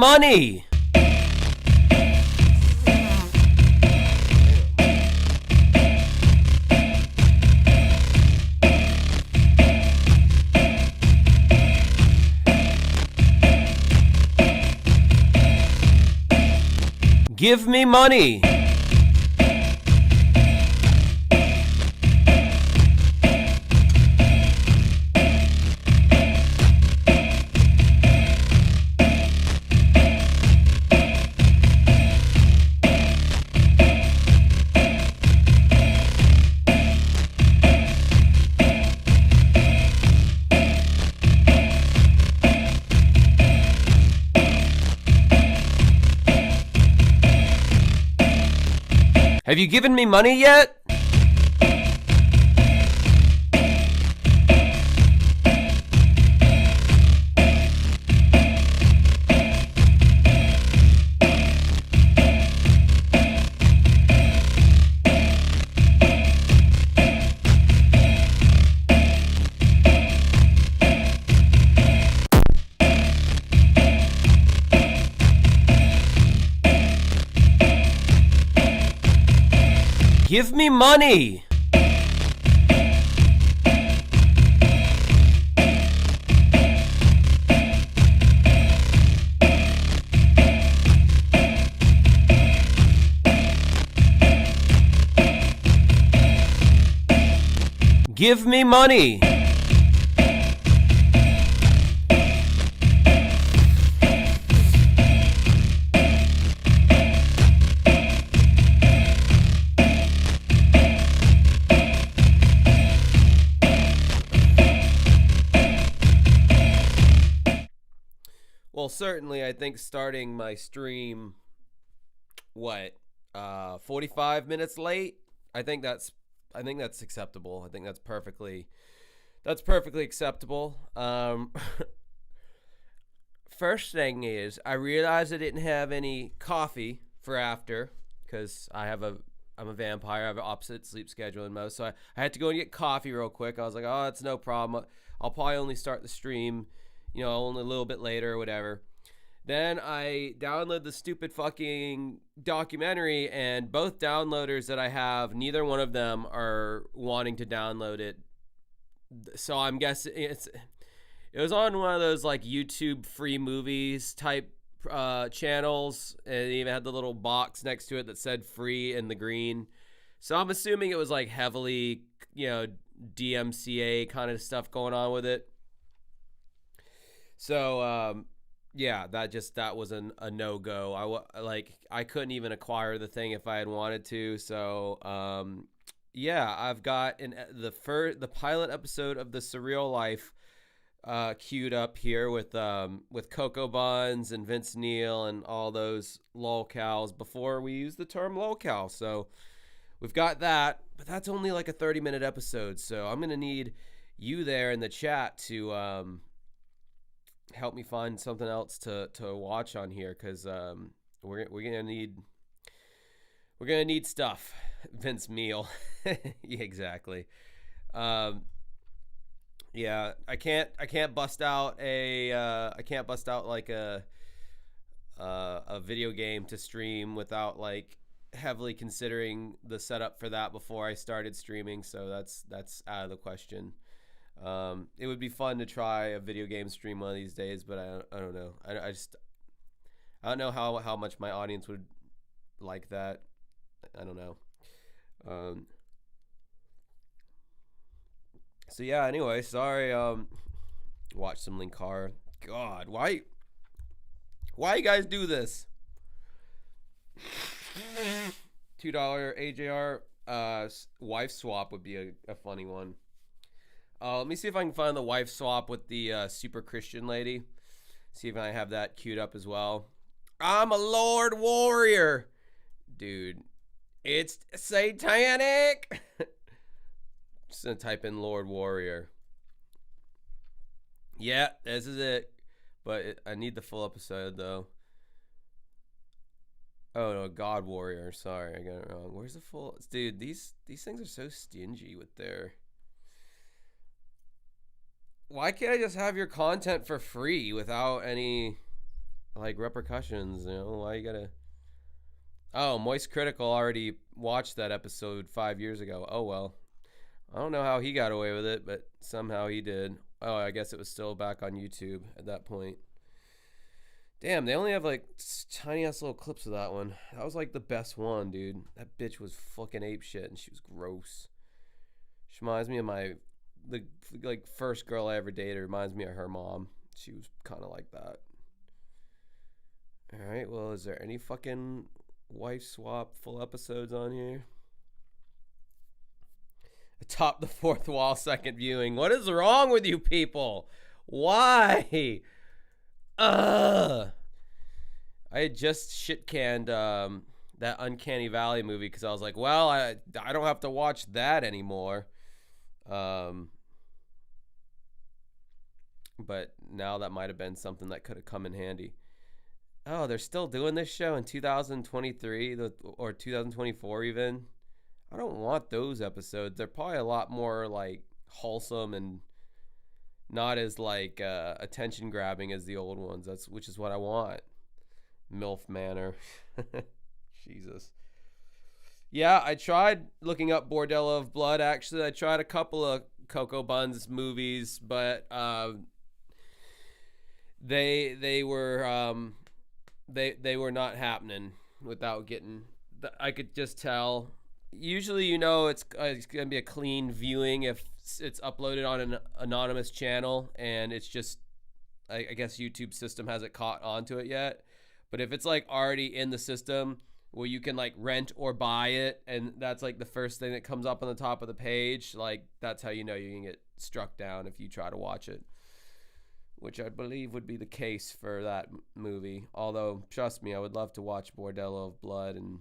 money! Give me money! Have you given me money yet? Give me money! Give me money! Well, certainly, I think starting my stream, 45 minutes late? I think that's acceptable. I think that's perfectly acceptable. First thing is, I realized I didn't have any coffee for after, because I'm a vampire. I have an opposite sleep schedule than most, so I had to go and get coffee real quick. I was like, oh, that's no problem. I'll probably only start the stream, only a little bit later or whatever. Then I download the stupid fucking documentary, and both downloaders that I have, neither one of them are wanting to download it. So I'm guessing it was on one of those like YouTube free movies type channels, and it even had the little box next to it that said free in the green. So I'm assuming it was like heavily, DMCA kind of stuff going on with it. So, yeah, that was a no-go. I couldn't even acquire the thing if I had wanted to. So, yeah, I've got the pilot episode of The Surreal Life queued up here with Coco Buns and Vince Neil and all those lolcows before we use the term lolcow. So we've got that, but that's only like a 30-minute episode. So I'm gonna need you there in the chat to help me find something else to watch on here, because we're gonna need stuff. Vince Neil. Yeah, exactly. Yeah, I can't bust out like a video game to stream without like heavily considering the setup for that before I started streaming. So that's out of the question. It would be fun to try a video game stream one of these days, but I don't know. I don't know how much my audience would like that. I don't know. So yeah, anyway, sorry. Watch some Linkara. God, why you guys do this? $2 AJR wife swap would be a funny one. Let me see if I can find the wife swap with the super Christian lady. See if I have that queued up as well. I'm a Lord Warrior. Dude, it's satanic. Just gonna type in Lord Warrior. Yeah, this is it. But I need the full episode though. Oh no, God Warrior. Sorry, I got it wrong. Where's the full? Dude, these things are so stingy with their. Why can't I just have your content for free without any like repercussions. You know why you gotta. Oh, Moist Critical already watched that episode 5 years ago. Oh well. I don't know how he got away with it, but somehow he did. Oh, I guess it was still back on YouTube at that point. Damn, they only have like tiny ass little clips of that one. That was like the best one, dude. That bitch was fucking ape shit, and she was gross. She reminds me of the like first girl I ever dated. Reminds me of her mom. She was kind of like that. All right. Well, is there any fucking wife swap full episodes on here? Atop the fourth wall, second viewing. What is wrong with you people? Why? I had just shit canned that Uncanny Valley movie because I was like, well, I don't have to watch that anymore. But now that might have been something that could have come in handy. Oh, they're still doing this show in 2023 or 2024 even. I don't want those episodes. They're probably a lot more like wholesome and not as like attention grabbing as the old ones. Which is what I want. MILF Manor. Jesus. Yeah, I tried looking up Bordello of Blood. Actually, I tried a couple of Coco Buns movies, but they were not happening without getting. I could just tell. Usually, it's gonna be a clean viewing if it's uploaded on an anonymous channel, and it's just, I guess YouTube system hasn't caught onto it yet. But if it's like already in the system where you can like rent or buy it, and that's like the first thing that comes up on the top of the page, like that's how you know you can get struck down if you try to watch it, which I believe would be the case for that movie. Although, trust me, I would love to watch Bordello of Blood and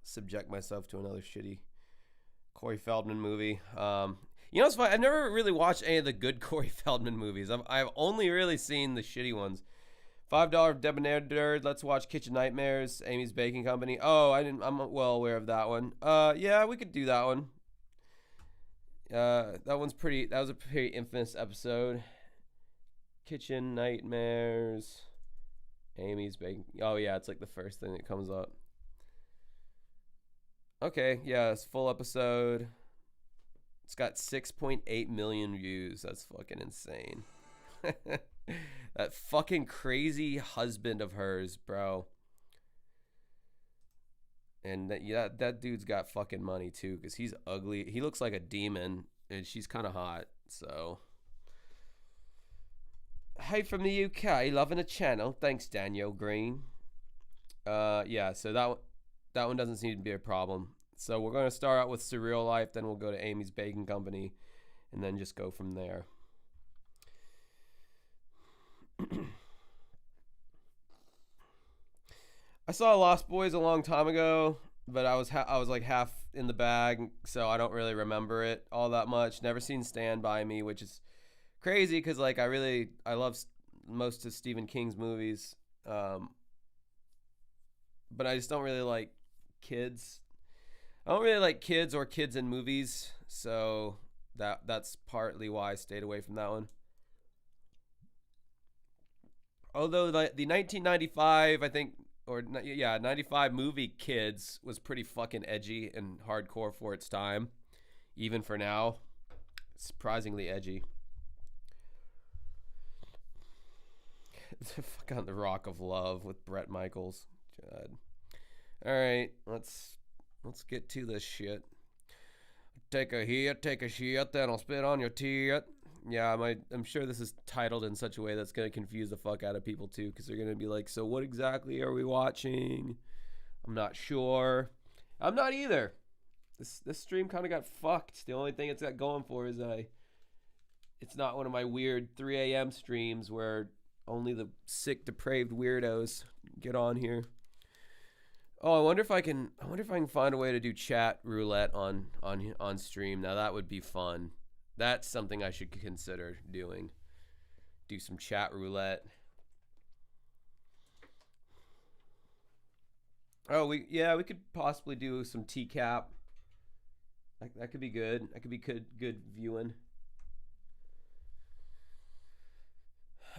subject myself to another shitty Corey Feldman movie. It's funny. I've never really watched any of the good Corey Feldman movies. I've only really seen the shitty ones. $5 Debonair Nerd. Let's watch Kitchen Nightmares. Amy's Baking Company. Oh, I'm well aware of that one. Yeah, we could do that one. That was a pretty infamous episode. Kitchen Nightmares. Amy's Baking. Oh yeah, it's like the first thing that comes up. Okay, yeah, it's full episode. It's got 6.8 million views. That's fucking insane. That fucking crazy husband of hers, bro. And that dude's got fucking money too, because he's ugly. He looks like a demon, and she's kind of hot. So, hey from the UK, loving the channel. Thanks, Daniel Green. Yeah. So that one doesn't seem to be a problem. So we're going to start out with Surreal Life, then we'll go to Amy's Baking Company, and then just go from there. I saw Lost Boys a long time ago, but I was like half in the bag, so I don't really remember it all that much. Never seen Stand By Me, which is crazy because like I love most of Stephen King's movies, but I just don't really like kids. I don't really like kids or kids in movies, so that's partly why I stayed away from that one. Although the 1995, I think, or yeah, 95 movie Kids was pretty fucking edgy and hardcore for its time, even for now. Surprisingly edgy. Fuck on the Rock of Love with Bret Michaels. God. All right, let's get to this shit. Take a hit, take a shit, then I'll spit on your tit. Yeah, I'm sure this is titled in such a way that's going to confuse the fuck out of people too, because they're going to be like, so what exactly are we watching? I'm not sure. I'm not either. This stream kind of got fucked. The only thing it's got going for is it's not one of my weird 3 a.m. streams where only the sick, depraved weirdos get on here. Oh, I wonder if I can find a way to do chat roulette on stream. Now that would be fun. That's something I should consider doing. Do some chat roulette. Oh, we could possibly do some TCAP. That could be good. That could be good viewing.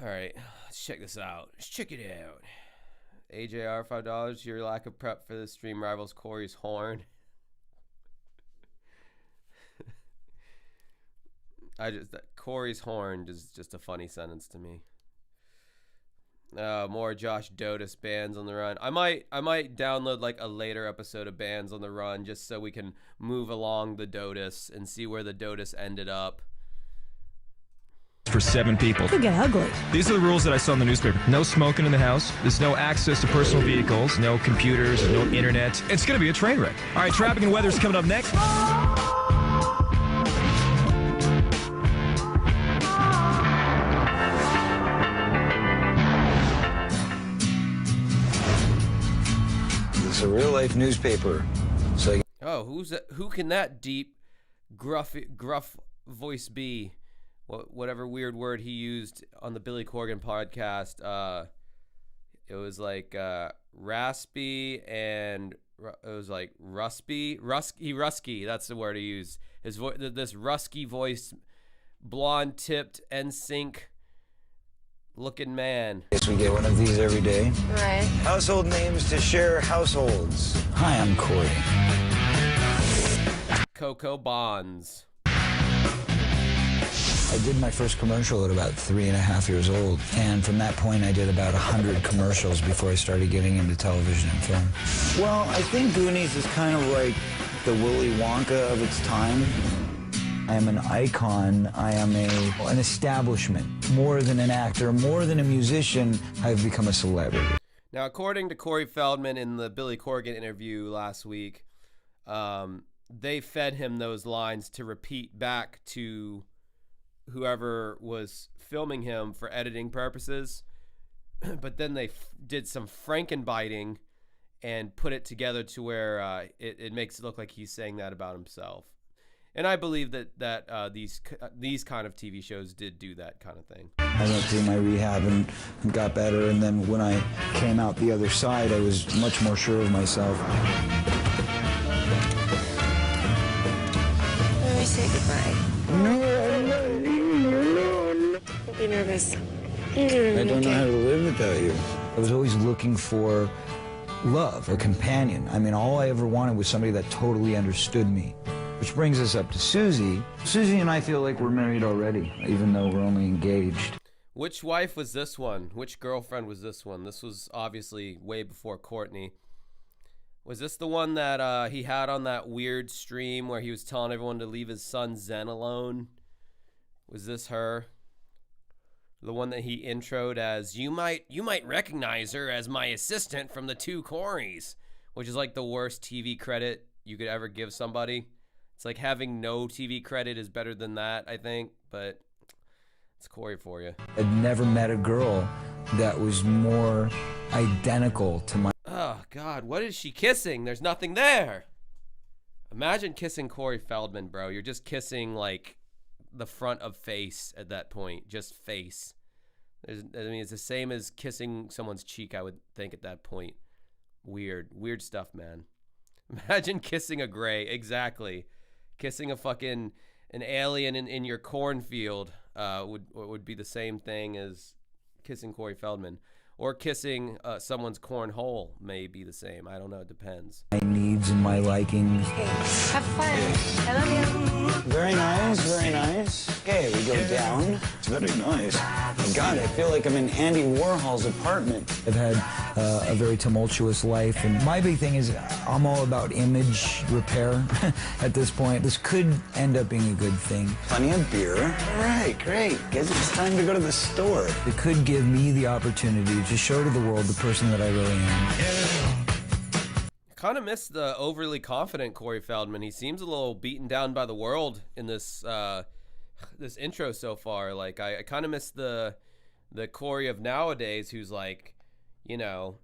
All right, let's check this out. Let's check it out. AJR $5. Your lack of prep for the stream rivals Corey's horn. Corey's horn is just a funny sentence to me. More Josh Dotus Bands on the Run. I might download like a later episode of Bands on the Run just so we can move along the Dotus and see where the Dotus ended up. For 7 people. It could get ugly. These are the rules that I saw in the newspaper. No smoking in the house. There's no access to personal vehicles. No computers. No internet. It's going to be a train wreck. All right, traffic and weather's coming up next. It's a real-life newspaper. So. Oh, who's that? Who can that deep, gruff voice be? Whatever weird word he used on the Billy Corgan podcast, it was like raspy and it was like rusky. That's the word he used. His voice, this rusky voice, blonde tipped NSYNC looking man. Guess we get one of these every day. Right. Household names to share households. Hi, I'm Corey. Coco Bonds. I did my first commercial at about 3.5 years old, and from that point I did about 100 commercials before I started getting into television and film. Well, I think Goonies is kind of like the Willy Wonka of its time. I am an icon. I am an establishment. More than an actor, more than a musician, I've become a celebrity. Now, according to Corey Feldman in the Billy Corgan interview last week, they fed him those lines to repeat back to whoever was filming him for editing purposes, but then they did some Frankenbiting and put it together to where it makes it look like he's saying that about himself. And I believe that these kind of TV shows did do that kind of thing. I went through my rehab and got better, and then when I came out the other side, I was much more sure of myself. Let me say goodbye. No, I'm not leaving you alone. Don't be nervous. I don't know how to live without you. I was always looking for love, a companion. I mean, all I ever wanted was somebody that totally understood me. Which brings us up to Susie. Susie and I feel like we're married already, even though we're only engaged. Which wife was this one? Which girlfriend was this one? This was obviously way before Courtney. Was this the one that he had on that weird stream where he was telling everyone to leave his son Zen alone? Was this her? The one that he introed as, you might recognize her as my assistant from the Two Coreys, which is like the worst TV credit you could ever give somebody. It's like having no TV credit is better than that, I think, but it's Corey for you. I'd never met a girl that was more identical to my... Oh, God, what is she kissing? There's nothing there. Imagine kissing Corey Feldman, bro. You're just kissing, like, the front of face at that point. Just face. It's the same as kissing someone's cheek, I would think, at that point. Weird stuff, man. Imagine kissing a gray. Exactly. Kissing an alien in your cornfield would be the same thing as kissing Corey Feldman. Or kissing someone's cornhole may be the same. I don't know. It depends. My needs and my likings. Okay. Have fun. I love you. Very nice, very nice. Okay, we go down. It's very nice. God, I feel like I'm in Andy Warhol's apartment. I've had a very tumultuous life, and my big thing is I'm all about image repair at this point. This could end up being a good thing. Plenty of beer. All right, great. Guess it's time to go to the store. It could give me the opportunity to show to the world the person that I really am. Kind of miss the overly confident Corey Feldman. He seems a little beaten down by the world in this this intro so far. Like I kind of miss the Corey of nowadays, who's like, you know,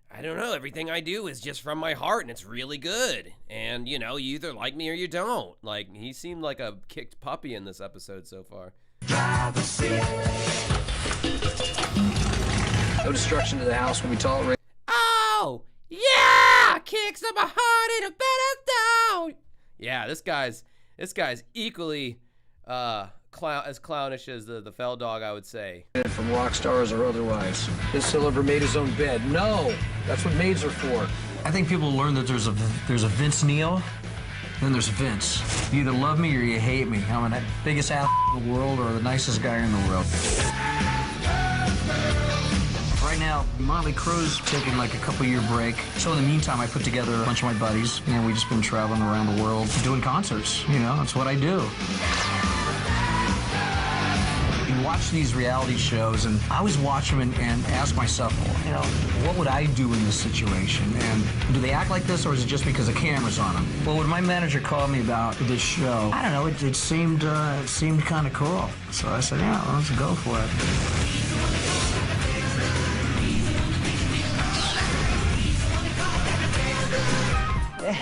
I don't know, everything I do is just from my heart and it's really good. And you know, you either like me or you don't. Like he seemed like a kicked puppy in this episode so far. No destruction to the house when we tolerate. Oh, yeah! Kicks up my heart in a better down. Yeah, this guy's equally as clownish as the Fell Dog, I would say. From rock stars or otherwise. This he'll ever made his own bed. No, that's what maids are for. I think people learn that there's a Vince Neil, then there's Vince. You either love me or you hate me. I'm the biggest ass in the world or the nicest guy in the world. Right now, Motley Crue's taking like a couple-year break. So in the meantime, I put together a bunch of my buddies, and we've just been traveling around the world doing concerts. You know, that's what I do. You watch these reality shows, and I always watch them and ask myself, you know, what would I do in this situation? And do they act like this, or is it just because the camera's on them? Well, when my manager called me about this show, I don't know, it seemed kind of cool. So I said, yeah, let's go for it.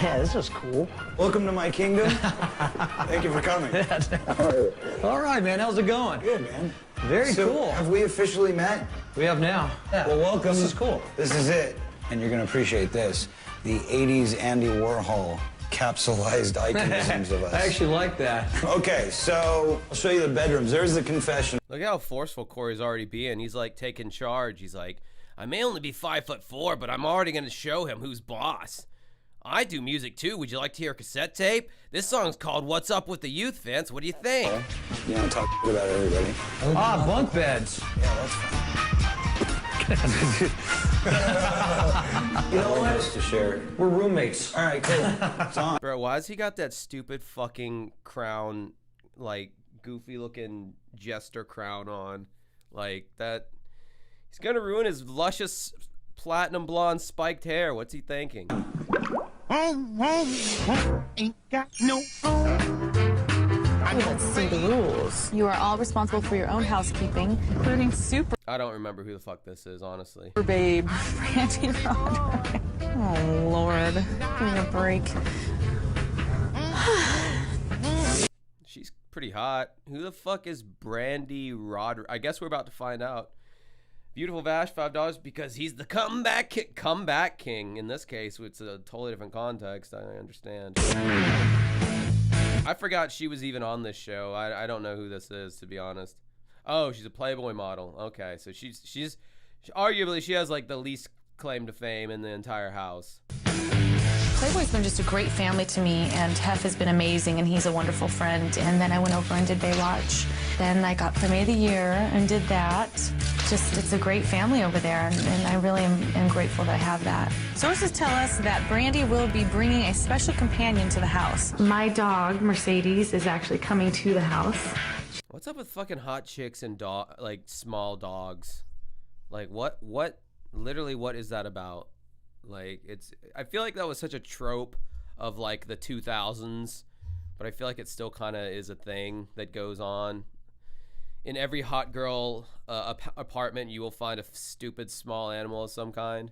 Yeah, this is cool. Welcome to my kingdom. Thank you for coming. All right, man. How's it going? Good, man. Very cool. Have we officially met? We have now. Yeah. Well, welcome. This is cool. This is it. And you're going to appreciate this. The 80s Andy Warhol capsulized iconisms of us. I actually like that. Okay, so I'll show you the bedrooms. There's the confession. Look how forceful Corey's already being. He's like taking charge. He's like, I may only be 5'4", but I'm already going to show him who's boss. I do music too. Would you like to hear a cassette tape? This song's called What's Up with the Youth, Vince. What do you think? You want to talk about everybody? Ah, bunk beds. Yeah, that's fine. You know what? To share. We're roommates. All right, cool. It's on. Bro, why has he got that stupid fucking crown, like goofy looking jester crown on? Like that. He's gonna ruin his luscious platinum blonde spiked hair. What's he thinking? Ain't got no phone. Let's see the rules. You are all responsible for your own housekeeping, including Super I don't remember who the fuck this is, honestly. Babe, Brandy Rodway. Oh, Lord. Give me a break. She's pretty hot. Who the fuck is Brandy Rodway? I guess we're about to find out. Beautiful Vash, $5 because he's the comeback king. In this case, it's a totally different context. I understand. I forgot she was even on this show. I don't know who this is, to be honest. Oh, she's a Playboy model. Okay, so she's arguably she has like the least claim to fame in the entire house. Playboy's been just a great family to me, and Hef has been amazing, and he's a wonderful friend. And then I went over and did Baywatch. Then I got Playmate of the Year and did that. Just, it's a great family over there, and I really am grateful that I have that. Sources tell us that Brandy will be bringing a special companion to the house. My dog, Mercedes, is actually coming to the house. What's up with fucking hot chicks and like small dogs? Like what literally what is that about? Like I feel like that was such a trope of like the 2000s, but I feel like it still kind of is a thing that goes on. In every hot girl apartment, you will find a stupid small animal of some kind.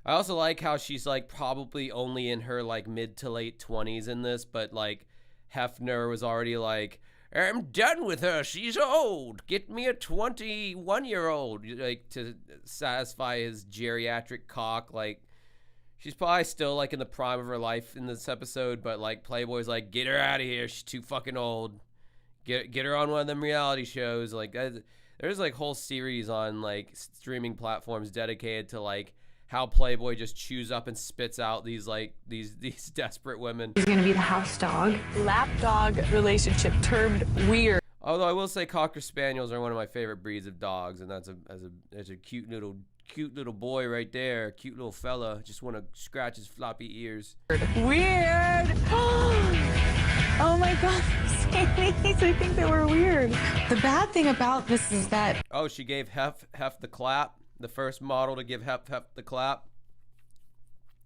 I also like how she's like probably only in her like mid to late 20s in this, but like Hefner was already like, I'm done with her. She's old. Get me a 21-year-old, like to satisfy his geriatric cock. Like she's probably still like in the prime of her life in this episode, but like Playboy's like, get her out of here. She's too fucking old. Get her on one of them reality shows. Like there's like whole series on like streaming platforms dedicated to like how Playboy just chews up and spits out these like these desperate women. He's gonna be the house dog. Lap dog relationship termed weird. Although I will say Cocker Spaniels are one of my favorite breeds of dogs, and that's a cute little boy right there, cute little fella. Just want to scratch his floppy ears. Weird. Oh my God, Mercedes, I think they were weird. The bad thing about this is that Oh, she gave Hef the clap. The first model to give Hef the clap.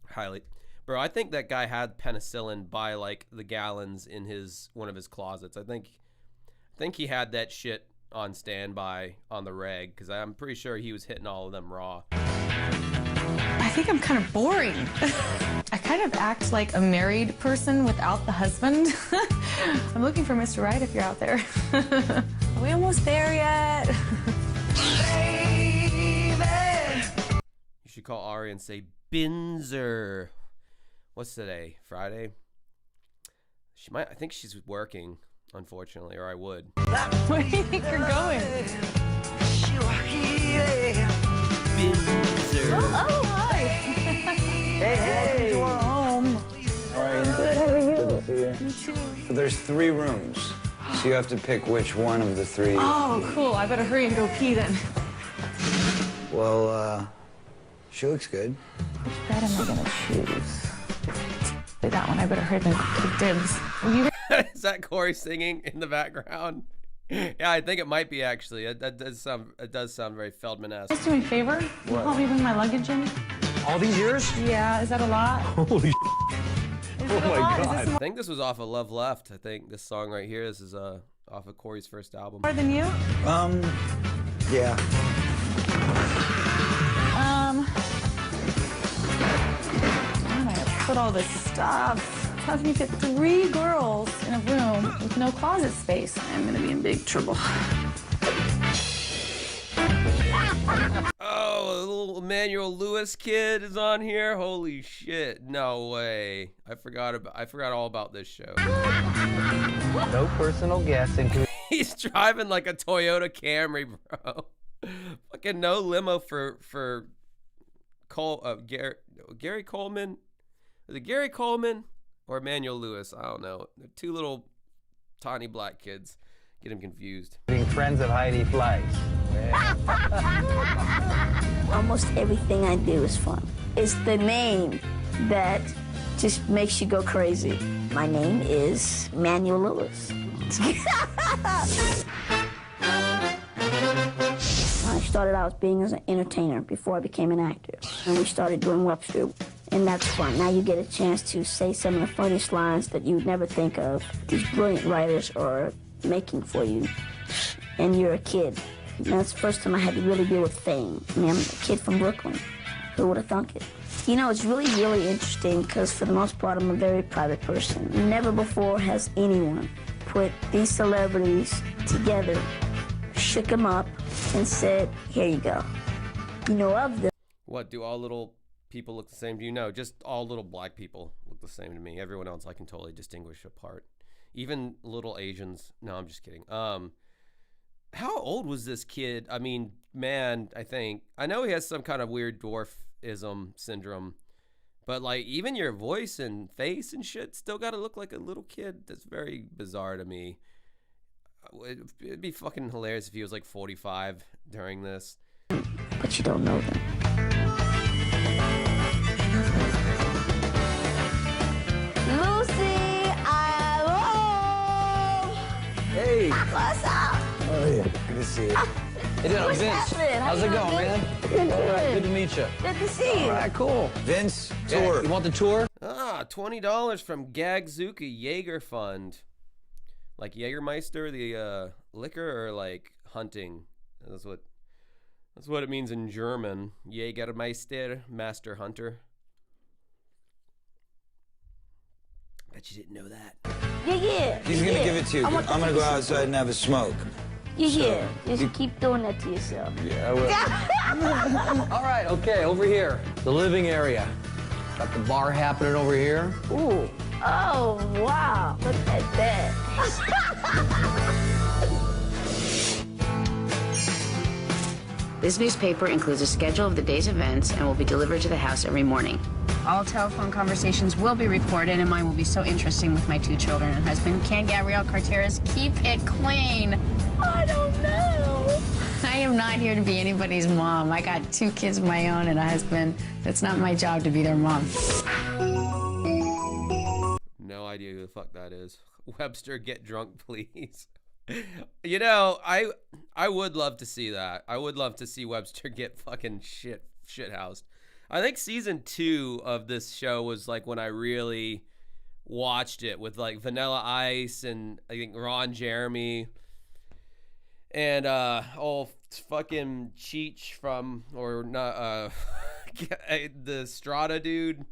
Highly. Bro, I think that guy had penicillin by like the gallons in one of his closets. I think he had that shit on standby on the reg, because I'm pretty sure he was hitting all of them raw. I think I'm kind of boring. I kind of act like a married person without the husband. I'm looking for Mr. Right if you're out there. Are we almost there yet? You should call Ari and say, Binzer. What's today? Friday? I think she's working. unfortunately, or I would. Where do you think you're going? Oh, hi. Hey, to our home. All right. Good, how are you? Good to see you. Me too. So there's 3 rooms. So you have to pick which one of the 3. Oh, cool. I better hurry and go pee then. Well, she looks good. Which bed am I gonna choose? That one. I better hurry and take dibs. You Is that Corey singing in the background? Yeah, I think it might be actually. It does sound very Feldman-esque. just do me a favor. Can you help me bring my luggage in? All these years? Yeah, is that a lot? Holy Oh my God. Is this I think this was off of Love Left. I think this song right here. This is off of Corey's first album. more than you? Yeah. Where am I gonna put all this stuff? How can you fit 3 girls in a room with no closet space? I'm gonna be in big trouble. Oh, a little Emmanuel Lewis kid is on here. Holy shit! No way. I forgot all about this show. No personal guessing. He's driving like a Toyota Camry, bro. Fucking no limo for Gary Coleman. Is it Gary Coleman or Emmanuel Lewis? I don't know. They're 2 little tiny black kids. Get him confused. Being friends of Heidi Fleiss. Almost everything I do is fun. It's the name that just makes you go crazy. My name is Emmanuel Lewis. I started out being as an entertainer before I became an actor. And we started doing Webster. And that's fun. Now you get a chance to say some of the funniest lines that you would never think of. These brilliant writers are making for you. And you're a kid. And that's the first time I had to really deal with fame. I mean, I'm a kid from Brooklyn. Who would have thunk it? You know, it's really, really interesting because for the most part, I'm a very private person. Never before has anyone put these celebrities together, shook them up, and said, here you go. You know, of them. What, do all little people look the same to you? No, just all little black people look the same to me. Everyone else I can totally distinguish apart. Even little Asians. No, I'm just kidding. How old was this kid? I mean, man, I know he has some kind of weird dwarfism syndrome, but like even your voice and face and shit still got to look like a little kid. That's very bizarre to me. It'd be fucking hilarious if he was like 45 during this. But you don't know them. Lucy, I'm home. Hey. What's up? Oh, yeah. Good to see you. Hey, What's Vince. happening? How's it going, man? Good, Good to meet you. Good to see you. All right, cool. Vince, Yeah, tour. you want the tour? $20 from Gagzuka Jaeger Fund. Like Jägermeister, the liquor, or like hunting. That's what it means in German. Jägermeister, master hunter. Bet you didn't know that. Yeah. He's going to give it to you. I'm going to go outside and have a smoke. Yeah. Just keep doing that to yourself. Yeah, I will. All right, okay, over here. The living area. Got the bar happening over here. Ooh. Oh, wow. Look at that. This newspaper includes a schedule of the day's events and will be delivered to the house every morning. All telephone conversations will be recorded, and mine will be so interesting with my 2 children and husband. Can Gabrielle Carteras keep it clean? I don't know. I am not here to be anybody's mom. I got 2 kids of my own and a husband. That's not my job to be their mom. No idea who the fuck that is. Webster, get drunk, please. You know, I would love to see that. I would love to see Webster get fucking shithoused. I think season 2 of this show was like when I really watched it with like Vanilla Ice and I think Ron Jeremy and fucking Cheech from the Strata dude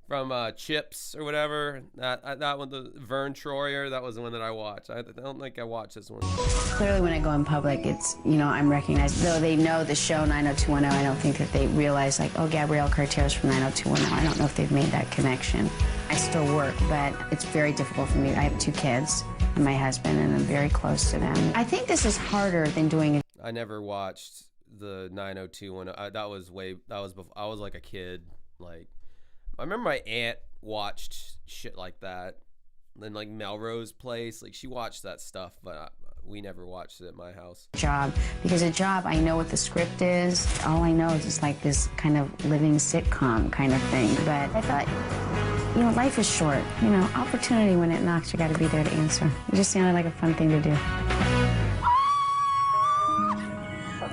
from Chips or whatever. That one, the Vern Troyer, that was the one that I watched. I don't think I watched this one. Clearly, when I go in public, it's, I'm recognized. Though they know the show 90210, I don't think that they realize, like, oh, Gabrielle Carteras from 90210. I don't know if they've made that connection. I still work, but it's very difficult for me. I have 2 kids, and my husband, and I'm very close to them. I think this is harder than doing it. I never watched the 902 one. That was before I was like a kid. Like, I remember my aunt watched shit like that. Then like Melrose Place, like she watched that stuff, but we never watched it at my house. Job, because a job, I know what the script is. All I know is it's like this kind of living sitcom kind of thing. But I thought, you know, life is short. You know, opportunity, when it knocks, you got to be there to answer. It just sounded like a fun thing to do.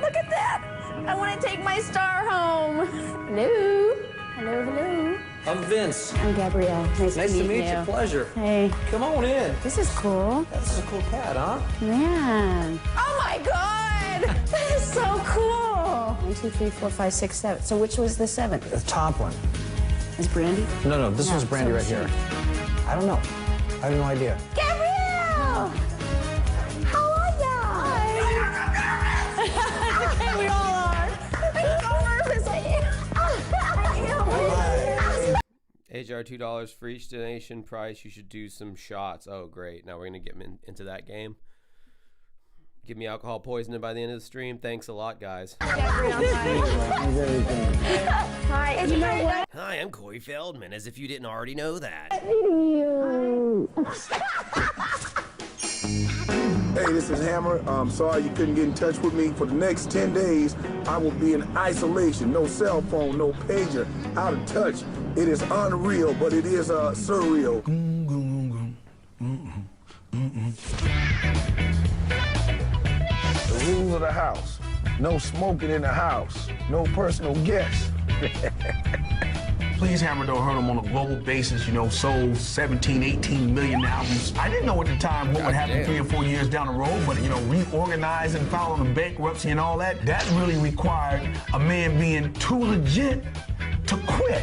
Look at that! I want to take my star home. Hello. Hello, hello. I'm Vince. I'm Gabrielle. Nice to meet you. you. Pleasure. Hey. Come on in. This is cool. This is a cool cat, huh? Man. Oh my God! That is so cool. 1, 2, 3, 4, 5, 6, 7. So which was the 7th? The top one. Is Brandy? No, this was Brandy right here. I don't know. I have no idea. Gabrielle! How are ya? Hi. We all are. I'm so nervous. I am. AJR $2 for each donation price. You should do some shots. Oh, great. Now we're going to get into that game. Give me alcohol poisoning by the end of the stream. Thanks a lot, guys. Hi, and you know what? Hi, I'm Corey Feldman, as if you didn't already know that. You. Hey, this is Hammer. I'm sorry you couldn't get in touch with me. For the next 10 days, I will be in isolation. No cell phone, no pager, out of touch. It is unreal, but it is surreal. The rules of the house. No smoking in the house. No personal guests. Please Hammer Don't Hurt 'em on a global basis, you know, sold 17, 18 million albums. I didn't know at the time what would happen 3 or 4 years down the road, but, you know, reorganizing, following the bankruptcy and all that, that really required a man being too legit to quit.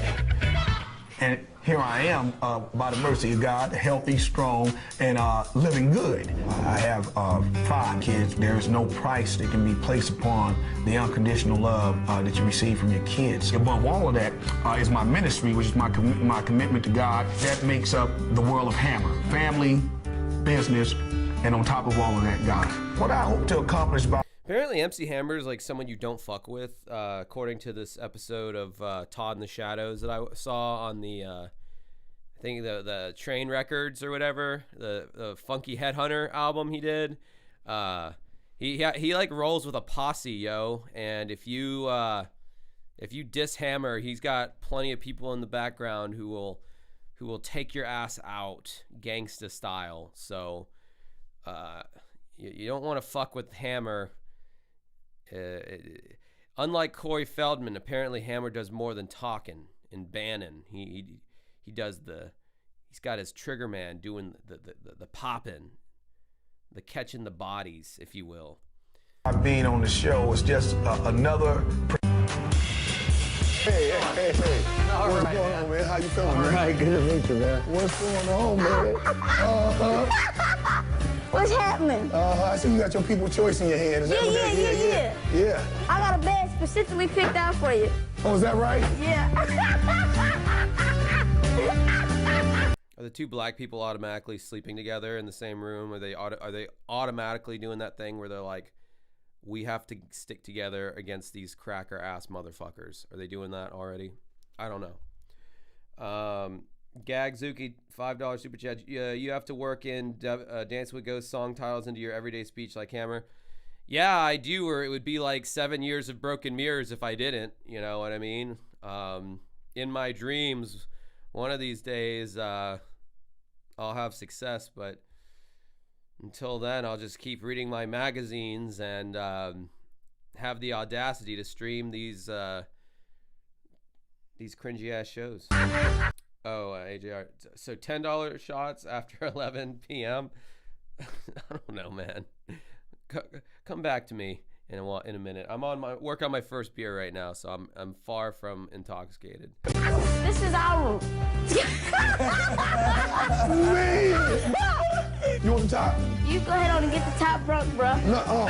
And here I am, by the mercy of God, healthy, strong, and living good. I have 5 kids. There is no price that can be placed upon the unconditional love that you receive from your kids. Above all of that is my ministry, which is my commitment to God. That makes up the world of Hammer. Family, business, and on top of all of that, God. What I hope to accomplish by... Apparently, MC Hammer is like someone you don't fuck with, according to this episode of Todd in the Shadows that I saw on the, I think the Train Records or whatever, the Funky Headhunter album he did. He like rolls with a posse, yo, and if you diss Hammer, he's got plenty of people in the background who will take your ass out, gangsta style. So, you don't want to fuck with Hammer. Unlike Corey Feldman, apparently Hammer does more than talking and banning. He does he's got his trigger man doing the popping, the catching the bodies, if you will. Being on the show is just another... Hey. What's going on, man? How you feeling, man? All right, good to meet you, man. What's going on, man? What's happening? I see you got your People's Choice in your hand. Is that what that is? Yeah. I got a bag specifically picked out for you. Oh, is that right? Yeah. Are the 2 black people automatically sleeping together in the same room? Are they automatically doing that thing where they're like, we have to stick together against these cracker ass motherfuckers? Are they doing that already? I don't know. Gagzuki, $5 super chat. You have to work in Dance with Ghosts song titles into your everyday speech like Hammer. Yeah, I do, or it would be like 7 years of Broken Mirrors if I didn't. You know what I mean? In my dreams, one of these days, I'll have success, but until then, I'll just keep reading my magazines and have the audacity to stream these cringy ass shows. Oh, AJR. So $10 shots after 11 p.m. I don't know, man. Come back to me in a minute. I'm on my my first beer right now, so I'm far from intoxicated. This is our room. Man. You want the top? You go ahead on and get the top drunk, bro. No.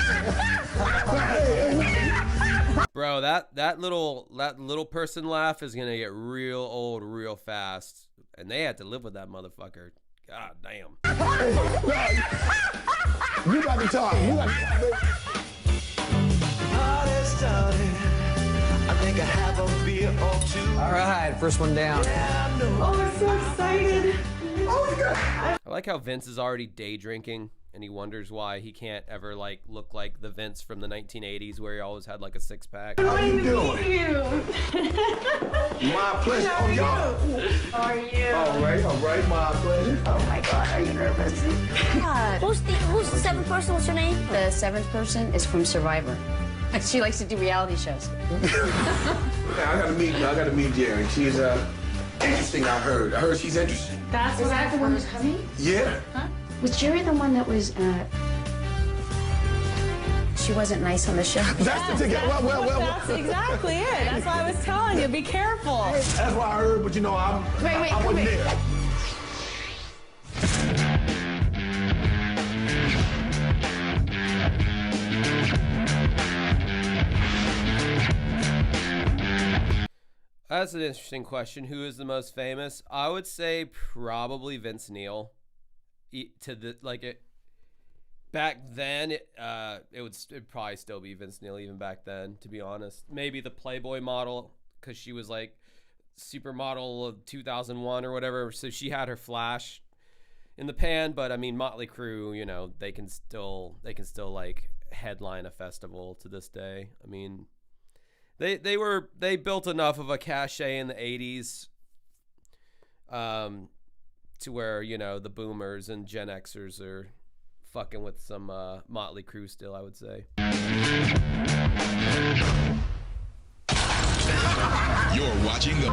Bro, that little person laugh is gonna get real old real fast, and they had to live with that motherfucker. God damn. You got to talk. You got to talk, baby. I think I have a beer or two. All right, first one down. Oh, I'm so excited. Oh, my God. I like how Vince is already day drinking, and he wonders why he can't ever like look like the Vince from the 1980s where he always had like a six-pack. How you doing? My pleasure. Oh, y'all. How are you? All right, my pleasure. Oh my God, are you nervous? God. Who's the seventh person? What's your name? The seventh person is from Survivor. She likes to do reality shows. I gotta meet Jerry. She's interesting. I heard she's interesting. That's Is that the one who's coming? Yeah. Huh? Was Jerry the one that was, she wasn't nice on the show? That's the ticket. Well. That's exactly it. That's why I was telling you, be careful. That's what I heard, but you know, I wasn't there. That's an interesting question. Who is the most famous? I would say probably Vince Neil. Back then, it'd probably still be Vince Neil even back then, to be honest. Maybe the Playboy model, because she was like supermodel of 2001 or whatever, so she had her flash in the pan. But I mean, Motley Crue, you know, they can still like headline a festival to this day. I mean, they built enough of a cachet in the 80s to where, you know, the boomers and Gen Xers are fucking with some Motley Crue still, I would say. You're watching the...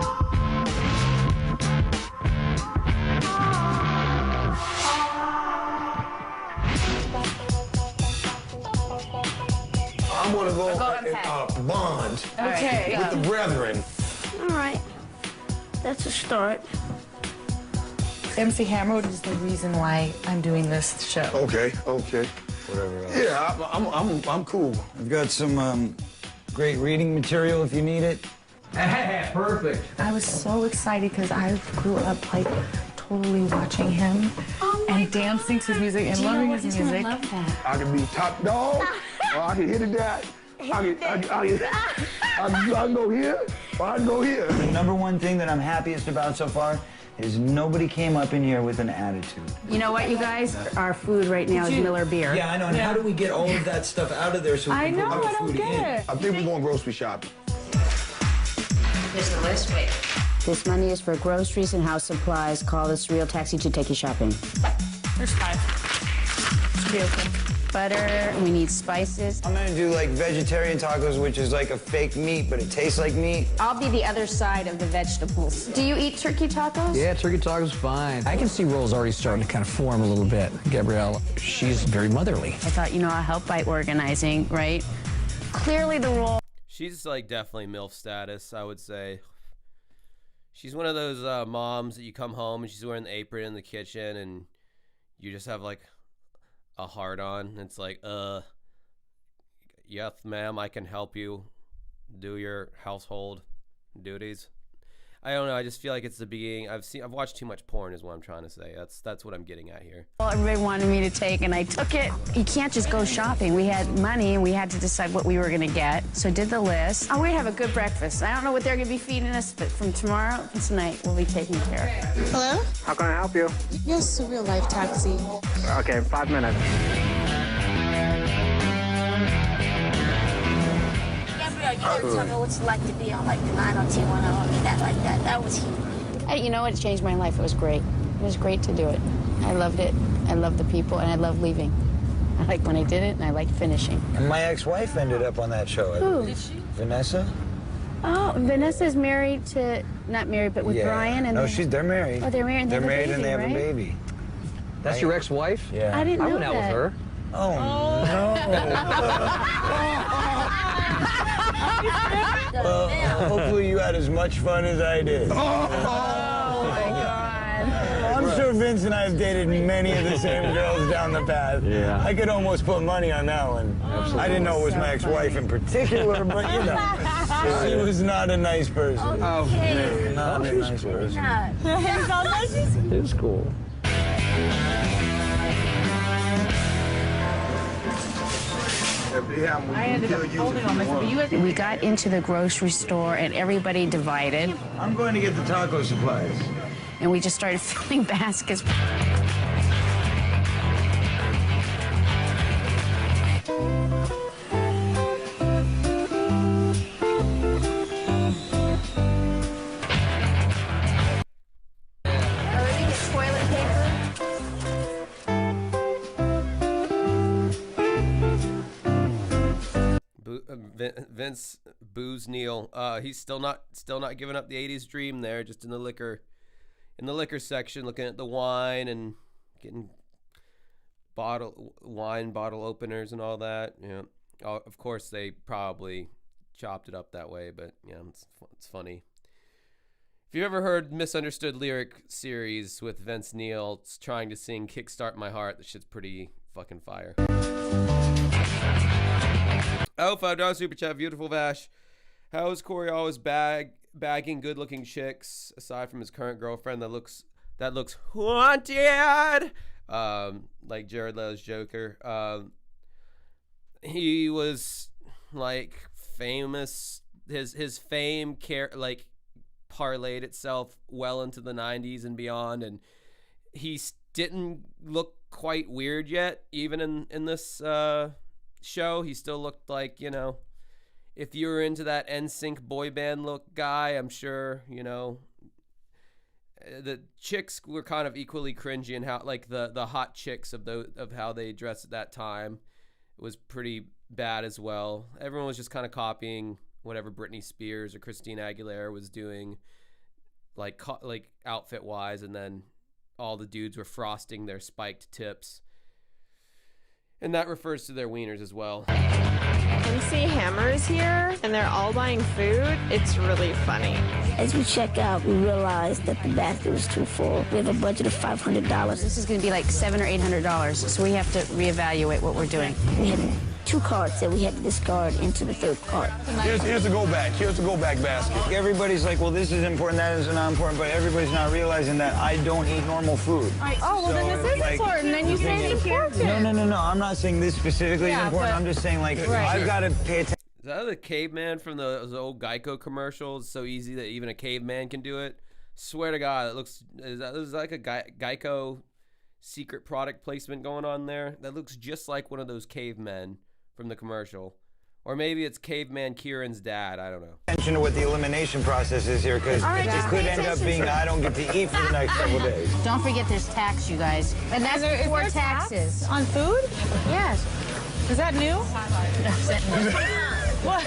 I'm gonna go bond Okay. with the brethren. All right. That's a start. MC Hammer is the reason why I'm doing this show. Okay. Whatever else. Yeah, I'm cool. I've got some great reading material if you need it. Perfect. I was so excited because I grew up like totally watching him and dancing to his music and loving his music. Love that. I can be top dog, or I can hit it that. I can go here, or I can go here. The number one thing that I'm happiest about so far is nobody came up in here with an attitude. You know what, you guys? Our food right now is Miller beer. Yeah, I know. And how do we get all of that stuff out of there so we can put other food in? I think we're going grocery shopping. Here's the list. Wait. This money is for groceries and house supplies. Call this real taxi to take you shopping. There's 5. It's beautiful. Butter. We need spices. I'm gonna do like vegetarian tacos, which is like a fake meat, but it tastes like meat. I'll be the other side of the vegetables. Do you eat turkey tacos? Yeah, turkey tacos fine. I can see roles already starting to kind of form a little bit. Gabrielle, she's very motherly. I thought, you know, I'll help by organizing, right? Clearly the role. She's like definitely MILF status, I would say. She's one of those moms that you come home and she's wearing the apron in the kitchen and you just have like a hard on. It's like, yes, ma'am, I can help you do your household duties. I don't know. I just feel like it's the beginning. I've watched too much porn is what I'm trying to say. That's what I'm getting at here. Well, everybody wanted me to take, and I took it. You can't just go shopping. We had money, and we had to decide what we were going to get. So I did the list. Oh, we have a good breakfast. I don't know what they're going to be feeding us, but from tomorrow to tonight, we'll be taken care of. Hello? How can I help you? Yes, a real life taxi. Okay, 5 minutes. Gabrielle, you gotta tell me what it's like to be on like the 90210. That was huge. Hey, you know what? It changed my life. It was great. It was great to do it. I loved it. I loved the people, and I loved leaving. I liked when I did it, and I liked finishing. And my ex-wife ended up on that show. Who? Did she? Vanessa? Oh, Vanessa's married to, not married, but with Brian. And no, they're married. Oh, they're married. And they're married baby, and they have right? a baby. That's your ex-wife? Yeah. I didn't know I went out with her. Oh, no. Well, hopefully you had as much fun as I did. Oh, my God. I'm sure Vince and I have dated many of the same girls down the path. Yeah. I could almost put money on that one. Absolutely. I didn't know it was my ex-wife in particular, but you know, she was not a nice person. Okay. Not a nice person. It was cool. I ended up holding on myself. We got into the grocery store and everybody divided. I'm going to get the taco supplies. And we just started filling baskets. Vince Booze Neal. He's still not giving up the '80s dream there. Just in the liquor section, looking at the wine and getting wine bottle openers and all that. Yeah, of course they probably chopped it up that way, but yeah, it's funny. If you've ever heard Misunderstood Lyric series with Vince Neal trying to sing "Kickstart My Heart," that shit's pretty fucking fire. Oh, $5 super chat, beautiful Vash. How is Corey always bagging good-looking chicks aside from his current girlfriend that looks haunted? Like Jared Leto's Joker. He was like famous. His fame parlayed itself well into the 90s and beyond, and he didn't look quite weird yet, even in this show. He still looked like, you know, if you were into that NSYNC boy band look guy, I'm sure, you know, the chicks were kind of equally cringy, and how like the hot chicks of how they dressed at that time was pretty bad as well. Everyone was just kind of copying whatever Britney Spears or Christina Aguilera was doing, like outfit wise, and then all the dudes were frosting their spiked tips. And that refers to their wieners as well. MC Hammer is here, and they're all buying food. It's really funny. As we check out, we realized that the basket was too full. We have a budget of $500. This is going to be like $700 or $800, so we have to reevaluate what we're doing. We had 2 carts that we had to discard into the 3rd cart. Here's the go back. Here's the go back basket. Everybody's like, well, this is important, that is not important, but everybody's not realizing that I don't eat normal food. Oh, well, then this is important. Then you say it's important. No. I'm not saying this specifically is important. I'm just saying, like, I've got to pay attention. Is that the caveman from those old Geico commercials? So easy that even a caveman can do it. Swear to God, is like a Geico secret product placement going on there. That looks just like one of those cavemen from the commercial. Or maybe it's Caveman Kieran's dad. I don't know. Attention to what the elimination process is here, because it could end up being I don't get to eat for the next couple days. Don't forget there's tax, you guys. And that's before taxes. On food? Yes. Is that new? What?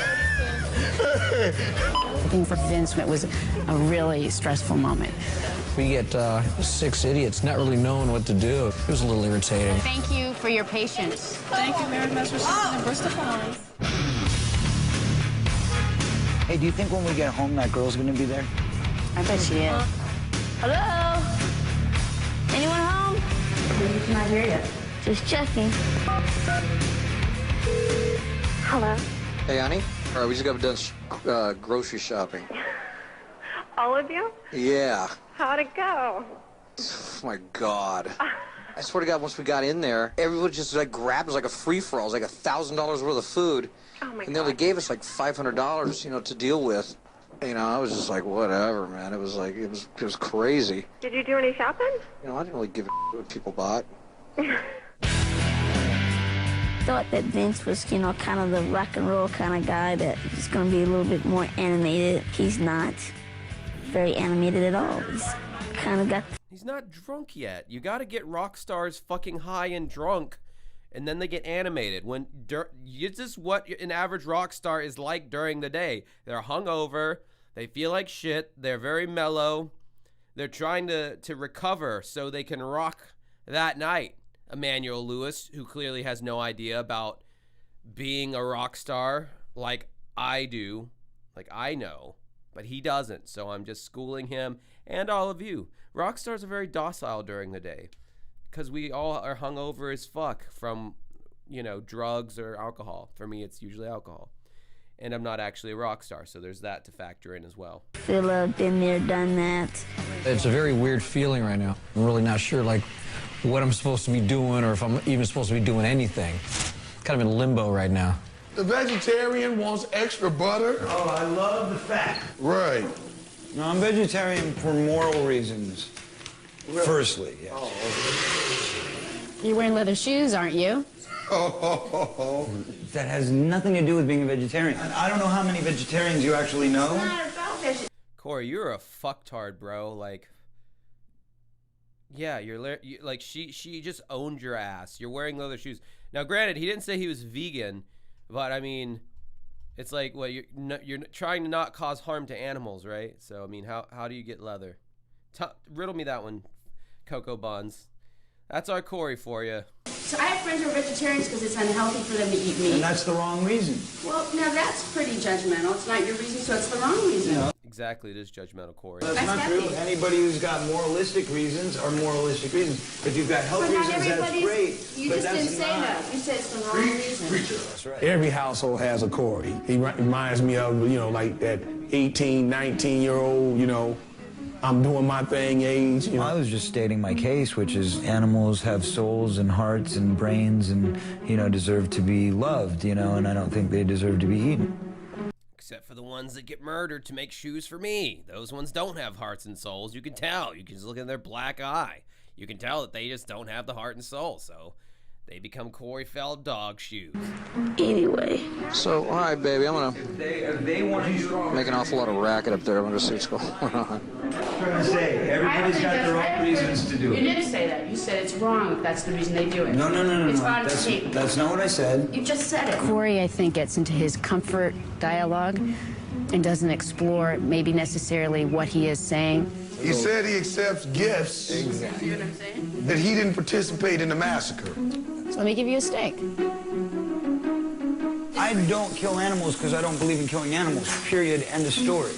Working for Vince, it was a really stressful moment. We get 6 idiots not really knowing what to do. It was a little irritating. Thank you for your patience. Thank you very much for sitting in Bristol Farms. Hey, do you think when we get home that girl's gonna be there? I bet she is. Hello? Anyone home? He's not here yet. Just checking. Hello? Hey, honey. All right, we just got done grocery shopping. All of you? Yeah. How'd it go? Oh, my God. I swear to God, once we got in there, everybody just like grabbed us like a free-for-all. It was like $1,000 worth of food. Oh, my God. And they only gave us like $500, you know, to deal with. You know, I was just like, whatever, man. It was like, it was crazy. Did you do any shopping? You know, I didn't really give a what people bought. Thought that Vince was, you know, kind of the rock and roll kind of guy that was going to be a little bit more animated. He's not very animated at all. He's kind of got... He's not drunk yet. You got to get rock stars fucking high and drunk, and then they get animated. This is what an average rock star is like during the day. They're hungover. They feel like shit. They're very mellow. They're trying to recover so they can rock that night. Emmanuel Lewis, who clearly has no idea about being a rock star like I do, like I know, but he doesn't. So I'm just schooling him and all of you. Rock stars are very docile during the day because we all are hungover as fuck from, you know, drugs or alcohol. For me, it's usually alcohol. And I'm not actually a rock star, so there's that to factor in as well. Feel been there, done that. It's a very weird feeling right now. I'm really not sure, like, what I'm supposed to be doing or if I'm even supposed to be doing anything. Kind of in limbo right now. The vegetarian wants extra butter. Oh, I love the fat. Right. No, I'm vegetarian for moral reasons. Really? Firstly, yes. Oh, okay. You're wearing leather shoes, aren't you? That has nothing to do with being a vegetarian. I don't know how many vegetarians you actually know. Corey, you're a fucktard, bro. Like, yeah, like she just owned your ass. You're wearing leather shoes. Now, granted, he didn't say he was vegan, but I mean, it's like, well, you're trying to not cause harm to animals, right? So I mean, how do you get leather? Riddle me that one, Cocoa Buns. That's our Corey for you. So I have friends who are vegetarians because it's unhealthy for them to eat meat. And that's the wrong reason. Well, now that's pretty judgmental. It's not your reason, so it's the wrong reason. No. Exactly, it is judgmental, Corey. That's not true. Anybody who's got moralistic reasons are moralistic reasons. If you've got health reasons, that's great. You just didn't say that. You said it's the wrong reason. That's right. Every household has a Corey. He reminds me of, like that 18, 19-year-old, I'm doing my thing age. I was just stating my case, which is animals have souls and hearts and brains and, deserve to be loved, and I don't think they deserve to be eaten. Except for the ones that get murdered to make shoes for me. Those ones don't have hearts and souls. You can tell. You can just look at their black eye. You can tell that they just don't have the heart and soul. So they become Corey Feld dog shoes. Anyway. So, all right, baby, I'm gonna make an awful lot of racket up there. I'm gonna see what's going on. I'm trying to say, everybody's got their own reasons to do it. You didn't say that. You said it's wrong if that's the reason they do it. No. It's on tape. That's not what I said. You just said it. Corey, I think, gets into his comfort dialogue and doesn't explore maybe necessarily what he is saying. He said he accepts gifts. Exactly. You know what I'm saying? That he didn't participate in the massacre. So let me give you a steak. I don't kill animals because I don't believe in killing animals. Period. End of story.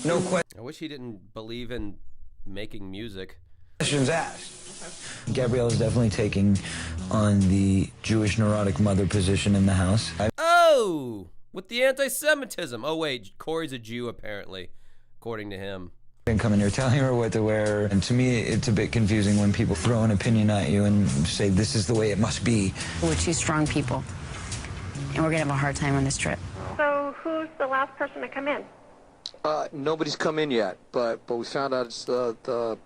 No question. I wish he didn't believe in making music. Questions asked. Gabrielle is definitely taking on the Jewish neurotic mother position in the house. Oh, with the anti-Semitism. Oh wait, Corey's a Jew apparently, according to him. And come in here telling her what to wear, and to me it's a bit confusing when people throw an opinion at you and say this is the way it must be. We're two strong people, and we're gonna have a hard time on this trip. So who's the last person to come in? Nobody's come in yet, but we found out it's the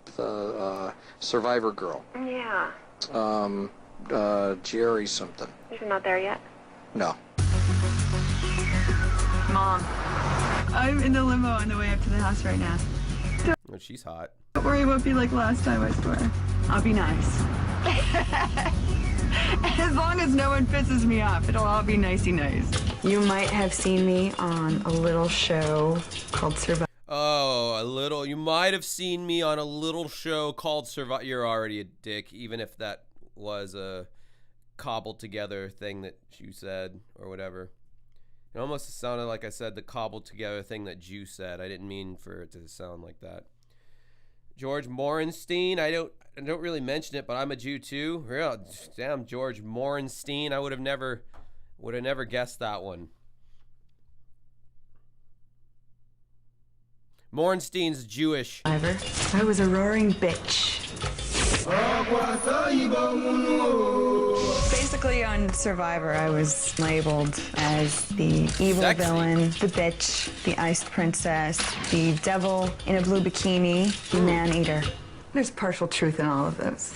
survivor girl. Yeah. Jerry something. She's not there yet? No. Mom, I'm in the limo on the way up to the house right now. Oh, she's hot. Don't worry, it won't be like last time, I swear. I'll be nice. As long as no one pisses me off, it'll all be nicey nice. You might have seen me on a little show called Survivor. Oh, you might have seen me on a little show called Survivor. You're already a dick, even if that was a cobbled together thing that you said or whatever. It almost sounded like I said the cobbled together thing that Jew said. I didn't mean for it to sound like that. George Morenstein, I don't really mention it, but I'm a Jew too. Real damn George Morenstein. I would have never guessed that one. Morenstein's Jewish. I was a roaring bitch. Basically on Survivor, I was labeled as the evil villain, the bitch, the ice princess, the devil in a blue bikini, the man-eater. There's partial truth in all of those.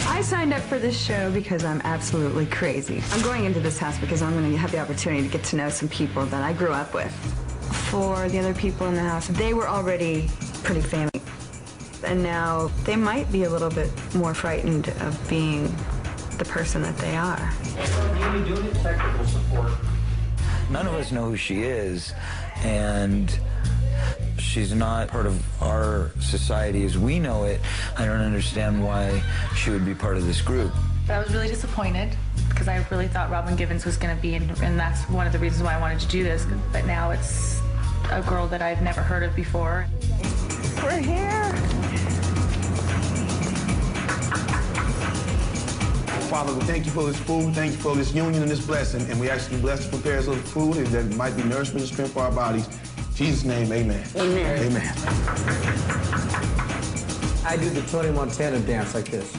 I signed up for this show because I'm absolutely crazy. I'm going into this house because I'm going to have the opportunity to get to know some people that I grew up with. For the other people in the house, they were already pretty famous. And now they might be a little bit more frightened of being the person that they are. You do need technical support. None of us know who she is, and she's not part of our society as we know it. I don't understand why she would be part of this group. But I was really disappointed because I really thought Robin Givens was going to be in, and that's one of the reasons why I wanted to do this. But now it's a girl that I've never heard of before. We're here. Father, we thank you for this food. Thank you for this union and this blessing. And we actually bless to prepare us with food that might be nourishment and strength for our bodies. In Jesus' name, amen. Amen. Amen. I do the Tony Montana dance like this.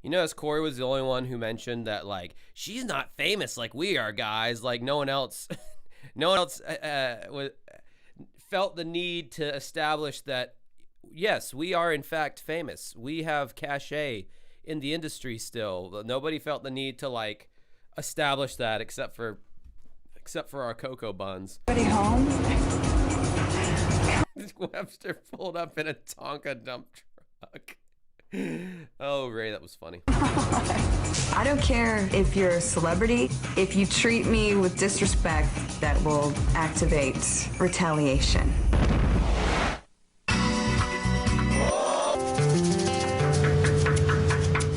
You notice Corey was the only one who mentioned that, like, she's not famous like we are, guys. Like, no one else felt the need to establish that, yes, we are in fact famous. We have cachet in the industry still. Nobody felt the need to, like, establish that except for our Cocoa Buns. Everybody home? Webster pulled up in a Tonka dump truck. Oh, Ray, that was funny. I don't care if you're a celebrity. If you treat me with disrespect, that will activate retaliation.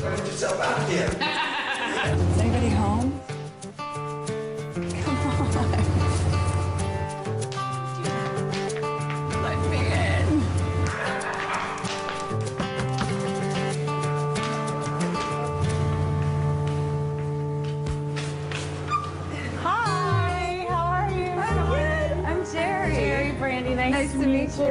Yourself out here. Is anybody home? Come on. Let me in. Hi, how are you? I'm good. I'm Jerry. Jerry, Brandy, nice to meet you.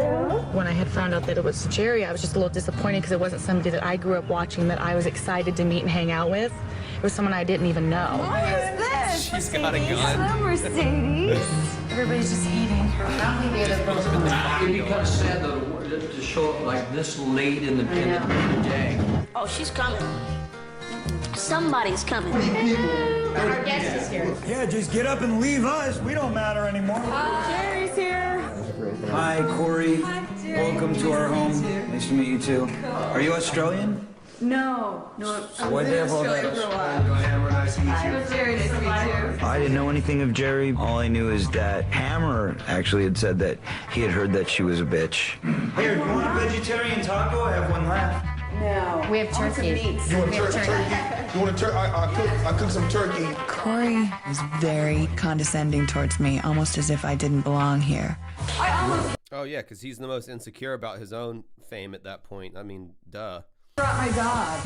When I had found out that it was Jerry, I was just a little disappointed because it wasn't somebody that I grew up watching that I was excited to meet and hang out with. It was someone I didn't even know. What is this? She's got a gun. Hello, Mercedes. Everybody's just eating. It'd be kind of sad though to show up like this late in the day. Oh, she's coming. Somebody's coming. Our guest is here. Yeah, just get up and leave us. We don't matter anymore. Jerry's here. Hi, Corey. Jerry. Welcome to our home. Nice to meet you too. Are you Australian? No. So why'd they have all that? Hi, Jerry. Nice to meet you. I didn't know anything of Jerry. All I knew is that Hammer actually had said that he had heard that she was a bitch. Here, you want a vegetarian taco? I have one left. No. We have turkey. You want a turkey? You want a turkey? I cooked some turkey. Corey was very condescending towards me, almost as if I didn't belong here. Oh, yeah, because he's the most insecure about his own fame at that point. I mean, duh. Brought my dog.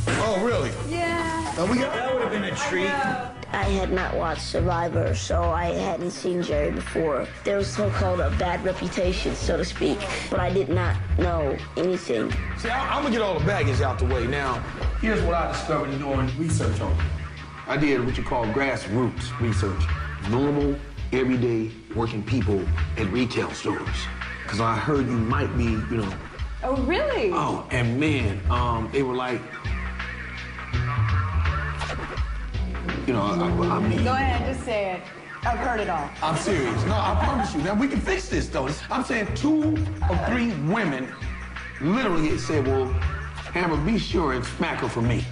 Oh, really? Yeah. Now we got. That would have been a treat. I had not watched Survivor, so I hadn't seen Jerry before. There was so-called a bad reputation, so to speak, but I did not know anything. See, I'm gonna get all the baggage out the way. Now, here's what I discovered in doing research on it. I did what you call grassroots research. Normal, everyday working people at retail stores. Because I heard you might be, you know. Oh, really? Oh, and man, they were like, you know, I mean. Go ahead, just say it. I've heard it all. I'm serious. No, I promise you. Now, we can fix this, though. I'm saying 2 or 3 women literally said, well, Hammer, be sure and smack her for me.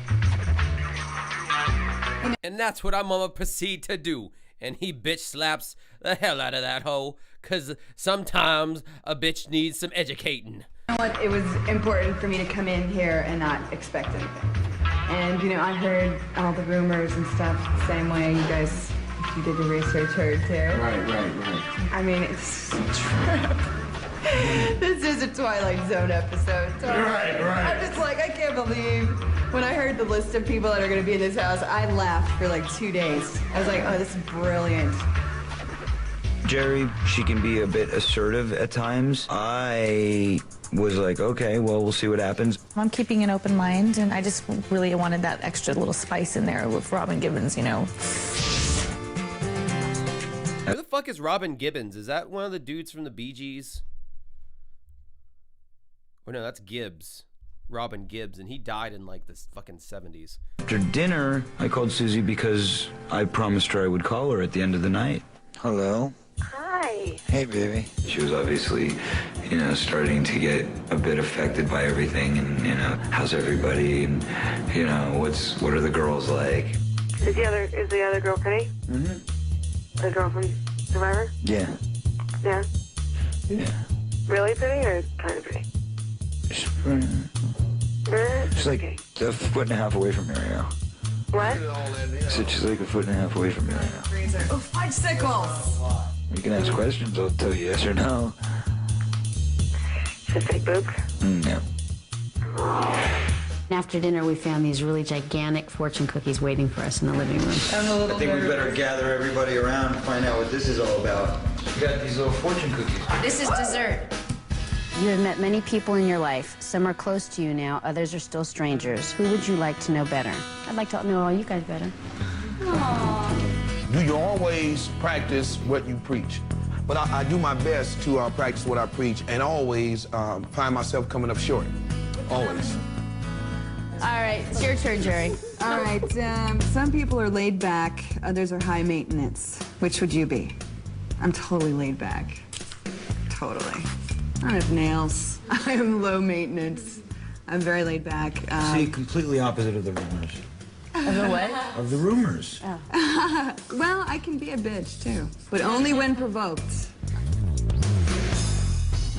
And that's what I'm gonna proceed to do. And he bitch slaps the hell out of that hoe, because sometimes a bitch needs some educating. You know what? It was important for me to come in here and not expect anything. And, you know, I heard all the rumors and stuff the same way you guys, if you did your research, heard too. Right. I mean, it's true. This is a Twilight Zone episode. Right. I'm just like, I can't believe. When I heard the list of people that are going to be in this house, I laughed for like 2 days. I was like, oh, this is brilliant. Jerry, she can be a bit assertive at times. I was like, okay, well, we'll see what happens. I'm keeping an open mind, and I just really wanted that extra little spice in there with Robin Gibbons, you know. Who the fuck is Robin Gibbons? Is that one of the dudes from the Bee Gees? Or no, that's Gibbs. Robin Gibbs, and he died in like the fucking 70s. After dinner, I called Susie because I promised her I would call her at the end of the night. Hello. Hi. Hey, baby. She was obviously, you know, starting to get a bit affected by everything, and, you know, how's everybody, and, you know, what are the girls like? Is the other girl pretty? Mm-hmm. The girl from Survivor? Yeah. Yeah. Yeah. Really pretty or kind of pretty? She's pretty. She's like a foot and a half away from me right now. What? I said she's like a foot and a half away from me right now. Oh, fudge sickles! You can ask questions, I'll tell you yes or no. Just big boobs? No. After dinner, we found these really gigantic fortune cookies waiting for us in the living room. I think we better gather everybody around and find out what this is all about. We got these little fortune cookies. This is dessert. You have met many people in your life. Some are close to you now, others are still strangers. Who would you like to know better? I'd like to know all you guys better. Do you always practice what you preach? But I do my best to practice what I preach and always find myself coming up short. Always. All right, it's your turn, Jerry. All right, some people are laid back, others are high maintenance. Which would you be? I'm totally laid back. Totally. I don't have nails. I am low maintenance. I'm very laid back. See, completely opposite of the rumors. Of the what? Of the rumors. Oh. Well, I can be a bitch, too. But only when provoked.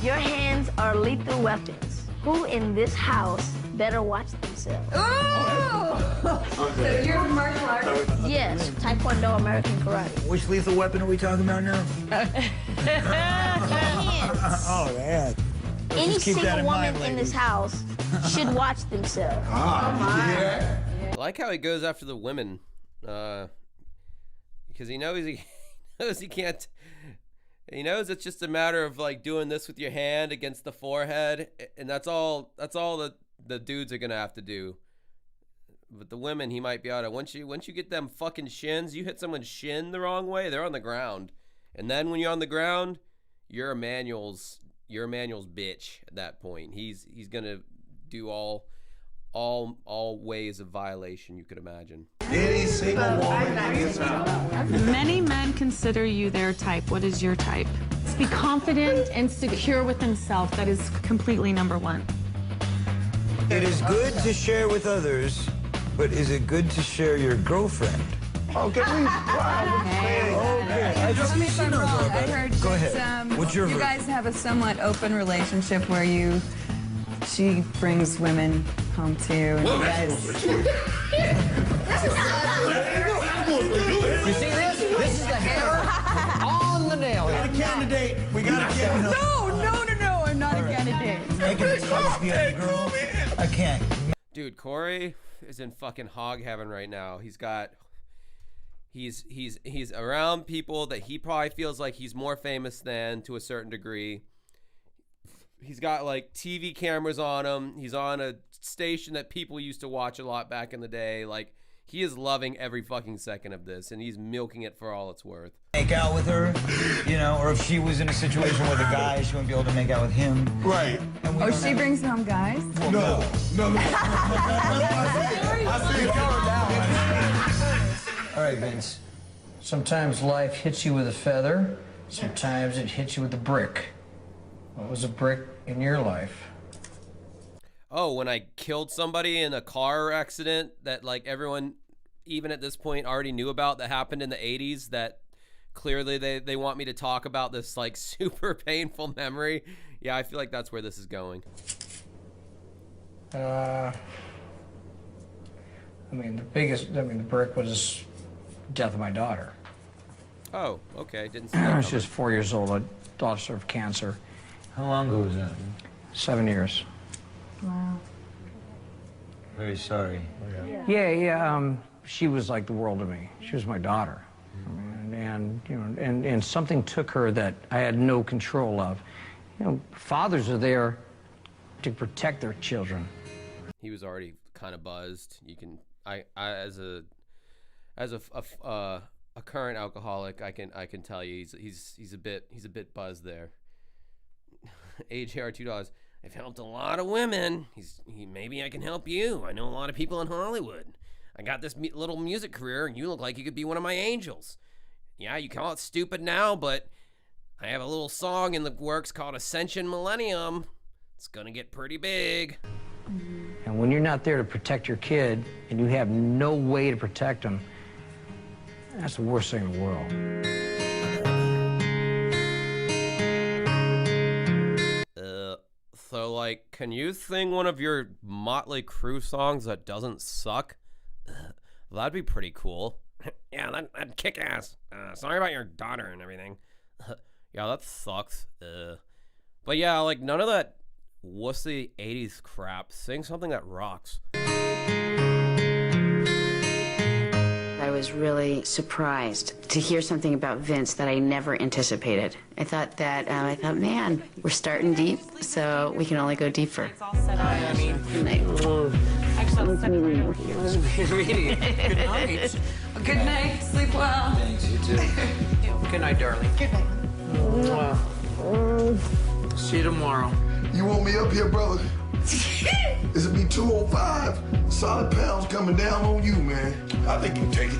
Your hands are lethal weapons. Who in this house better watch themselves? Oh! So you're a martial artist? Yes, Taekwondo, American Karate. Which lethal weapon are we talking about now? Oh, man. Let's Any just keep that single in woman mind, in this ladies. house should watch themselves. I like how he goes after the women, because he knows he can't. He knows it's just a matter of like doing this with your hand against the forehead, and that's all the dudes are gonna have to do. But the women, he might be able to. Once you get them fucking shins, you hit someone's shin the wrong way, they're on the ground, and then when you're on the ground, you're Emmanuel's bitch at that point. He's gonna do all ways of violation you could imagine. Any single woman in this house. Many men consider you their type. What is your type? Be confident and secure with himself. That is completely number one. It is good to share with others, but is it good to share your girlfriend? Okay, Okay. I just Tell me if I'm wrong. I heard Go that, ahead. What's your you version? guys have a somewhat open relationship where she brings women home to you. And you guys... You see this? This is the hammer on the nail. We got a candidate. We got a candidate. No, I'm not a candidate. Making this house be a girl. I can't. Dude, Corey is in fucking hog heaven right now. He's around people that he probably feels like he's more famous than to a certain degree. He's got like TV cameras on him. He's on a station that people used to watch a lot back in the day. Like, he is loving every fucking second of this, and he's milking it for all it's worth. Make out with her, or if she was in a situation with a guy, she wouldn't be able to make out with him. Right. Oh, she brings home guys? No. All right, Vince. Sometimes life hits you with a feather. Sometimes it hits you with a brick. What was a brick in your life? Oh, when I killed somebody in a car accident that like everyone, even at this point, already knew about, that happened in the 80s, that clearly they want me to talk about this like super painful memory. Yeah, I feel like that's where this is going. The brick was the death of my daughter. Oh, okay. Didn't see that. She was 4 years old. A daughter survived cancer. How long ago was that? 7 years. Wow. Very sorry. Yeah. She was like the world to me. She was my daughter, and something took her that I had no control of. Fathers are there to protect their children. He was already kind of buzzed. You can, I as a current alcoholic, I can tell you he's a bit buzzed there. AJR $2. I've helped a lot of women. Maybe I can help you. I know a lot of people in Hollywood. I got this little music career, and you look like you could be one of my angels. Yeah, you call it stupid now, but I have a little song in the works called Ascension Millennium. It's gonna get pretty big. And when you're not there to protect your kid, and you have no way to protect them, that's the worst thing in the world. So, like, can you sing one of your Motley Crue songs that doesn't suck? That'd be pretty cool. Yeah, that'd kick ass. Sorry about your daughter and everything. Yeah, that sucks. But yeah, like, none of that wussy 80s crap. Sing something that rocks. I was really surprised to hear something about Vince that I never anticipated. I thought, man, we're starting deep, so we can only go deeper. It's all set up. Good night. Actually, I'll set it right over here. Good night. Good night. Sleep well. Thanks, you too. Good night, darling. Good night. See you tomorrow. You want me up here, brother? This'll be 205. Solid pounds coming down on you, man. I think you can take it.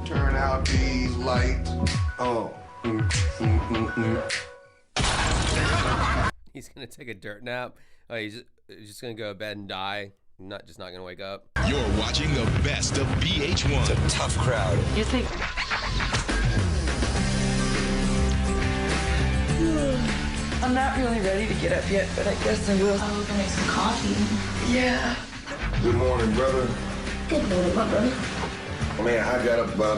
Turn out these lights. Oh. He's gonna take a dirt nap. Oh, he's just gonna go to bed and die. Not gonna wake up. You're watching the best of VH1. It's a tough crowd. You think? I'm not really ready to get up yet, but I guess I will. Oh, we're gonna make some coffee. Yeah. Good morning, brother. Good morning, my brother. Man, I got up about,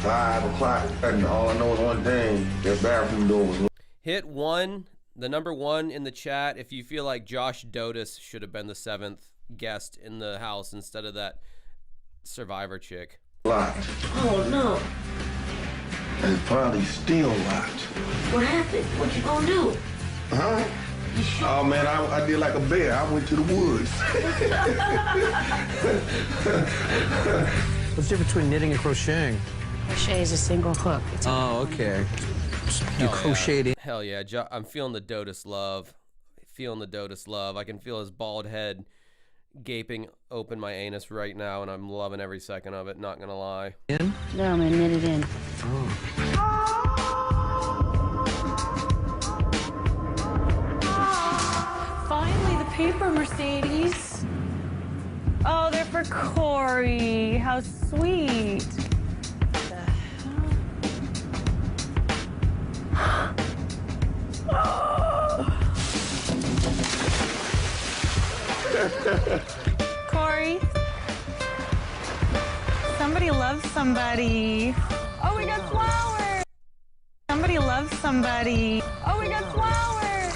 5 o'clock, and all I know is one thing. Their bathroom door was Hit 1, the number 1 in the chat if you feel like Josh Dotus should have been the 7th guest in the house instead of that Survivor chick. locked. Oh, no. And it's probably still locked. What happened? What you gonna do? Huh? Oh, man, I did like a bear. I went to the woods. What's the difference between knitting and crocheting? Crochet is a single hook. Oh, okay. You crocheted in. Hell yeah. I'm feeling the Dotus love. I can feel his bald head gaping open my anus right now, and I'm loving every second of it, not gonna lie. In? No, I'm gonna knit it in. Oh. Finally, the paper, Mercedes. Oh, they're for Corey. How sweet. Corey. Somebody loves somebody. Oh, we got flowers. Somebody loves somebody. Oh, we got flowers.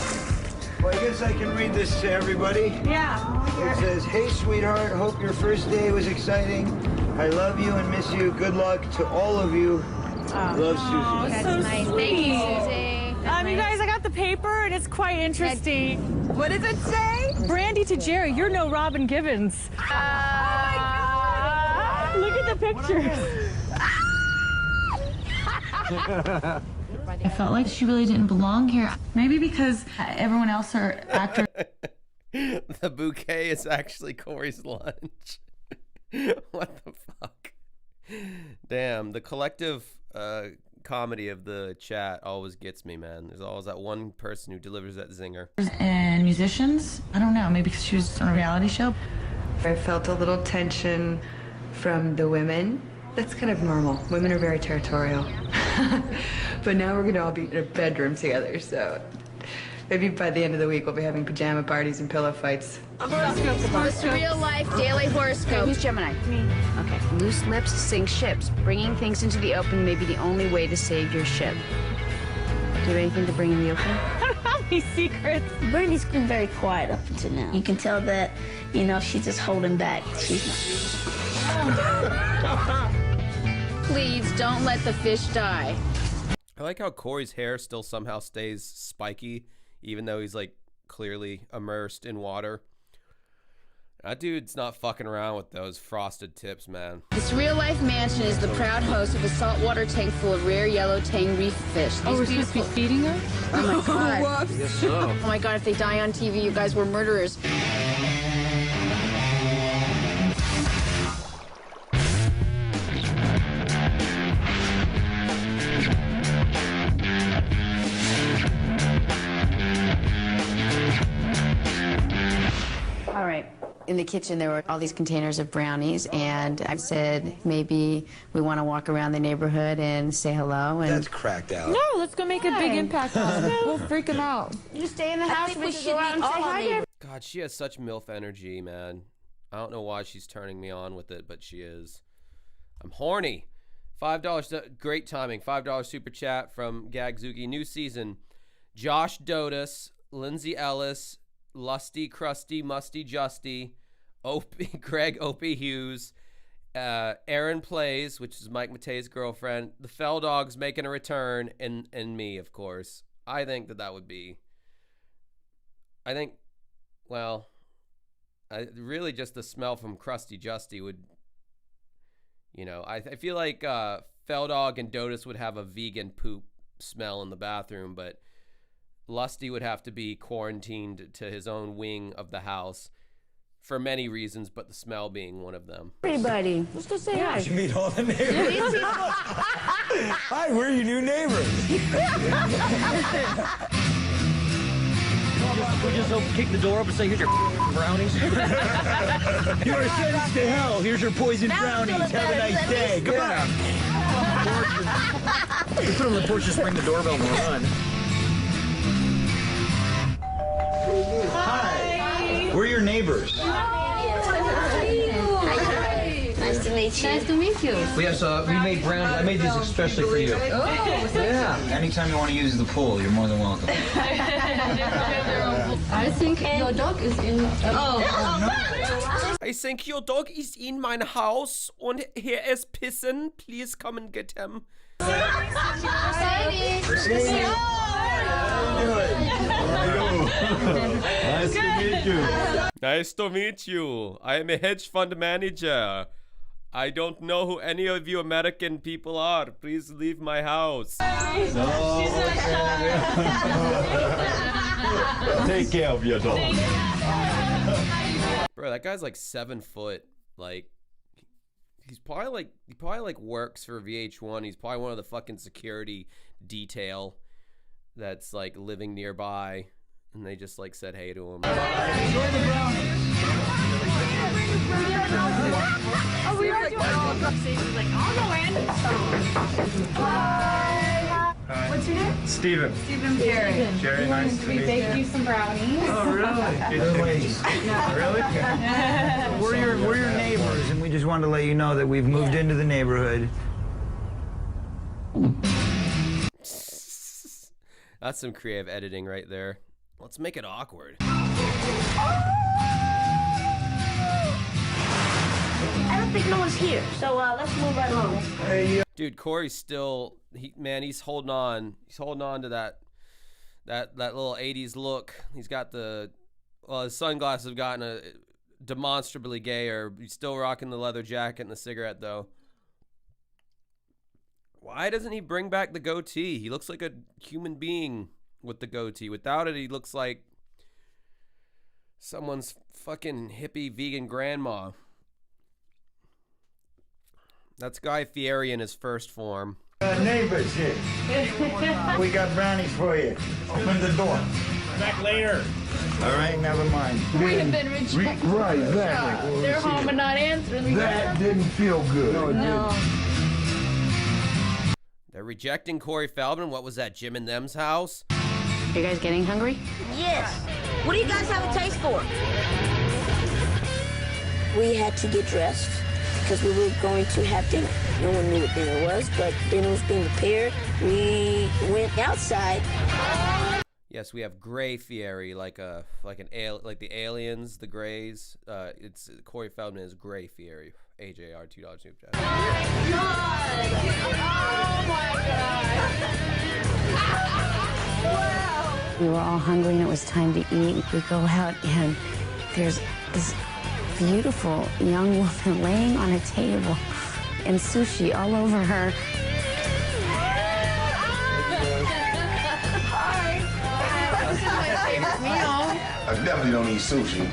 Well, I guess I can read this to everybody. Yeah. It says, "Hey, sweetheart, hope your first day was exciting. I love you and miss you. Good luck to all of you. Love, Susie." That's so nice. Sweet. Thank you, Susie. You guys, I got the paper, and it's quite interesting. What does it say? Brandy to Jerry, you're no Robin Givens. Oh, my God. Look at the picture. I felt like she really didn't belong here. Maybe because everyone else are actors. The bouquet is actually Corey's lunch. What the fuck? Damn, the collective comedy of the chat always gets me, man. There's always that one person who delivers that zinger. And musicians? I don't know, maybe because she was on a reality show. I felt a little tension from the women. That's kind of normal. Women are very territorial. But now we're going to all be in a bedroom together, so maybe by the end of the week we'll be having pajama parties and pillow fights. Horoscope. Real life daily horoscope. Who's Gemini? Me. Okay. Loose lips sink ships. Bringing things into the open may be the only way to save your ship. Do you have anything to bring in the open? I don't have any secrets. Brandy's been very quiet up until now. You can tell that, she's just holding back. She's not. Please don't let the fish die. I like how Corey's hair still somehow stays spiky, even though he's like clearly immersed in water. That dude's not fucking around with those frosted tips, man. This real-life mansion is the proud host of a saltwater tank full of rare yellow tang reef fish. Oh, we're supposed to be feeding her? Oh my God. I guess so. Oh my God, if they die on TV, you guys were murderers. All right. In the kitchen, there were all these containers of brownies, and I said maybe we want to walk around the neighborhood and say hello. And That's cracked out. No, let's go make a big impact on them. We'll freak them out. You stay in the house. We should go out and say hi to God, she has such MILF energy, man. I don't know why she's turning me on with it, but she is. I'm horny. $5, great timing. $5 super chat from Gagzuki. New season. Josh Dotus, Lindsay Ellis, Lusty, Crusty, Musty, Justy, Greg Opie Hughes, Aaron Plays, which is Mike Matei's girlfriend, the Fell Dogs making a return, and me, of course. I think that would be. Really just the smell from Crusty Justy would, I feel like Fell Dog and Dotus would have a vegan poop smell in the bathroom, but Lusty would have to be quarantined to his own wing of the house for many reasons, but the smell being one of them. Everybody, let's go say hi. You should meet all the neighbors. Hi, we're your new neighbors. We'll just kick the door up and say, here's your brownies. You are sentenced to hell. Here's your poison brownies. Have a nice day. Goodbye. You put them on the porch, just ring the doorbell and run. Hi. We're your neighbors. Nice to meet you. Nice to meet you. We have we made brownies. I made these especially for you. Oh, yeah. Anytime you want to use the pool, you're more than welcome. I think your dog is in. I think your dog is in my house and he is pissing. Please come and get him. Nice to meet you. Nice to meet you. I am a hedge fund manager. I don't know who any of you American people are. Please leave my house. Take care of your dog. Bro, that guy's like 7 foot. Like, he probably works for VH1. He's probably one of the fucking security detail that's like living nearby, and they just like said hey to him. Oh, we are doing like, I'll go in. Hi. What's your name? Steven. Steven Jerry. Jerry, nice to meet you. We baked you some brownies. Oh, really? Really? We're your neighbors, and we just wanted to let you know that we've moved into the neighborhood. That's some creative editing right there. Let's make it awkward. I don't think no one's here, so let's move right along. Hey, Dude, Corey's still he's holding on. He's holding on to that little 80s look. He's got his sunglasses have gotten a demonstrably gayer. He's still rocking the leather jacket and the cigarette though. Why doesn't he bring back the goatee? He looks like a human being with the goatee. Without it, he looks like someone's fucking hippie vegan grandma. That's Guy Fieri in his first form. Neighbors here. We got brownies for you. Open the door. Back later. All right, never mind. We have been rejected. Right, exactly. They're home and not answering. That didn't feel good. No. They're rejecting Corey Feldman. What was that, Jim and them's house? You guys getting hungry? Yes. What do you guys have a taste for? We had to get dressed because we were going to have dinner. No one knew what dinner was, but dinner was being prepared. We went outside. Yes, we have Gray Fieri, like the aliens, the Greys. It's Corey Feldman is Gray Fieri. AJR $2 super chat. Oh my God. We were all hungry and it was time to eat. We go out and there's this beautiful young woman laying on a table and sushi all over her. I definitely don't eat sushi,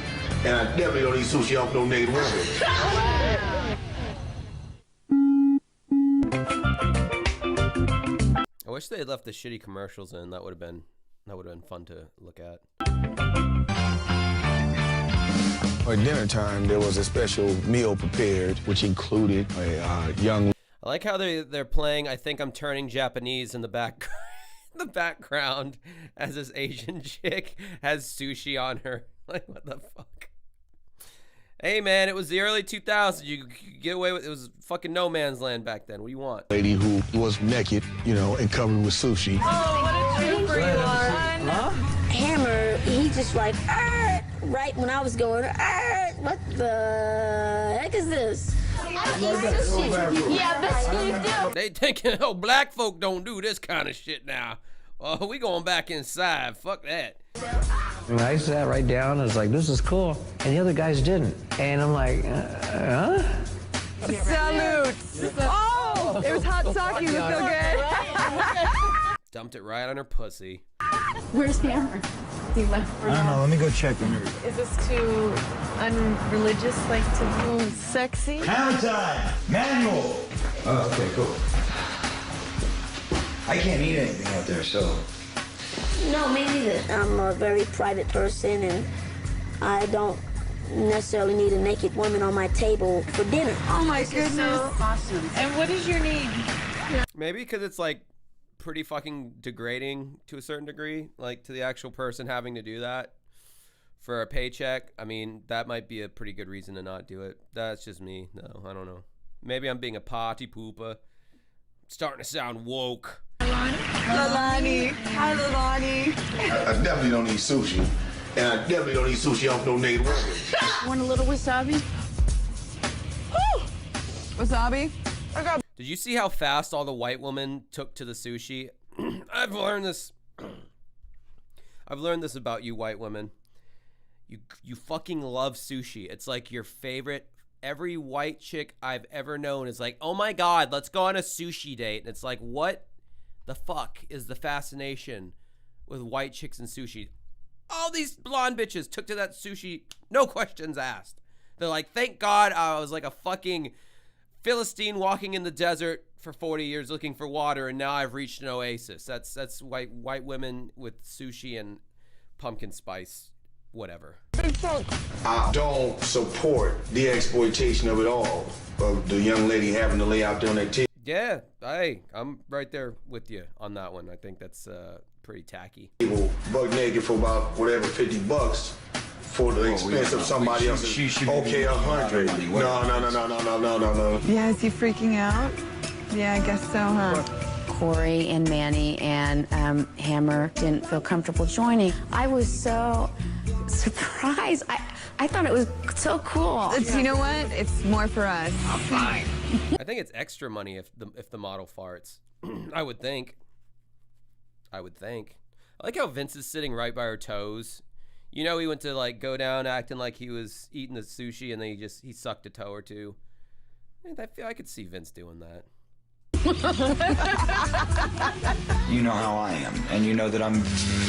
and I definitely don't eat sushi off no naked woman. I wish they had left the shitty commercials in. That would have been fun to look at. At dinner time, there was a special meal prepared, which included a young. I like how they're playing I Think I'm Turning Japanese in the background as this Asian chick has sushi on her. Like, what the fuck? Hey, man, it was the early 2000s. You could get away with it. Was fucking no man's land back then. What do you want? Lady who was naked, and covered with sushi. Oh, what a trooper you are. Hey, Hammer, he just like, right when I was going, what the heck is this? Yeah, bet you do. They thinking, oh, black folk don't do this kind of shit now. Oh, we going back inside. Fuck that. And I sat right down and was like, this is cool. And the other guys didn't. And I'm like, huh? Salute. Oh, it was hot sake. You feel good. Dumped it right on her pussy. Where's Hammer? He left. I don't know. Let me go check on her. Is this too unreligious, like too sexy? Hammer time! Manual! Oh, okay, cool. I can't eat anything out there, so. No, me neither. I'm a very private person, and I don't necessarily need a naked woman on my table for dinner. Oh my goodness. So awesome. And what is your need? Maybe because it's like pretty fucking degrading to a certain degree, like to the actual person having to do that for a paycheck. I mean, that might be a pretty good reason to not do it. That's just me. No, I don't know. Maybe I'm being a party pooper. Starting to sound woke. Lalani. Hi, Lalani. I definitely don't eat sushi. And I definitely don't eat sushi off no naked woman. Want a little wasabi? Wasabi? Did you see how fast all the white women took to the sushi? I've learned this about you white women. You fucking love sushi. It's like your favorite. Every white chick I've ever known is like, oh my God, let's go on a sushi date. And it's like, what the fuck is the fascination with white chicks and sushi? All these blonde bitches took to that sushi, no questions asked. They're like, thank God I was like a fucking Philistine walking in the desert for 40 years looking for water, and now I've reached an oasis. That's white women with sushi and pumpkin spice, whatever. I don't support the exploitation of it all, of the young lady having to lay out there on that table. Yeah, I'm right there with you on that one. I think that's pretty tacky. Buck naked for about whatever, $50 for the expense of somebody else's. Okay, 100. No. Yeah, is he freaking out? Yeah, I guess so, huh? Corey and Manny and Hammer didn't feel comfortable joining. I was so surprised. I thought it was so cool. You know what? It's more for us. I'm fine. I think it's extra money if the model farts. I would think. I like how Vince is sitting right by her toes. You know, he went to like go down acting like he was eating the sushi, and then he sucked a toe or two. And I could see Vince doing that. You know how I am, and you know that I'm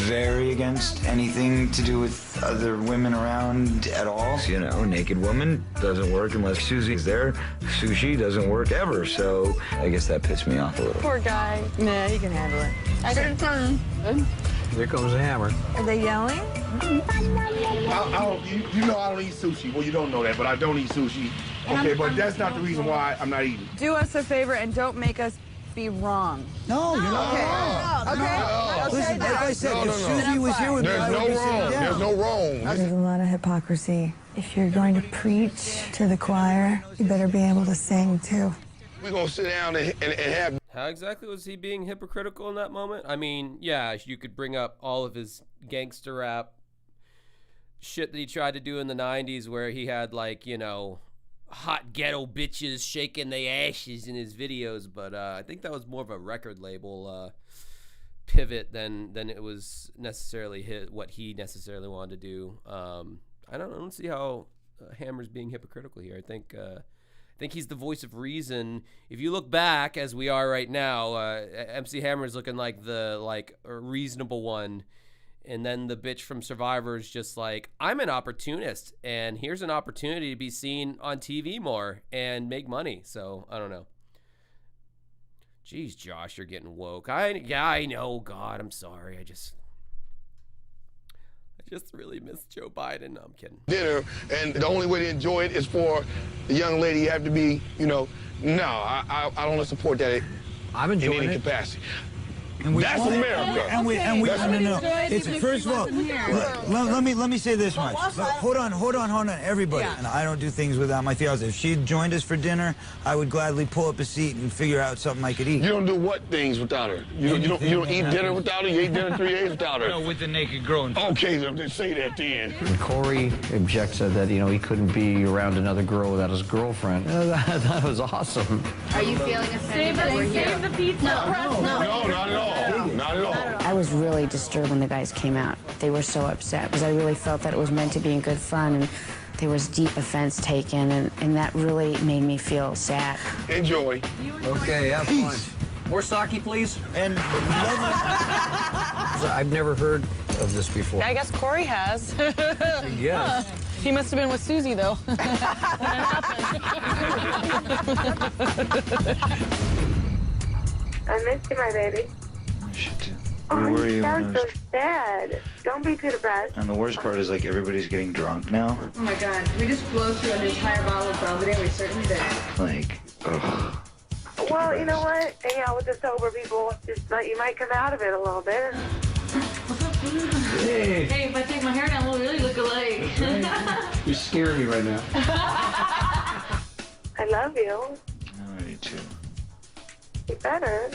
very against anything to do with other women around at all. You know, naked woman doesn't work unless Susie's there. Sushi doesn't work ever, so I guess that pissed me off a little. Poor guy. Nah, he can handle it. I got a turn. There comes the hammer. Are they yelling? You know I don't eat sushi. Well, you don't know that, but I don't eat sushi. Okay, but that's not the reason why I'm not eating. Do us a favor and don't make us be wrong. No, you're not wrong. Okay. Listen, like I said, if Susie was here with me, I would be sitting down. There's no wrong. There's a lot of hypocrisy. If you're going to preach to the choir, you better be able to sing too. We're going to sit down and have... How exactly was he being hypocritical in that moment? I mean, yeah, you could bring up all of his gangster rap shit that he tried to do in the 90s where he had, like, you know, hot ghetto bitches shaking their ashes in his videos, but I think that was more of a record label pivot than it was necessarily what he necessarily wanted to do. I don't see how Hammer's being hypocritical here. I think he's the voice of reason. If you look back, as we are right now, MC Hammer's looking like a reasonable one. And then the bitch from Survivor is just like, I'm an opportunist, and here's an opportunity to be seen on TV more and make money. So, I don't know. Jeez, Josh, you're getting woke. I know. God, I'm sorry. I just really miss Joe Biden. No, I'm kidding. Dinner, and the only way to enjoy it is for the young lady have to be, you know, no, I don't support that I'm enjoying in any it. capacity. That's America. And we That's no. what It's first of all. Let me say this much. Hold on, everybody. And I don't do things without my fiance. If she joined us for dinner, I would gladly pull up a seat and figure out something I could eat. You don't do what things without her? You don't eat dinner without her? You ate dinner 3 days without her? No, with the naked girl. Okay, so just say that then. Corey objects that, he couldn't be around another girl without his girlfriend. That was awesome. Are you feeling offended that we're here? Save the pizza. No, not at all. Not at all. I was really disturbed when the guys came out. They were so upset because I really felt that it was meant to be in good fun, and there was deep offense taken, and that really made me feel sad. Enjoy. Okay, have fun. More sake, please. And I've never heard of this before. I guess Corey has. Yes. He must have been with Susie, though. When it happened. I missed you, my baby. Shit. Oh, Where were you you? sound so sad. Don't be too depressed. And the worst part is, like, everybody's getting drunk now. Oh my God, we just blew through an entire bottle of Belvedere. We certainly did. Like, ugh. Well, you know what? Hang out with the sober people. You might come out of it a little bit. Hey. Hey, if I take my hair down, we'll really look alike. You're scaring me right now. I love you. I do too. You better.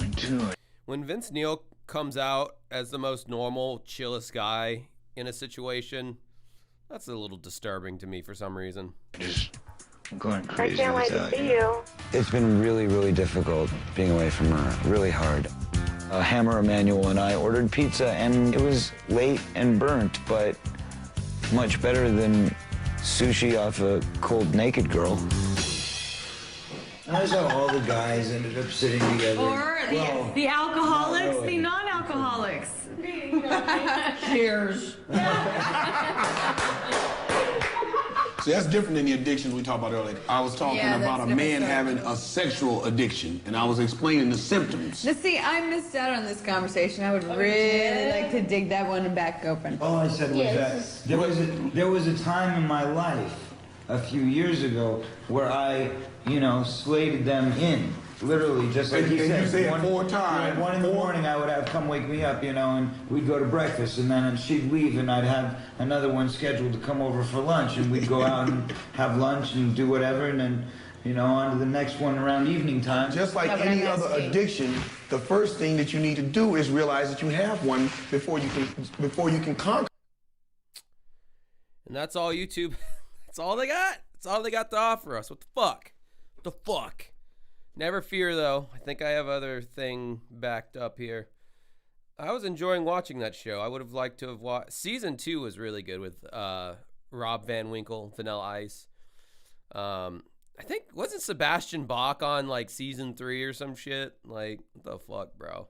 I do. When Vince Neil comes out as the most normal, chillest guy in a situation, that's a little disturbing to me for some reason. I'm going I crazy can't wait to without see you. It's been really, really difficult being away from her. Really hard. Hammer Emanuel and I ordered pizza, and it was late and burnt, but much better than sushi off a cold naked girl. That's how all the guys ended up sitting together. Or the alcoholics, the non-alcoholics. Cheers. See, that's different than the addictions we talked about earlier. I was talking about a man having a sexual addiction, and I was explaining the symptoms. Now, see, I missed out on this conversation. I would really like to dig that one back open. All I said was that there was a time in my life a few years ago where I, slated them in. Literally, just like he said. You said 4 times. 1 in the morning, I would have come wake me up, and we'd go to breakfast, and then she'd leave, and I'd have another one scheduled to come over for lunch, and we'd go out and have lunch and do whatever, and then, on to the next one around evening time. Just like any other addiction, the first thing that you need to do is realize that you have one before you can conquer. And that's all YouTube. That's all they got. That's all they got to offer us. What the fuck? What the fuck? Never fear, though. I think I have other thing backed up here. I was enjoying watching that show. I would have liked to have watched. Season 2 was really good with Rob Van Winkle, Vanilla Ice. I think, wasn't Sebastian Bach on, like, Season 3 or some shit? Like, what the fuck, bro?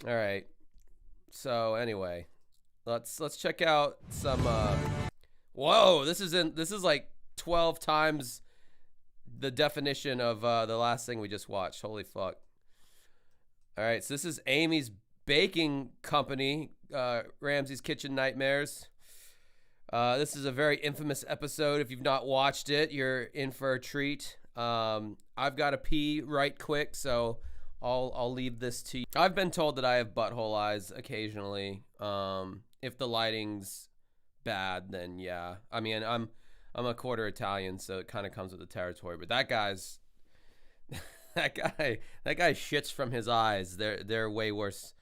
All right. So, anyway. Let's check out some... Whoa, this is like 12 times... the definition of the last thing we just watched. Holy fuck. All right, so this is Amy's Baking Company, Ramsay's Kitchen Nightmares. This is a very infamous episode. If you've not watched it, you're in for a treat. I've got to pee right quick, so I'll leave this to you. I've been told that I have butthole eyes occasionally. If the lighting's bad, then yeah. I mean, I'm a quarter Italian, so it kind of comes with the territory. But that guy's that guy shits from his eyes. They're way worse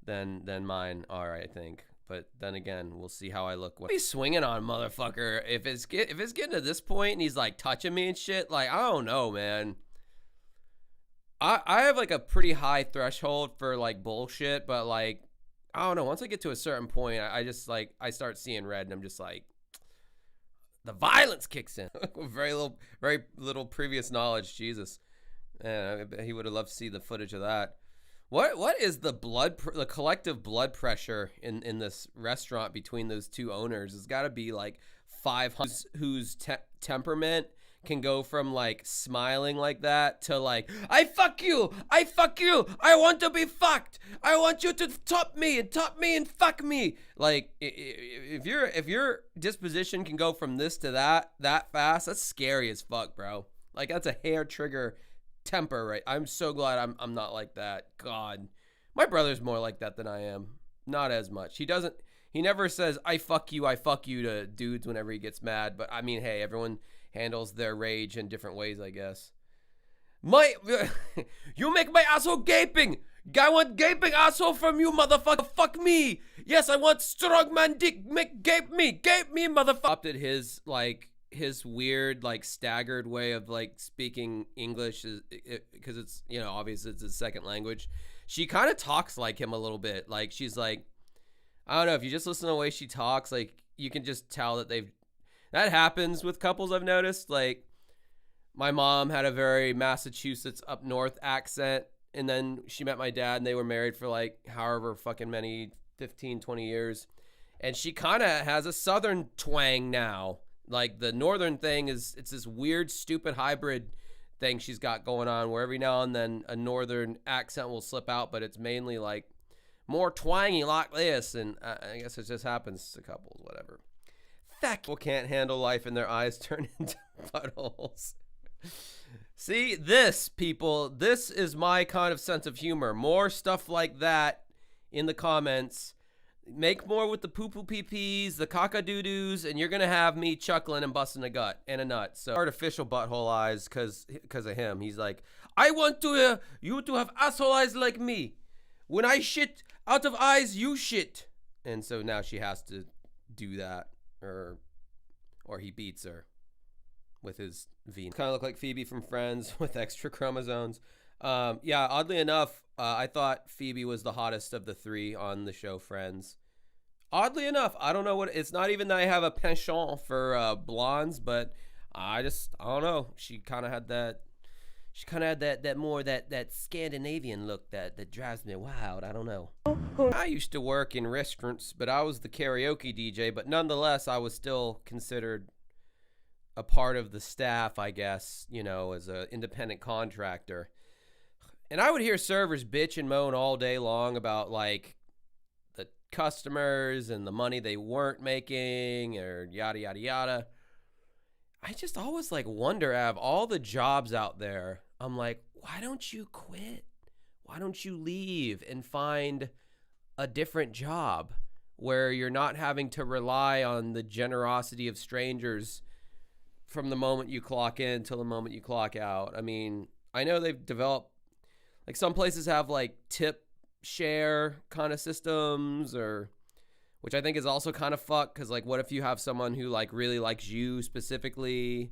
than mine are, I think. But then again, we'll see how I look. What he's swinging on, motherfucker. If it's getting to this point and he's like touching me and shit, like I don't know, man. I have like a pretty high threshold for like bullshit, but like I don't know. Once I get to a certain point, I just like I start seeing red, and I'm just like. The violence kicks in. very little previous knowledge. Jesus, man, he would have loved to see the footage of that. What is the collective blood pressure in this restaurant between those two owners? It's got to be like 500. Whose temperament can go from like smiling like that to like I fuck you, I want to be fucked, I want you to top me and fuck me. Like if your disposition can go from this to that fast, that's scary as fuck, bro. Like that's a hair trigger temper, right? I'm so glad I'm not like that. God, My brother's more like that than I am. Not as much. He never says, I fuck you to dudes whenever he gets mad. But I mean, hey, everyone handles their rage in different ways, I guess. You make my asshole gaping. I want gaping asshole from you, motherfucker. Fuck me. Yes, I want strong man dick. Gape me, motherfucker. Adopted his weird, like, staggered way of, like, speaking English because it's, you know, obviously it's his second language. She kind of talks like him a little bit. Like, she's like, I don't know, if you just listen to the way she talks, like, you can just tell that that happens with couples, I've noticed. Like, my mom had a very Massachusetts up north accent, and then she met my dad, and they were married for, like, however fucking many, 15, 20 years. And she kind of has a southern twang now. Like, the northern thing it's this weird, stupid hybrid thing she's got going on, where every now and then a northern accent will slip out, but it's mainly, like, more twangy like this. And I guess it just happens to couples, whatever. People can't handle life and their eyes turn into buttholes. See, people, this is my kind of sense of humor. More stuff like that in the comments. Make more with the poo-poo pee-pees, the caca-doo-doos, and you're going to have me chuckling and busting a gut and a nut. So artificial butthole eyes because of him. He's like, I want you to have asshole eyes like me. When I shit out of eyes, you shit. And so now she has to do that, or he beats her with his V. Kind of look like Phoebe from Friends with extra chromosomes. Yeah, oddly enough, I thought Phoebe was the hottest of the three on the show Friends. Oddly enough, I don't know it's not even that I have a penchant for blondes, but I don't know. She kind of had that Scandinavian look that drives me wild. I don't know. I used to work in restaurants, but I was the karaoke DJ, but nonetheless, I was still considered a part of the staff, I guess, you know, as an independent contractor. And I would hear servers bitch and moan all day long about, like, the customers and the money they weren't making, or yada, yada, yada. I just always, like, wonder, out of all the jobs out there, I'm like, why don't you quit? Why don't you leave and find a different job where you're not having to rely on the generosity of strangers from the moment you clock in till the moment you clock out? I mean, I know they've developed, like, some places have, like, tip share kind of systems, or, which I think is also kind of fucked, because, like, what if you have someone who, like, really likes you specifically?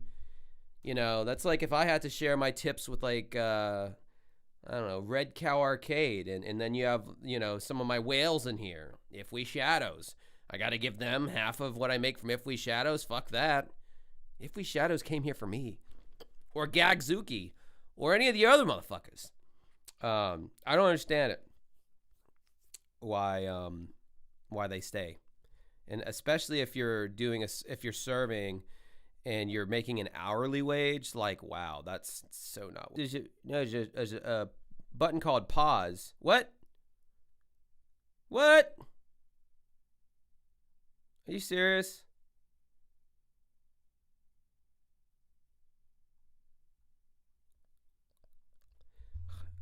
You know, that's like if I had to share my tips with, like, I don't know, Red Cow Arcade, and then you have, you know, some of my whales in here, If We Shadows. I got to give them half of what I make from If We Shadows? Fuck that. If We Shadows came here for me. Or Gagzuki. Or any of the other motherfuckers. I don't understand it. Why they stay. And especially if you're if you're serving and you're making an hourly wage, like, wow, that's so not. There's a button called pause. What? Are you serious?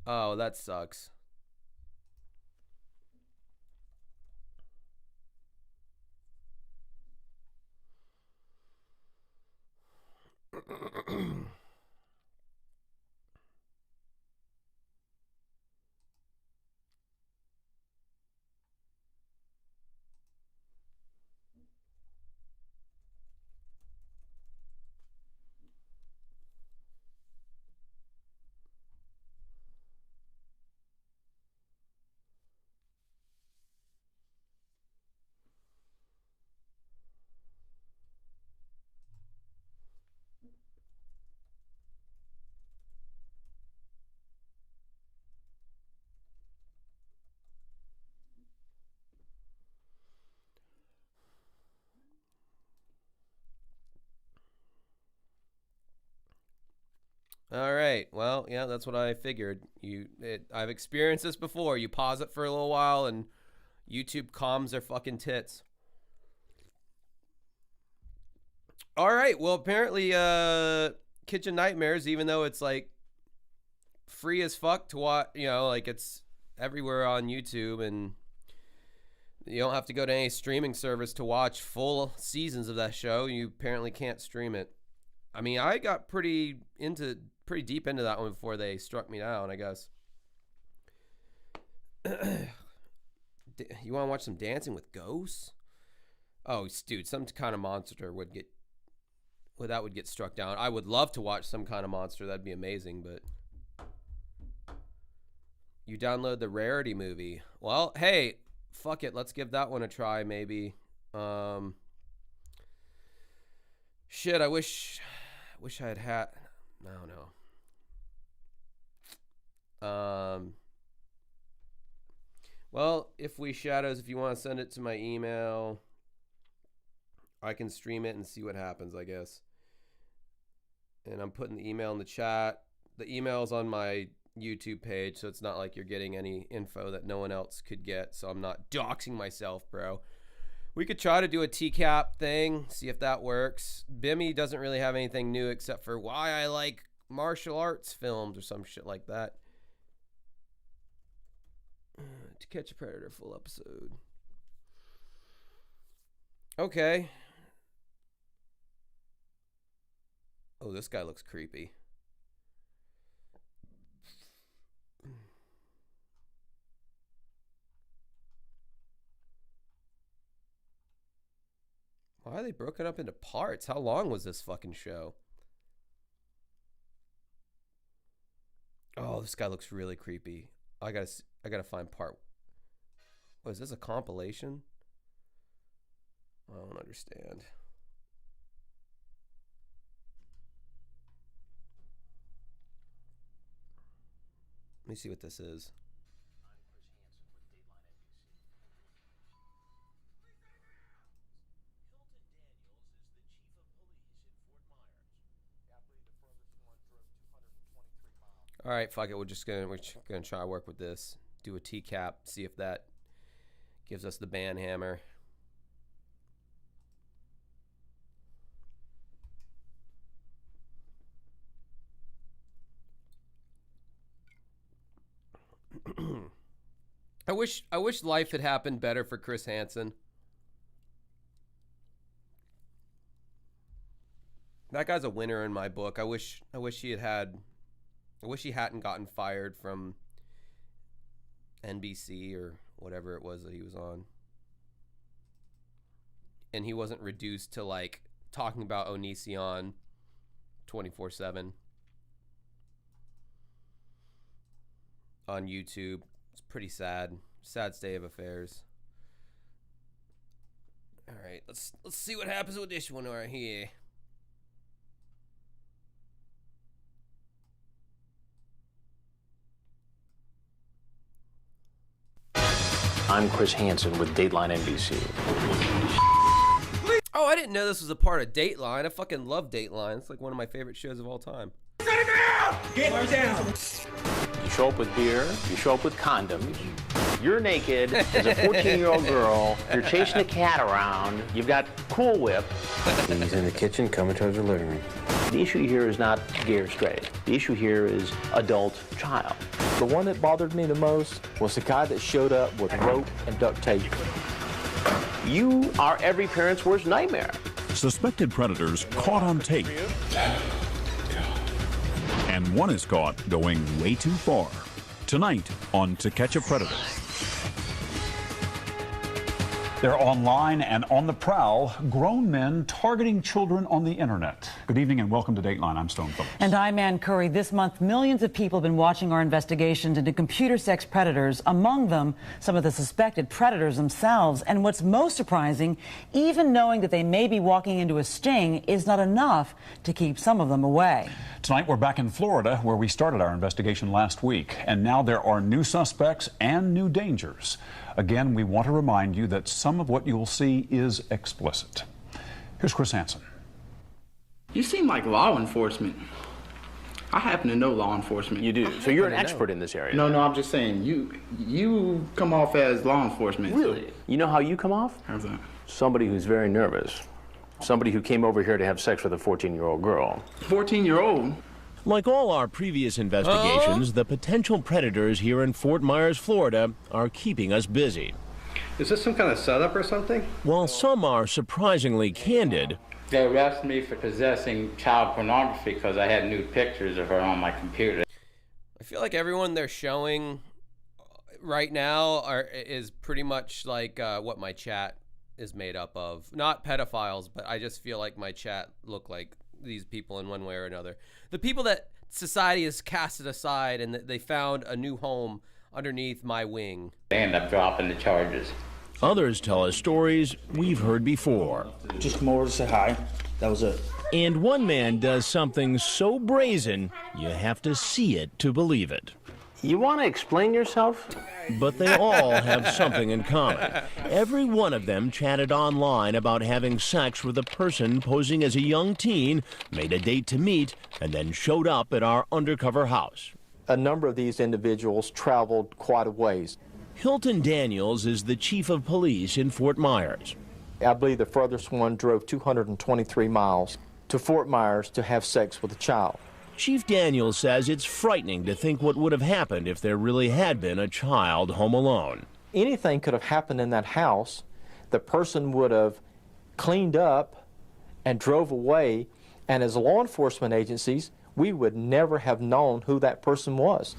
Oh, that sucks. All right. Well, yeah, that's what I figured. I've experienced this before. You pause it for a little while, and YouTube calms their fucking tits. All right. Well, apparently, Kitchen Nightmares, even though it's, like, free as fuck to watch, you know, like, it's everywhere on YouTube, and you don't have to go to any streaming service to watch full seasons of that show. You apparently can't stream it. I mean, I got pretty deep into that one before they struck me down, I guess. You want to watch some Dancing with Ghosts? Oh, dude, Some Kind of Monster would get struck down. I would love to watch Some Kind of Monster. That'd be amazing, but you download the Rarity movie. Well, hey, fuck it. Let's give that one a try, maybe. Shit, I wish I had. No. Well, if we Shadows, if you want to send it to my email, I can stream it and see what happens, I guess. And I'm putting the email in the chat. The email's on my YouTube page, so it's not like you're getting any info that no one else could get, so I'm not doxing myself, bro. We could try to do a TCAP thing, see if that works. Bimmy doesn't really have anything new except for why I like martial arts films or some shit like that. To Catch a Predator full episode. Okay. Oh, this guy looks creepy. Why are they broken up into parts? How long was this fucking show? Oh, this guy looks really creepy. I gotta find part. What is this, a compilation? I don't understand. Let me see what this is. All right, fuck it. We're gonna try to work with this. Do a TCAP. See if that gives us the ban hammer. I wish life had happened better for Chris Hansen. That guy's a winner in my book. I wish he hadn't gotten fired from NBC or whatever it was that he was on. And he wasn't reduced to like talking about Onision 24/7 on YouTube. It's pretty sad. Sad state of affairs. All right, let's see what happens with this one right here. I'm Chris Hansen with Dateline NBC. Oh, I didn't know this was a part of Dateline. I fucking love Dateline. It's like one of my favorite shows of all time. Get her down! You show up with beer, you show up with condoms, you're naked as a 14-year-old girl, you're chasing a cat around, you've got Cool Whip. He's in the kitchen coming towards the living room. The issue here is not gay or straight. The issue here is adult child. The one that bothered me the most was the guy that showed up with rope and duct tape. You are every parent's worst nightmare. Suspected predators caught on tape. And one is caught going way too far. Tonight on To Catch a Predator. They're online and on the prowl, grown men targeting children on the internet. Good evening and welcome to Dateline. I'm Stone Phillips. And I'm Ann Curry. This month, millions of people have been watching our investigations into computer sex predators, among them some of the suspected predators themselves. And what's most surprising, even knowing that they may be walking into a sting is not enough to keep some of them away. Tonight, we're back in Florida, where we started our investigation last week. And now there are new suspects and new dangers. Again, we want to remind you that some of what you'll see is explicit. Here's Chris Hansen. You seem like law enforcement. I happen to know law enforcement. You do? So you're an expert in this area? No, I'm just saying, you come off as law enforcement. Really? So. You know how you come off? How's that? Somebody who's very nervous. Somebody who came over here to have sex with a 14-year-old girl. 14-year-old? Like all our previous investigations, the potential predators here in Fort Myers, Florida, are keeping us busy. Is this some kind of setup or something? While some are surprisingly candid, They arrested me for possessing child pornography because I had nude pictures of her on my computer. I feel like everyone they're showing right now is pretty much like what my chat is made up of. Not pedophiles, but I just feel like my chat look like these people in one way or another. The people that society has casted aside and they found a new home underneath my wing. They end up dropping the charges. others tell us stories we've heard before. Just come over to say hi. That was it. And one man does something so brazen, you have to see it to believe it. You want to explain yourself? But they all have something in common. Every one of them chatted online about having sex with a person posing as a young teen, made a date to meet, and then showed up at our undercover house. A number of these individuals traveled quite a ways. Hilton Daniels is the chief of police in Fort Myers. I believe the furthest one drove 223 miles to Fort Myers to have sex with a child. Chief Daniels says it's frightening to think what would have happened if there really had been a child home alone. Anything could have happened in that house. The person would have cleaned up and drove away, and as law enforcement agencies, we would never have known who that person was.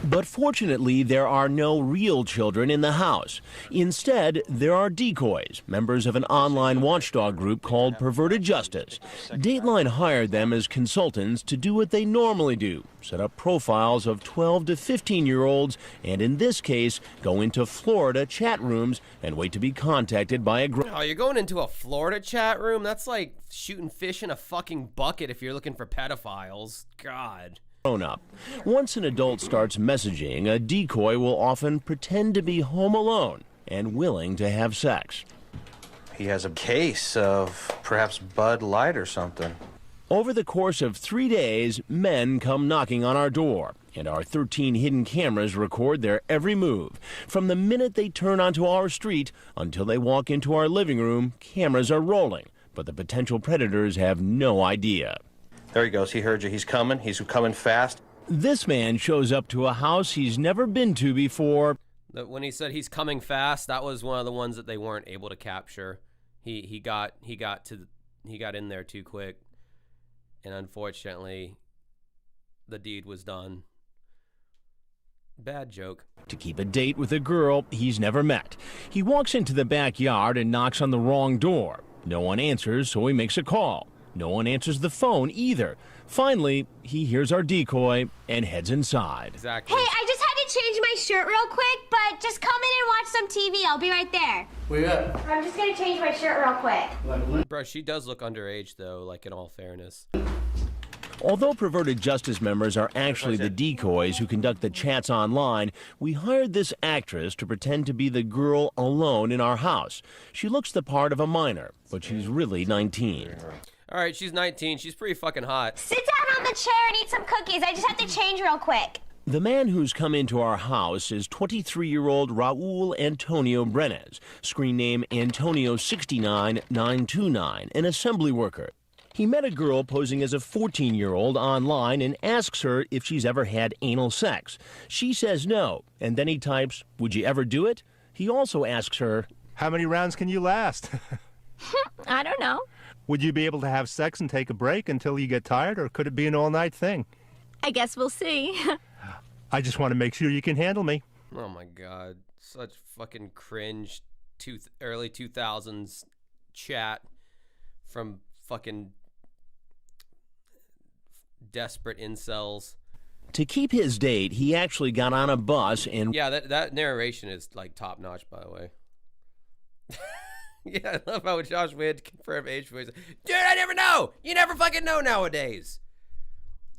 But fortunately, there are no real children in the house. Instead, there are decoys, members of an online watchdog group called Perverted Justice. Dateline hired them as consultants to do what they normally do, set up profiles of 12 to 15-year-olds, and in this case, go into Florida chat rooms and wait to be contacted by a group. Oh, you're going into a Florida chat room? That's like shooting fish in a fucking bucket if you're looking for pedophiles. God. Grown up. Once an adult starts messaging, a decoy will often pretend to be home alone and willing to have sex. He has a case of perhaps Bud Light or something. Over the course of 3 days, men come knocking on our door, and our 13 hidden cameras record their every move. From the minute they turn onto our street until they walk into our living room, cameras are rolling, but the potential predators have no idea. There he goes. He heard you. He's coming. He's coming fast. This man shows up to a house he's never been to before. When he said he's coming fast, that was one of the ones that they weren't able to capture. He got in there too quick, and unfortunately, the deed was done. Bad joke. To keep a date with a girl he's never met. He walks into the backyard and knocks on the wrong door. No one answers, so he makes a call. No one answers the phone either. Finally, he hears our decoy and heads inside. Exactly. Hey, I just had to change my shirt real quick, but just come in and watch some TV. I'll be right there. Where you at? I'm just gonna change my shirt real quick. Bro, she does look underage, though, like in all fairness. Although Perverted Justice members are actually the decoys who conduct the chats online, we hired this actress to pretend to be the girl alone in our house. She looks the part of a minor, but she's really 19. All right, she's 19. She's pretty fucking hot. Sit down on the chair and eat some cookies. I just have to change real quick. The man who's come into our house is 23-year-old Raul Antonio Brenes, screen name Antonio69929, an assembly worker. He met a girl posing as a 14-year-old online and asks her if she's ever had anal sex. She says no, and then he types, "Would you ever do it?" He also asks her, "How many rounds can you last?" I don't know. Would you be able to have sex and take a break until you get tired, or could it be an all-night thing? I guess we'll see. I just want to make sure you can handle me. Oh my god, such fucking cringe early 2000s chat from fucking desperate incels. To keep his date, he actually got on a bus and... Yeah, that narration is like top notch, by the way. Yeah, I love how Josh we had to confirm age for his. Dude, I never know. You never fucking know nowadays.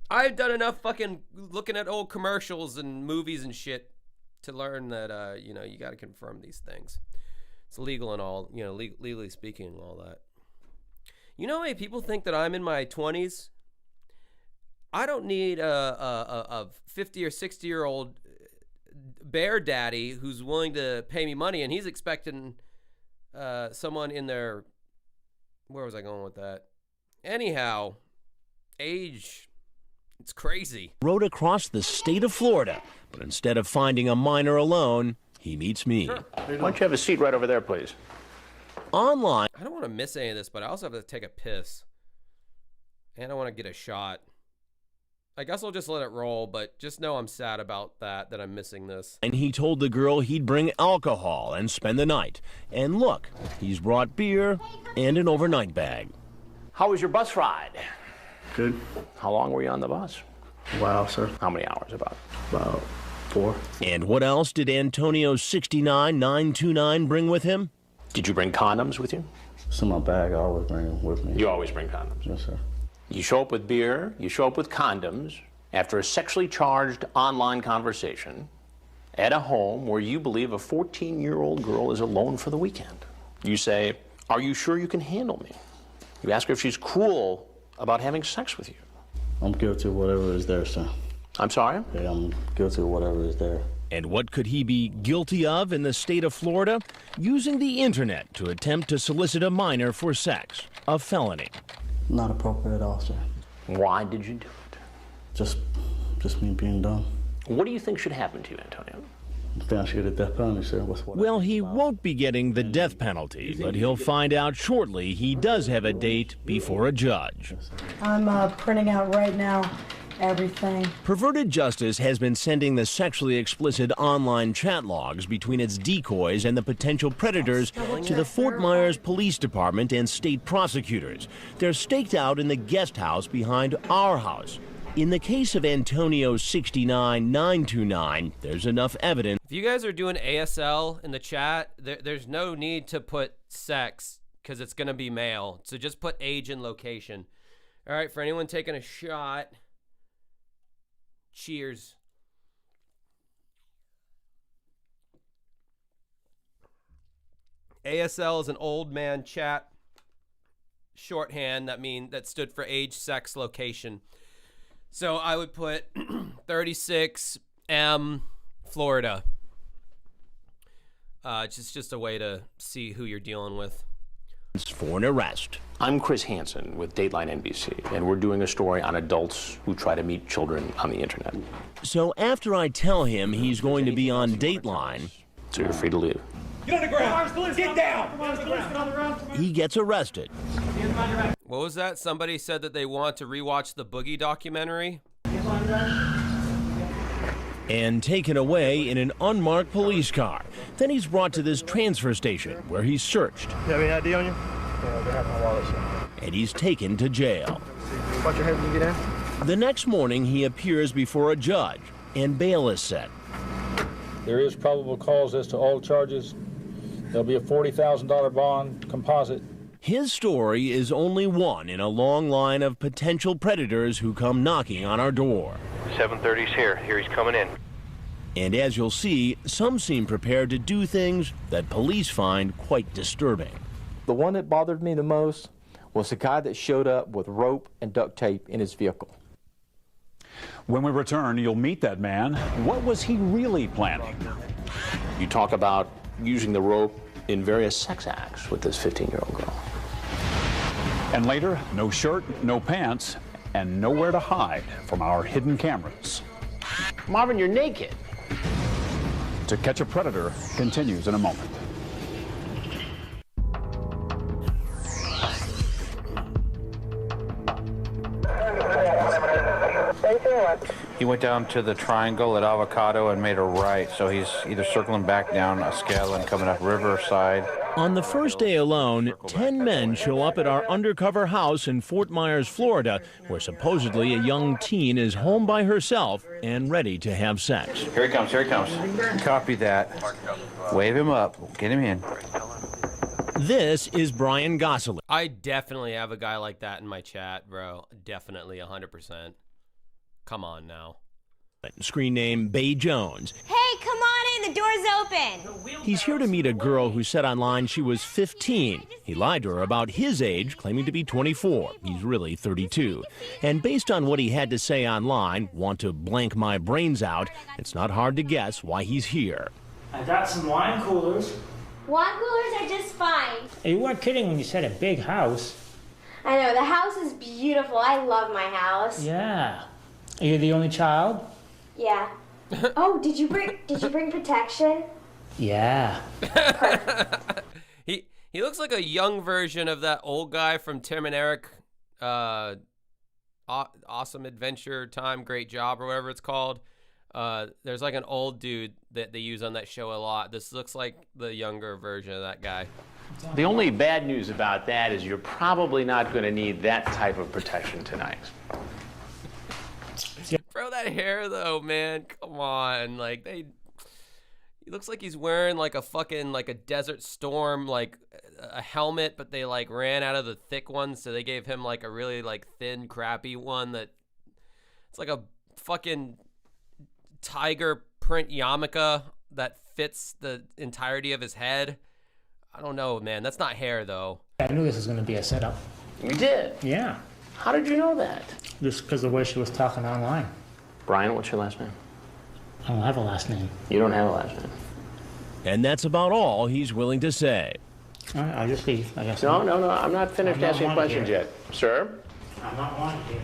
I've done enough fucking looking at old commercials and movies and shit to learn that you got to confirm these things. It's legal and all, legally speaking and all that. You know how many people think that I'm in my 20s? I don't need a 50 or 60-year-old bear daddy who's willing to pay me money, and he's expecting someone in their, where was I going with that? Anyhow, age It's crazy. Rode across the state of Florida, but instead of finding a minor alone, he meets me. Sure. Why don't you have a seat right over there, please? Online. I don't want to miss any of this, but I also have to take a piss. And I want to get a shot. I guess I'll just let it roll, but just know I'm sad about that I'm missing this. And he told the girl he'd bring alcohol and spend the night. And look, he's brought beer and an overnight bag. How was your bus ride? Good. How long were you on the bus? Wow, sir. How many hours about? About 4. And what else did Antonio 69929 bring with him? Did you bring condoms with you? It's in my bag. I always bring them with me. You always bring condoms? Yes, sir. You show up with beer, you show up with condoms after a sexually charged online conversation at a home where you believe a 14-year-old girl is alone for the weekend. You say, "Are you sure you can handle me?" You ask her if she's cool about having sex with you. I'm guilty of whatever is there, sir. I'm sorry? Yeah, I'm guilty of whatever is there. And what could he be guilty of in the state of Florida? Using the internet to attempt to solicit a minor for sex. A felony. Not appropriate at all, sir. Why did you do it? Just me being dumb. What do you think should happen to you, Antonio? I think I should get a death penalty, sir. Well, he won't be getting the death penalty, but he'll find out shortly he does have a date before a judge. I'm printing out right now everything. Perverted Justice has been sending the sexually explicit online chat logs between its decoys and the potential predators to the Fort Myers Police Department and state prosecutors. They're staked out in the guest house behind our house. In the case of Antonio 69929, there's enough evidence. If you guys are doing ASL in the chat, there's no need to put sex because it's going to be male. So just put age and location. All right, for anyone taking a shot, cheers. ASL is an old man chat shorthand that stood for age, sex, location. So I would put 36M, Florida. It's just a way to see who you're dealing with. For an arrest. I'm Chris Hansen with Dateline NBC, and we're doing a story on adults who try to meet children on the internet. So after I tell him he's going to be on Dateline, so you're free to leave. Get on the ground! Get down! He gets arrested. What was that? Somebody said that they want to rewatch the Boogie documentary. And taken away in an unmarked police car. Then he's brought to this transfer station where he's searched. You have any ID on you? Yeah, they have my wallet, sir. And he's taken to jail. Watch your head when you get in. The next morning, he appears before a judge, and bail is set. There is probable cause as to all charges. There'll be a $40,000 bond composite. His story is only one in a long line of potential predators who come knocking on our door. 730's here. Here he's coming in. And as you'll see, some seem prepared to do things that police find quite disturbing. The one that bothered me the most was the guy that showed up with rope and duct tape in his vehicle. When we return, you'll meet that man. What was he really planning? You talk about using the rope in various sex acts with this 15-year-old girl. And later, no shirt, no pants, and nowhere to hide from our hidden cameras. Marvin, you're naked. To Catch a Predator continues in a moment. He went down to the triangle at Avocado and made a right, so he's either circling back down Escala and coming up Riverside. On the first day alone, 10 men show up at our undercover house in Fort Myers, Florida, where supposedly a young teen is home by herself and ready to have sex. Here he comes, here he comes. Copy that. Wave him up. Get him in. This is Brian Gosselin. I definitely have a guy like that in my chat, bro. Definitely, 100%. Come on now. Screen name Bay Jones. Hey, come on in. The door's open. He's here to meet a girl who said online she was 15. He lied to her about his age, claiming to be 24. He's really 32. And based on what he had to say online, want to blank my brains out, it's not hard to guess why he's here. I got some wine coolers. Wine coolers are just fine. You weren't kidding when you said a big house. I know. The house is beautiful. I love my house. Yeah. Are you the only child? Yeah. Oh, did you bring protection? Yeah. He looks like a young version of that old guy from Tim and Eric, Awesome Adventure Time, Great Job, or whatever it's called. There's like an old dude that they use on that show a lot. This looks like the younger version of that guy. The only bad news about that is you're probably not going to need that type of protection tonight. Bro, that hair though, man, come on. Like he looks like he's wearing like a fucking like a Desert Storm like a helmet, but they like ran out of the thick ones, so they gave him like a really like thin, crappy one that it's like a fucking tiger print yarmulke that fits the entirety of his head. I don't know, man. That's not hair though. I knew this was going to be a setup. You did? Yeah. How did you know that? Just because of the way she was talking online. Brian, what's your last name? I don't have a last name. You don't have a last name. And that's about all he's willing to say. All right, I'll just leave. I guess. No. I'm not finished asking questions yet. Sir? I'm not wanted here.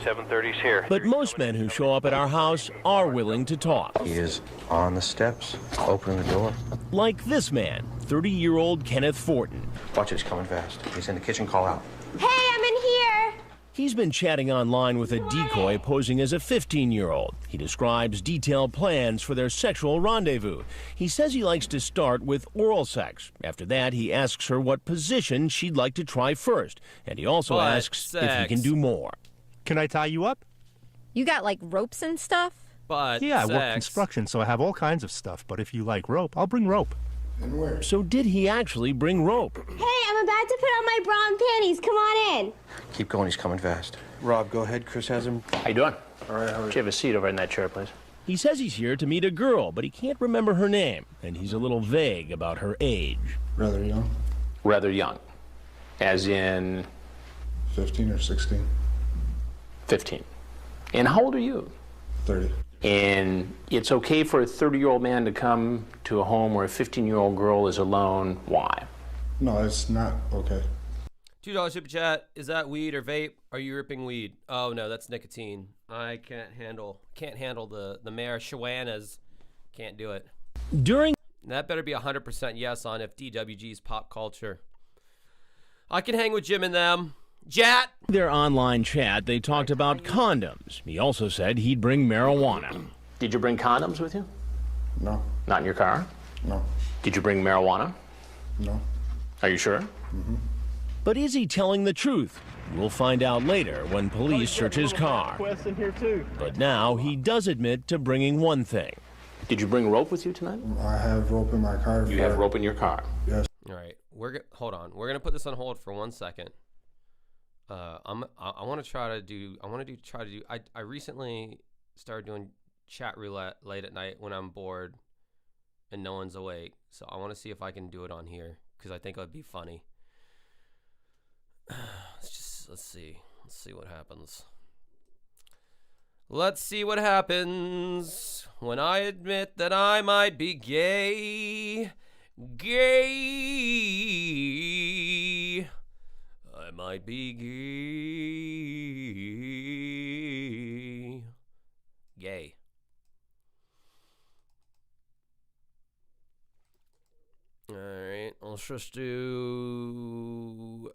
7:30's here. But most men who show up at our house are willing to talk. He is on the steps, opening the door. Like this man, 30-year-old Kenneth Fortin. Watch it, he's coming fast. He's in the kitchen, call out. Hey, I'm in here. He's been chatting online with a decoy posing as a 15-year-old. He describes detailed plans for their sexual rendezvous. He says he likes to start with oral sex. After that, he asks her what position she'd like to try first. And he also asks if he can do more. Can I tie you up? You got like ropes and stuff? But yeah, I work construction, so I have all kinds of stuff. But if you like rope, I'll bring rope. And where? So did he actually bring rope? Hey, I'm about to put on my bra and panties. Come on in. Keep going, he's coming fast. Rob, go ahead. Chris has him. How you doing? All right, how are you? Should have a seat over in that chair, please. He says he's here to meet a girl, but he can't remember her name, and he's a little vague about her age. Rather young. Rather young. As in? 15 or 16. 15. And how old are you? 30. And it's okay for a 30-year-old man to come to a home where a 15-year-old girl is alone. Why? No, it's not okay. $2 super chat. Is that weed or vape? Are you ripping weed? Oh no, that's nicotine. I can't handle the marijuanas. Can't do it. That better be 100% yes on if DWG's pop culture. I can hang with Jim and them. Jat! Their online chat, they talked about condoms. He also said he'd bring marijuana. Did you bring condoms with you? No. Not in your car? No. Did you bring marijuana? No. Are you sure? Mm-hmm. But is he telling the truth? We'll find out later when police search his car. But now he does admit to bringing one thing. Did you bring rope with you tonight? I have rope in my car. You have rope in your car? Yes. All right, hold on. We're gonna put this on hold for 1 second. I want to try to do. I recently started doing chat roulette late at night when I'm bored and no one's awake. So I want to see if I can do it on here because I think it would be funny. Let's see what happens. Let's see what happens when I admit that I might be gay. Gay. I might be gay. Gay. Alright, let's just do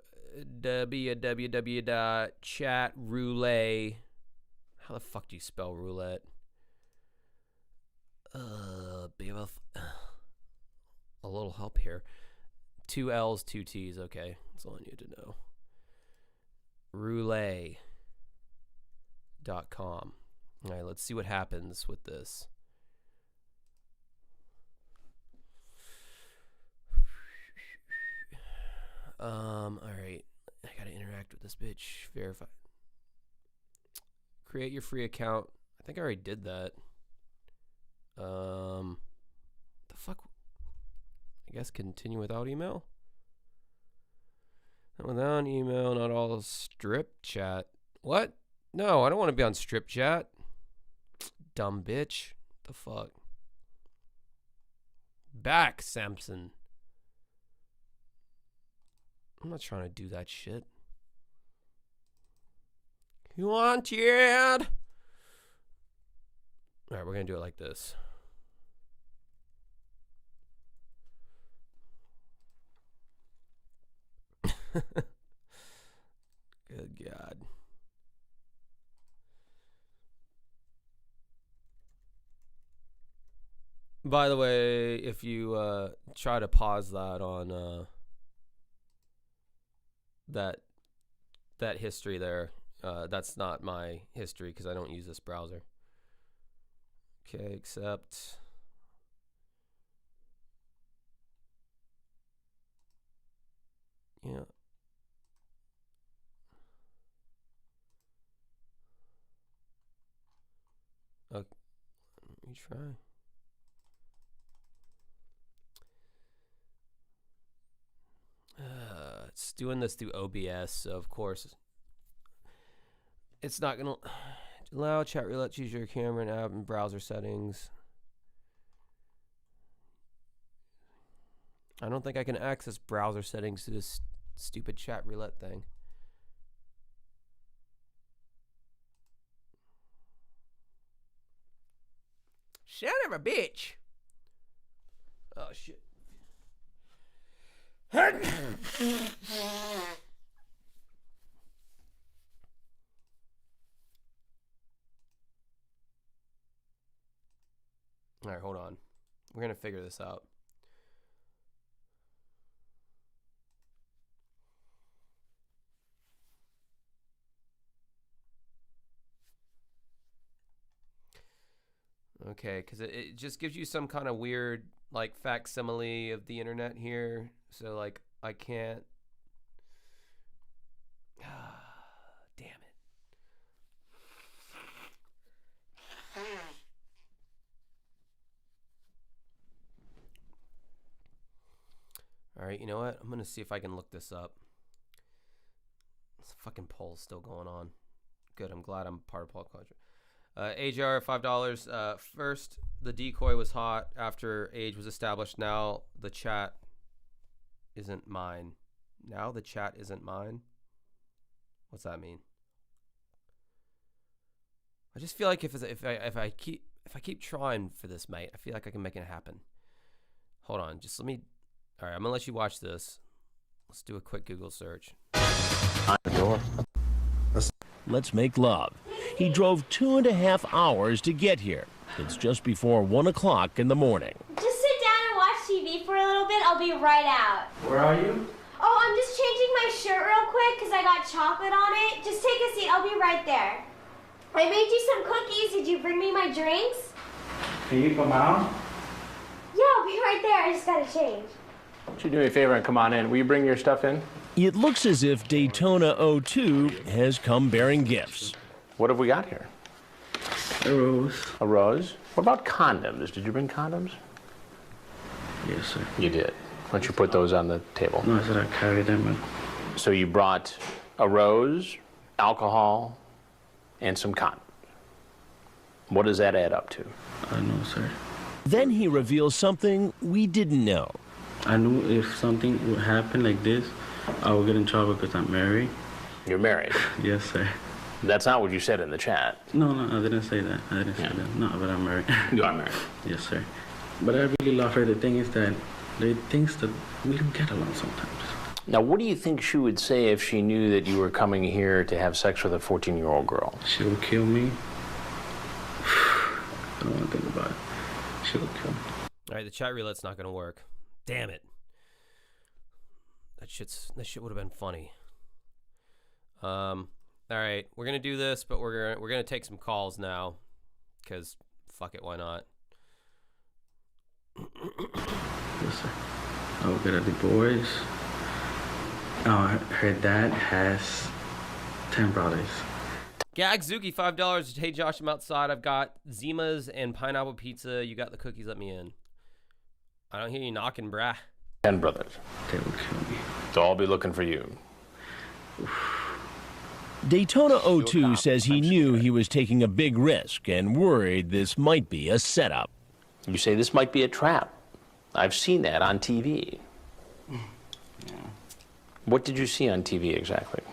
www.chatroulette. How the fuck do you spell roulette? Be with a little help here. 2 L's, 2 T's, okay. That's all I need to know. Roulette.com. All right, let's see what happens with this. All right. I gotta interact with this bitch. Verify. Create your free account. I think I already did that. The fuck? I guess continue without email? Without email, not all strip chat. What? No, I don't want to be on strip chat. Dumb bitch. The fuck? Back, Samson. I'm not trying to do that shit. You wanted? All right, we're going to do it like this. Good God. By the way, if you try to pause that on that history there, that's not my history because I don't use this browser. Okay, accept. Yeah. Okay, let me try. It's doing this through OBS, so of course it's not gonna allow chat roulette. Choose your camera and app and browser settings. I don't think I can access browser settings to this stupid chat roulette thing. Son of a bitch. Oh, shit. All right, hold on. We're going to figure this out. Okay, because it just gives you some kind of weird, like, facsimile of the internet here. So, like, I can't... Damn it. All right, you know what? I'm going to see if I can look this up. This fucking poll's still going on. Good, I'm glad I'm part of poll culture. AJR, $5. First, the decoy was hot. After age was established, now the chat isn't mine. Now the chat isn't mine? What's that mean? I just feel like if I keep trying for this, mate, I feel like I can make it happen. Hold on, just let me... All right, I'm gonna let you watch this. Let's do a quick Google search. Let's make love. He drove 2.5 hours to get here. It's just before 1 o'clock in the morning. Just sit down and watch TV for a little bit. I'll be right out. Where are you? Oh, I'm just changing my shirt real quick because I got chocolate on it. Just take a seat. I'll be right there. I made you some cookies. Did you bring me my drinks? Can you come out? Yeah, I'll be right there. I just gotta change. Why don't you do me a favor and come on in? Will you bring your stuff in? It looks as if Daytona 02 has come bearing gifts. What have we got here? A rose. A rose? What about condoms? Did you bring condoms? Yes, sir. You did. Why don't you put those on the table? No, I said I carried them. So you brought a rose, alcohol, and some condoms. What does that add up to? I know, sir. Then he reveals something we didn't know. I knew if something would happen like this, I would get in trouble because I'm married. You're married? Yes, sir. That's not what you said in the chat. No, I didn't say that. I didn't say that. No, but I'm married. You are married? Yes, sir. But I really love her. The thing is that they think that we don't get along sometimes. Now, what do you think she would say if she knew that you were coming here to have sex with a 14-year-old girl? She would kill me. I don't want to think about it. She would kill me. All right, the chat roulette's not gonna work. Damn it. That shit would have been funny. All right, we're gonna do this, but we're gonna take some calls now, cause fuck it, why not? Yes, sir. I will get a divorce. Her dad has 10 brothers. Gagzuki, $5. Hey Josh, I'm outside. I've got Zimas and pineapple pizza. You got the cookies. Let me in. I don't hear you knocking, brah. 10 brothers. They will kill me. So I'll be looking for you. Daytona 02 says he knew he was taking a big risk and worried this might be a setup. You say this might be a trap. I've seen that on TV. Yeah. What did you see on TV exactly?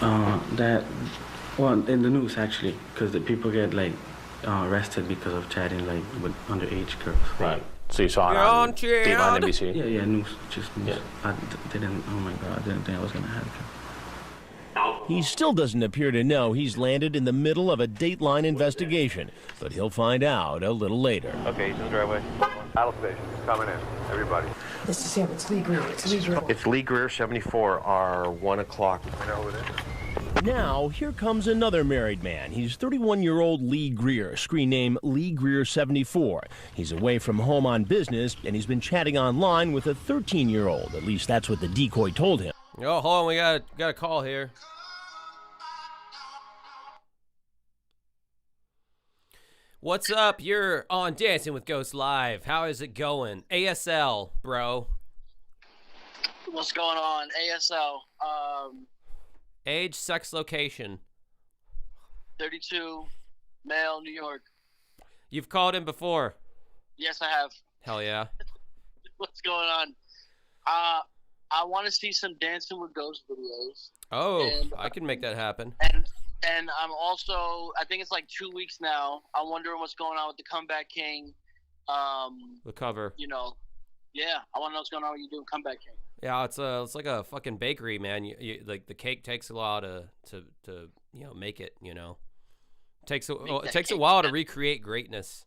That Well, in the news actually, because the people get like arrested because of chatting like with underage girls. Right. So you saw it on Dateline NBC? Yeah, news, just news. Yeah. I didn't, oh my God, I didn't think I was gonna happen. He still doesn't appear to know he's landed in the middle of a Dateline investigation, but he'll find out a little later. Okay, he's in the driveway. Battle station, coming in. Everybody. This is him. It's Lee Greer. It's Lee Greer. It's Lee Greer, 74, our 1 o'clock. I know who it is. Now, here comes another married man. He's 31-year-old Lee Greer, screen name Lee Greer 74. He's away from home on business, and he's been chatting online with a 13-year-old. At least that's what the decoy told him. Oh, hold on. We got a call here. What's up? You're on Dancing with Ghosts Live. How is it going? ASL, bro. What's going on? ASL. Age, sex, location. 32, male, New York. You've called in before. Yes, I have. Hell yeah. What's going on? I want to see some Dancing with Ghosts videos. Oh, and, I can make that happen. And I'm also, I think it's like 2 weeks now. I'm wondering what's going on with the Comeback King. The cover. You know, yeah, I want to know what's going on with you doing Comeback King. Yeah, it's like a fucking bakery, man. You like the cake takes a while to make it. It takes a while to recreate greatness.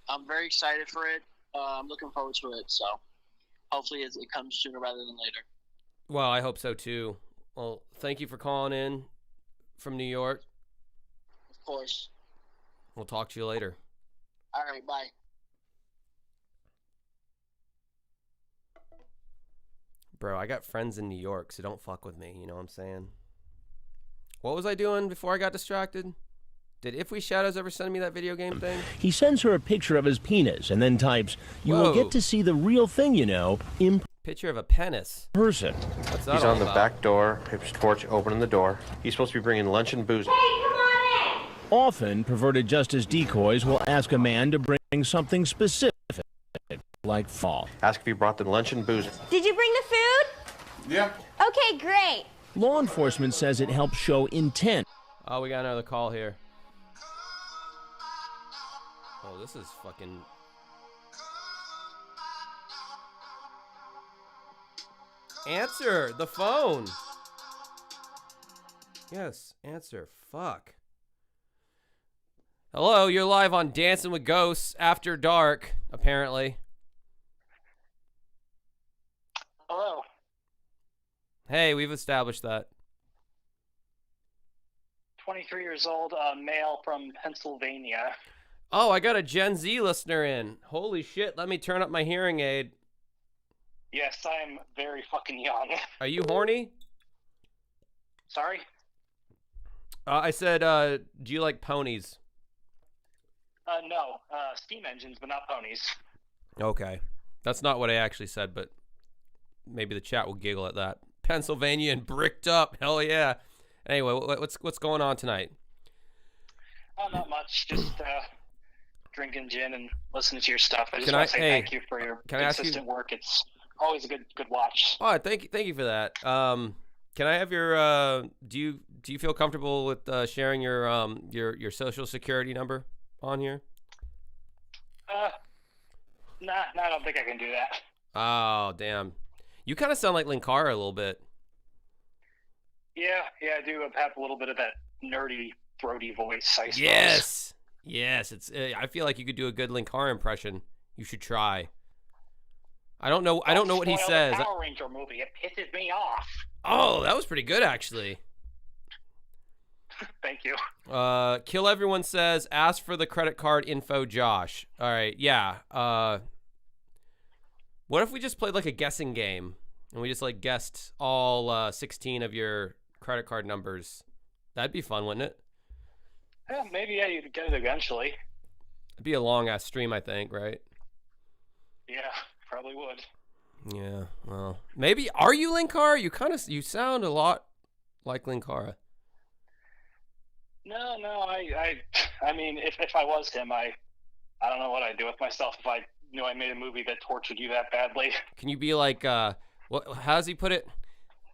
I'm very excited for it. I'm looking forward to it. So hopefully it comes sooner rather than later. Well, I hope so too. Well, thank you for calling in from New York. Of course. We'll talk to you later. All right, bye. Bro, I got friends in New York, so don't fuck with me. You know what I'm saying? What was I doing before I got distracted? Did If We Shadows ever send me that video game thing? He sends her a picture of his penis and then types, "You will get to see the real thing, in picture of a penis. Person." What's that He's all on the about? back door, his torch opening the door. He's supposed to be bringing lunch and booze. Hey, come on in! Often, perverted justice decoys will ask a man to bring something specific, like fall. Ask if he brought the lunch and booze. Did you bring the food? Yeah. Okay, great. Law enforcement says it helps show intent. Oh, we got another call here. Oh, this is fucking... Answer the phone. Yes, answer. Fuck. Hello, you're live on Dancing with Ghosts After Dark, apparently. Hello. Hey, we've established that. 23 years old, male from Pennsylvania. Oh, I got a Gen Z listener in. Holy shit, let me turn up my hearing aid. Yes, I'm very fucking young. Are you horny? Sorry? I said, do you like ponies? No, steam engines, but not ponies. Okay. That's not what I actually said, but maybe the chat will giggle at that. Pennsylvania and bricked up. Hell yeah. Anyway, what's going on tonight? Not much. Just drinking gin and listening to your stuff. I just want to say thank you for your consistent work. It's always a good watch. Oh, thank you for that. Can I have your do you feel comfortable with sharing your social security number on here? Nah, I don't think I can do that. Oh, damn. You kind of sound like Linkara a little bit. Yeah, I do have a little bit of that nerdy, throaty voice, I suppose. Yes. It's. I feel like you could do a good Linkara impression. You should try. I don't know what he says. The Power Ranger movie. It pisses me off. Oh, that was pretty good, actually. Thank you. Kill Everyone says, ask for the credit card info, Josh. All right, yeah. What if we just played like a guessing game and we just like guessed all 16 of your credit card numbers? That'd be fun, wouldn't it? Yeah, maybe you'd get it eventually. It'd be a long ass stream, I think, right? Yeah, probably would. Yeah, well, maybe. Are you Linkara? You sound a lot like Linkara. No, I mean, if I was him, I don't know what I'd do with myself if I knew I made a movie that tortured you that badly. Can you be like, how does he put it?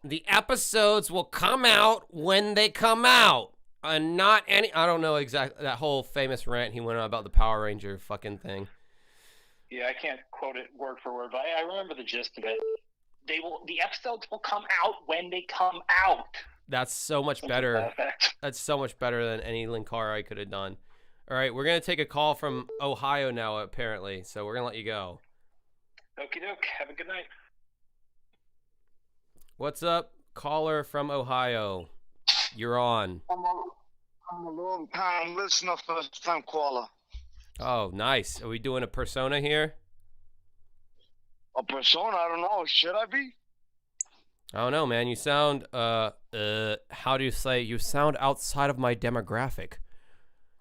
The episodes will come out when they come out. And not any... I don't know exactly that whole famous rant he went on about the Power Ranger fucking thing. Yeah, I can't quote it word for word, but I remember the gist of it. The episodes will come out when they come out. That's so much better. That's so much better than any Linkara I could have done. All right, we're going to take a call from Ohio now, apparently. So we're going to let you go. Okie doke. Have a good night. What's up, caller from Ohio? You're on. I'm a long-time listener, first-time caller. Oh, nice. Are we doing a persona here? A persona? I don't know. Should I be? I don't know, man. You sound, how do you say? You sound outside of my demographic.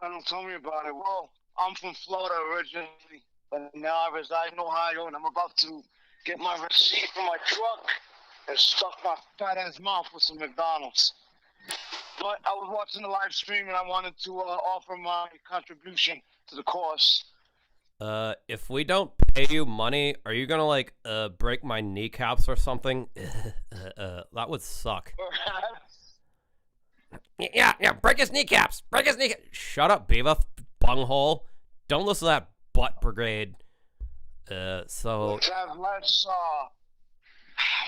Don't tell me about it. Well, I'm from Florida originally, but now I reside in Ohio, and I'm about to get my receipt for my truck and stuff my fat-ass mouth with some McDonald's. But I was watching the live stream, and I wanted to offer my contribution to the cause. If we don't pay you money, are you gonna, like, break my kneecaps or something? That would suck. Yeah, break his kneecaps! Break his kneecaps! Shut up, Beavis, bunghole. Don't listen to that butt brigade. Let's have less,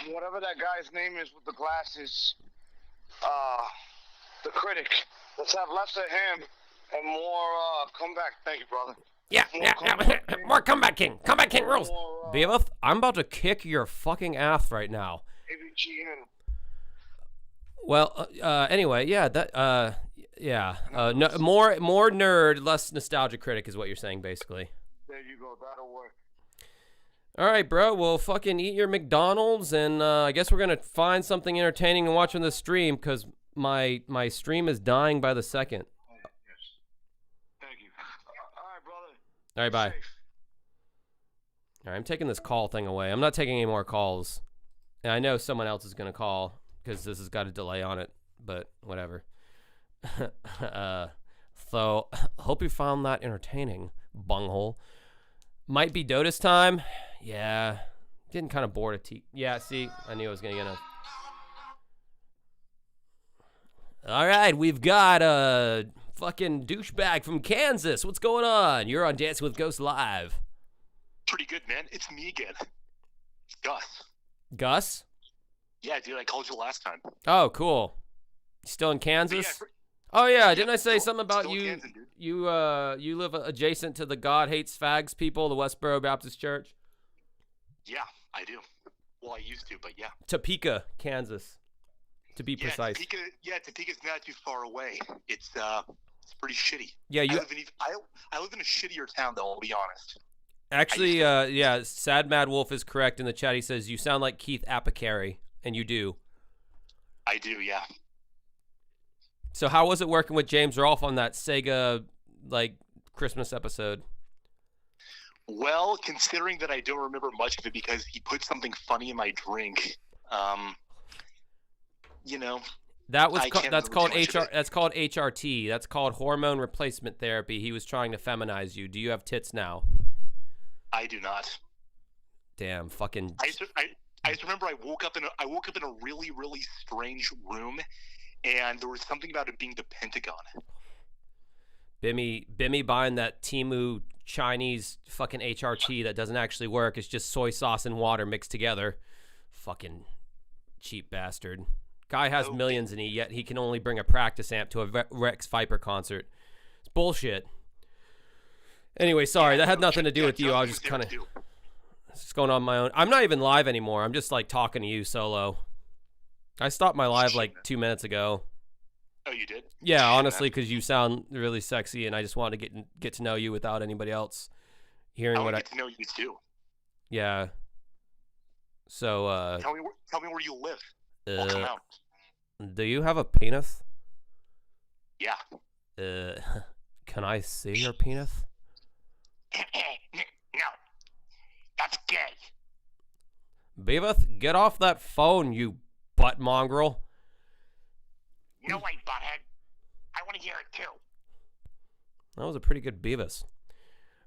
whatever that guy's name is with the glasses, the critic. Let's have less of him and more, comeback. Thank you, brother. Yeah. More Comeback King. Comeback King rules. Beavis, I'm about to kick your fucking ass right now. AVGN. Well, anyway, yeah, no, more nerd, less nostalgia critic is what you're saying, basically. There you go. That'll work. All right, bro. Well, fucking eat your McDonald's, and I guess we're gonna find something entertaining to watch on the stream because my stream is dying by the second. Thank you. All right, brother. All right, bye. All right, I'm taking this call thing away. I'm not taking any more calls. And I know someone else is gonna call because this has got a delay on it, but whatever. So, hope you found that entertaining, bunghole. Might be Dota's time. Yeah. Getting kind of bored of Yeah, see, I knew I was going to get All right, we've got a fucking douchebag from Kansas. What's going on? You're on Dancing with Ghosts Live. Pretty good, man. It's me again. It's Gus. Gus? Yeah, dude, I called you last time. Oh, cool. You still in Kansas? Oh yeah, didn't I say something about you? Kansas, you live adjacent to the God Hates Fags people, the Westboro Baptist Church. Yeah, I do. Well, I used to, but yeah. Topeka, Kansas, to be precise. Topeka's not too far away. It's pretty shitty. Yeah, I live in a shittier town, though. I'll be honest. Actually, yeah, Sad Mad Wolf is correct in the chat. He says you sound like Keith Apicary, and you do. I do, yeah. So how was it working with James Rolfe on that Sega, like, Christmas episode? Well, considering that I don't remember much of it because he put something funny in my drink, you know. That's called HRT. That's called hormone replacement therapy. He was trying to feminize you. Do you have tits now? I do not. Damn, fucking. I just remember I woke up in a really, really strange room, and there was something about it being the Pentagon. Bimmy buying that Temu Chinese fucking HRT that doesn't actually work. It's just soy sauce and water mixed together. Fucking cheap bastard. Guy has millions, and yet he can only bring a practice amp to a Rex Viper concert. It's bullshit. Anyway, sorry, that had nothing to do with you. I was just kind of just going on my own. I'm not even live anymore. I'm just like talking to you solo. I stopped my live like 2 minutes ago. Oh, you did? Yeah, honestly, because you sound really sexy, and I just wanted to get to know you without anybody else hearing what I get to know you too. Yeah. So tell me where you live. I'll come out. Do you have a penis? Yeah. Can I see your penis? No. That's gay. Beavis, get off that phone, you butt mongrel. No way, butthead. I want to hear it too. That was a pretty good Beavis.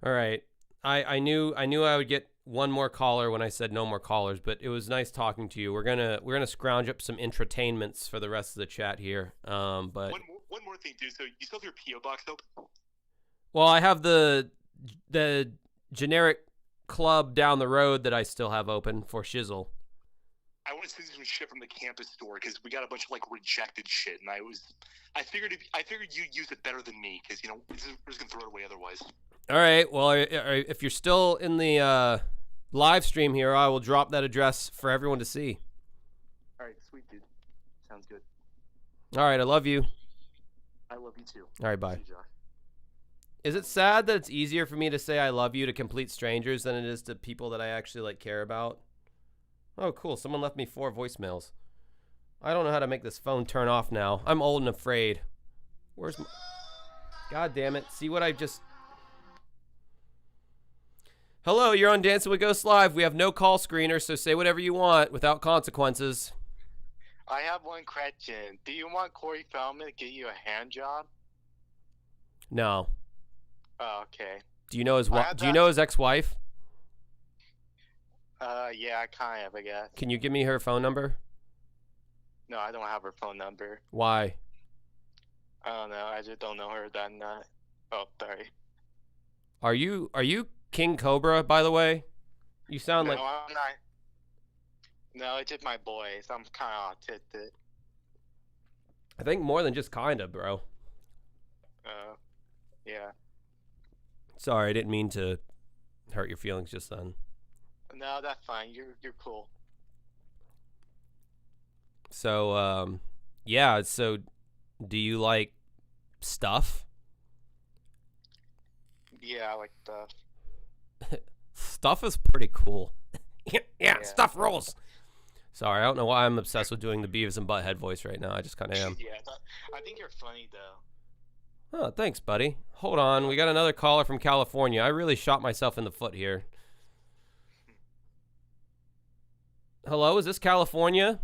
All right. I knew I would get one more caller when I said no more callers, but it was nice talking to you. We're gonna scrounge up some entertainments for the rest of the chat here. But one more thing, dude. So you still have your PO box open? Well, I have the generic club down the road that I still have open for shizzle. I want to send you some shit from the campus store because we got a bunch of like rejected shit, and I figured you'd use it better than me because we're just gonna throw it away otherwise. All right. Well, if you're still in the live stream here, I will drop that address for everyone to see. All right, sweet dude. Sounds good. All right, I love you. I love you too. All right, bye. See you, Josh. Is it sad that it's easier for me to say I love you to complete strangers than it is to people that I actually care about? Oh, cool. Someone left me 4 voicemails. I don't know how to make this phone turn off now. I'm old and afraid. Where's my... God damn it. See what I just... Hello, you're on Dancing with Ghosts Live. We have no call screener, so say whatever you want without consequences. I have one question. Do you want Corey Feldman to get you a hand job? No. Oh, okay. Do you know his ex-wife? Yeah, kind of, I guess. Can you give me her phone number? No, I don't have her phone number. Why? I don't know. I just don't know her that night. Oh, sorry. Are you King Cobra, by the way? You sound like... No, I'm not. No, it's just my voice. I'm kind of autistic. I think more than just kinda, bro. Yeah. Sorry, I didn't mean to hurt your feelings just then. No, that's fine. You're cool. So, yeah, so do you like stuff? Yeah, I like stuff. Stuff is pretty cool. yeah, stuff rules. Sorry, I don't know why I'm obsessed with doing the Beavis and Butthead voice right now. I just kind of am. Yeah, I think you're funny, though. Oh, thanks, buddy. Hold on. We got another caller from California. I really shot myself in the foot here. Hello, is this California?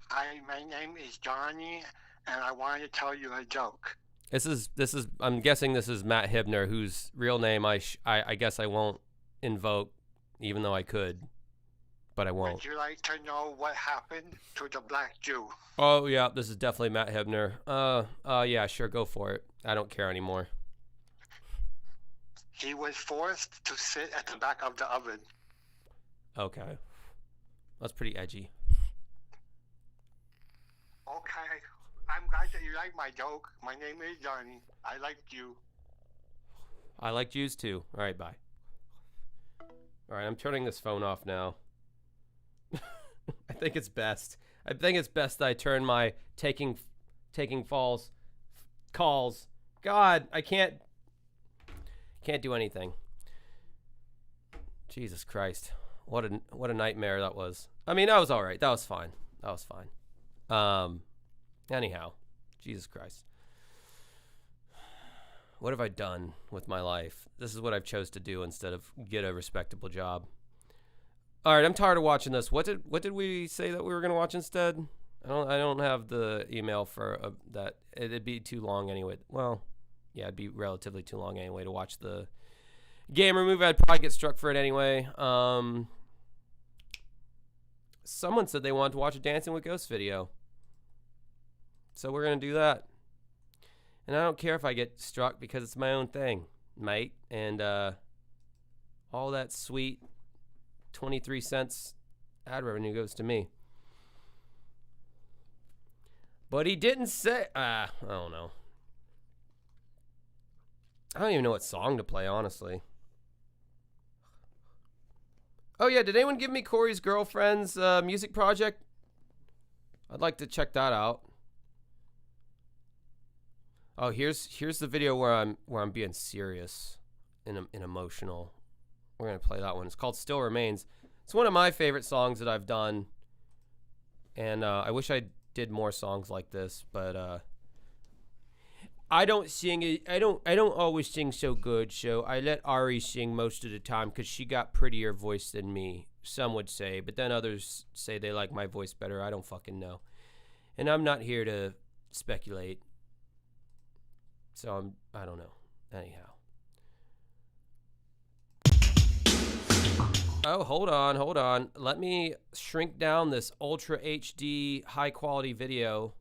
Hi, my name is Johnny, and I wanted to tell you a joke. This is. I'm guessing this is Matt Hibner, whose real name I guess I won't invoke, even though I could, but I won't. Would you like to know what happened to the black Jew? Oh yeah, this is definitely Matt Hibner. Yeah, sure, go for it. I don't care anymore. He was forced to sit at the back of the oven. Okay, that's pretty edgy. Okay, I'm glad that you like my joke. My name is Johnny. I liked you. I like Jews too. All right, bye. All right, I'm turning this phone off now. I think it's best. I think it's best that I turn my taking calls. God, I can't do anything. Jesus Christ. What a nightmare that was. I mean, that was all right. That was fine. Anyhow, Jesus Christ. What have I done with my life? This is what I've chose to do instead of get a respectable job. All right, I'm tired of watching this. What did we say that we were going to watch instead? I don't have the email for that. It'd be too long anyway. Well, yeah, it'd be relatively too long anyway to watch the gamer movie. I'd probably get struck for it anyway. Someone said they wanted to watch a Dancing with Ghosts video. So we're going to do that. And I don't care if I get struck because it's my own thing, mate. And all that sweet 23 cents ad revenue goes to me. But he didn't say... I don't know. I don't even know what song to play, honestly. Oh, yeah, did anyone give me Corey's girlfriend's music project? I'd like to check that out. Oh, here's the video where I'm being serious and emotional. We're gonna play that one. It's called "Still Remains." It's one of my favorite songs that I've done, and I wish I did more songs like this. But I don't sing it. I don't always sing so good. So I let Ari sing most of the time because she got prettier voice than me. Some would say, but then others say they like my voice better. I don't fucking know, and I'm not here to speculate. So I don't know. Anyhow. Oh, hold on. Let me shrink down this Ultra HD high quality video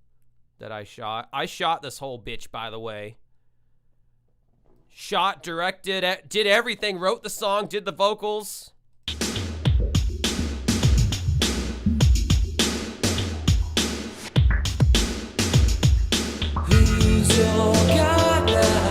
that I shot. I shot this whole bitch, by the way. Shot, directed, did everything, wrote the song, did the vocals. Who's your God now?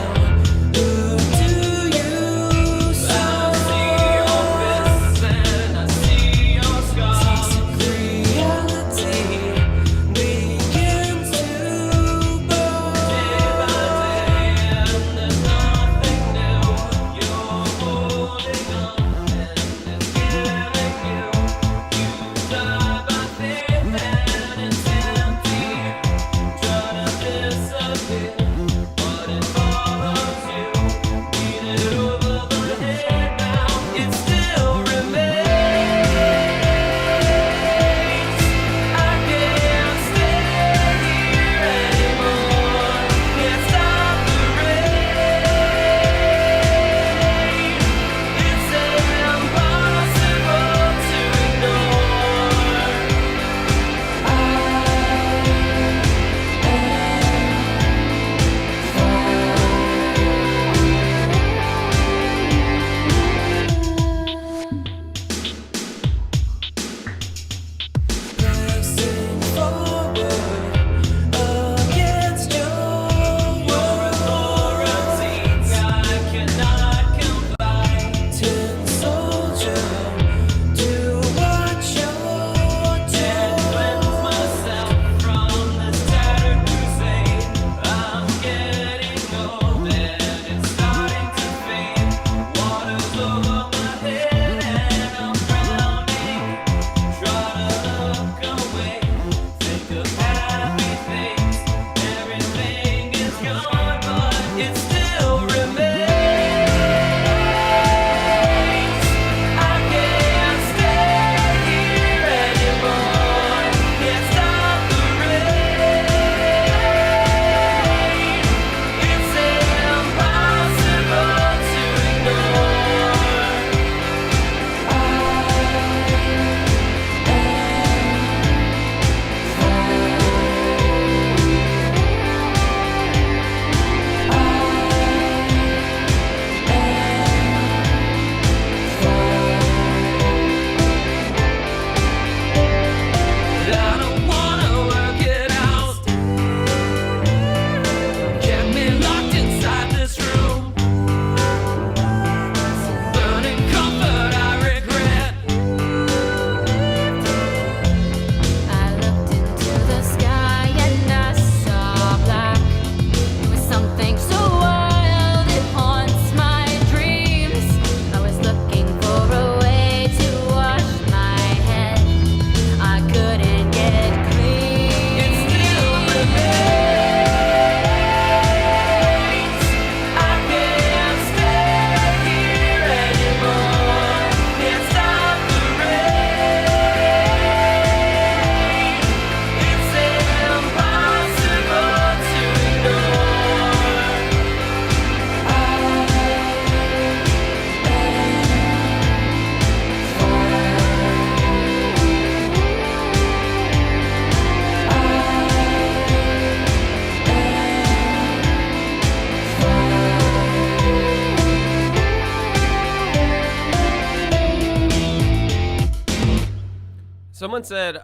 Someone said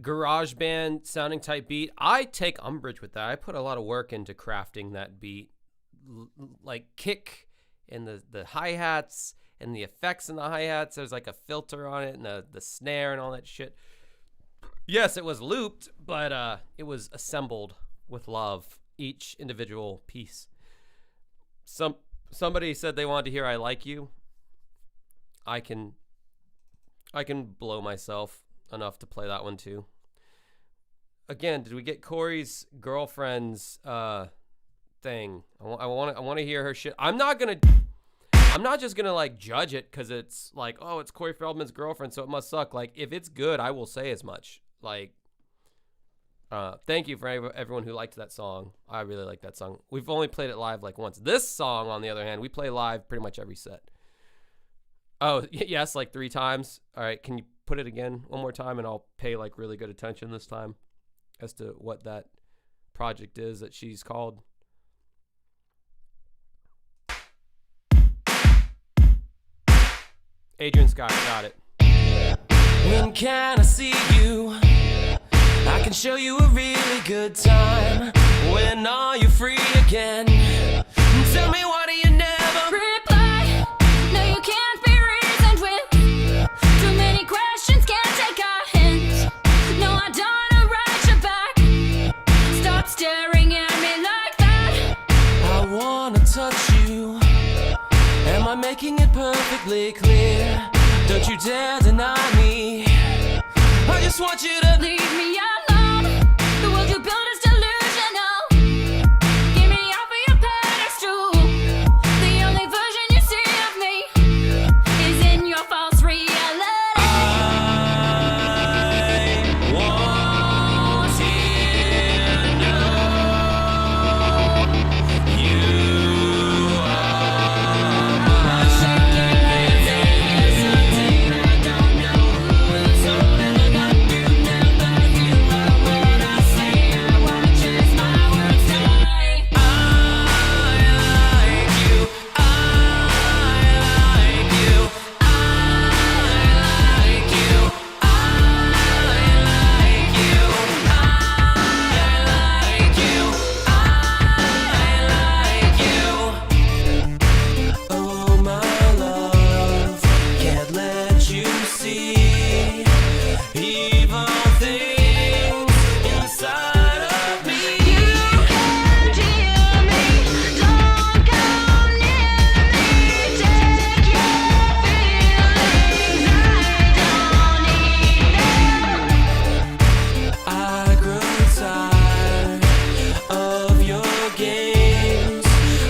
garage band sounding type beat. I take umbrage with that. I put a lot of work into crafting that beat. Like kick and the hi-hats and the effects in the hi-hats. There's like a filter on it and the snare and all that shit. Yes, it was looped, but it was assembled with love, each individual piece. Somebody said they wanted to hear I Like You. I can blow myself enough to play that one too. Again, did we get Corey's girlfriend's thing? I want to hear her shit. I'm not just gonna like judge it because it's like, oh, it's Corey Feldman's girlfriend, so it must suck. Like, if it's good, I will say as much. Like, thank you for everyone who liked that song. I really like that song. We've only played it live like once. This song, on the other hand, we play live pretty much every set. Oh, yes, like 3 times. All right, can you put it again one more time, and I'll pay like really good attention this time as to what that project is that she's called. Adrian Scott, got it. When can I see you? I can show you a really good time. When are you free again? Tell me, why do you never reply? No, you can't be reasoned with. Too many questions, can't take a hint. No, I don't wanna write you back. Stop staring at me like that. I wanna touch you. Am I making it perfectly clear? Don't you dare deny me. I just want you to leave me alone. The world you built is delusional. Get me off of your pedestal. The only version you see of me is in your false reality.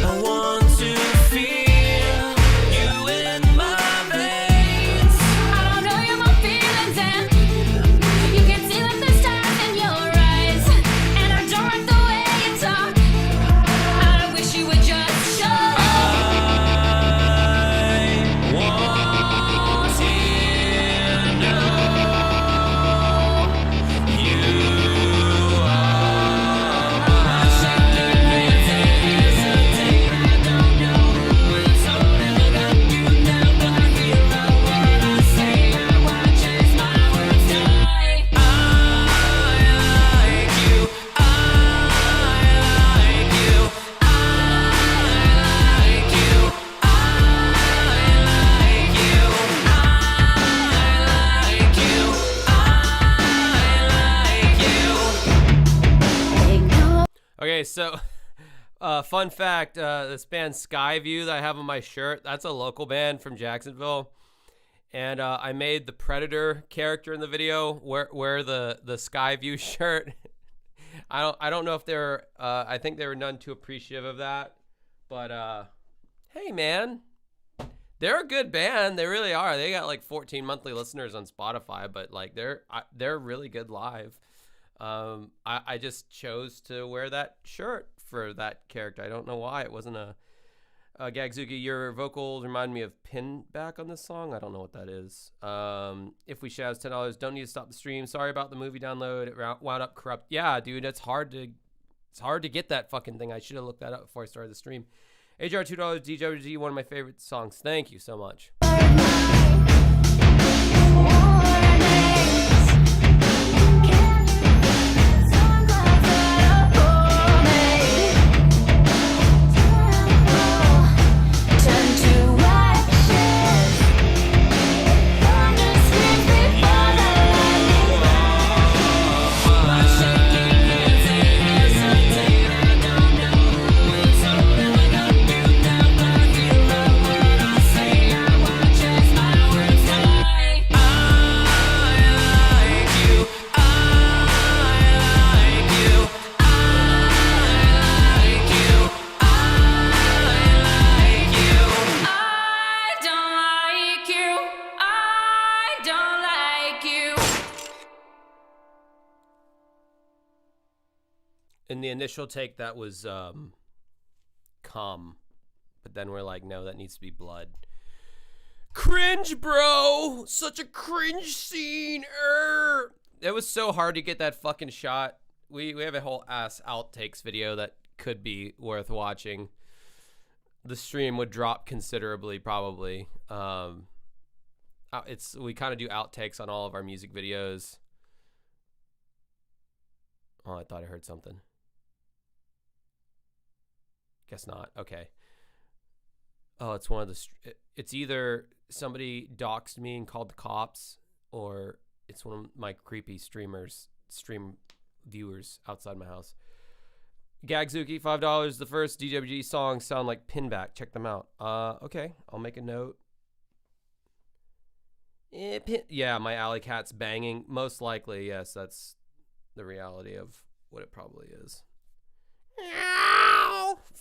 I want to know you are my Okay, so fun fact, this band Skyview that I have on my shirt, that's a local band from Jacksonville. And I made the Predator character in the video wear the Skyview shirt. I don't know if they're I think they were none too appreciative of that. But hey man, they're a good band. They really are. They got like 14 monthly listeners on Spotify, but like they're really good live. I just chose to wear that shirt for that character. I don't know why. It wasn't a Gagzuki, your vocals remind me of Pinback on this song. I don't know what that is. If we shout $10, don't need to stop the stream. Sorry about the movie download. It wound up corrupt. Yeah, dude, it's hard to get that fucking thing. I should have looked that up before I started the stream. HR $2, DWG, one of my favorite songs. Thank you so much. In the initial take, that was cum, but then we're like, no, that needs to be blood. Cringe, bro. Such a cringe scene. It was so hard to get that fucking shot. We have a whole ass outtakes video that could be worth watching. The stream would drop considerably, probably. We kind of do outtakes on all of our music videos. Oh, I thought I heard something. Guess not. Okay. Oh, it's one of the. It's either somebody doxed me and called the cops, or it's one of my creepy stream viewers outside my house. Gagzuki, $5. The first DWG songs sound like Pinback. Check them out. Okay, I'll make a note. Yeah, my alley cat's banging. Most likely, yes, that's the reality of what it probably is.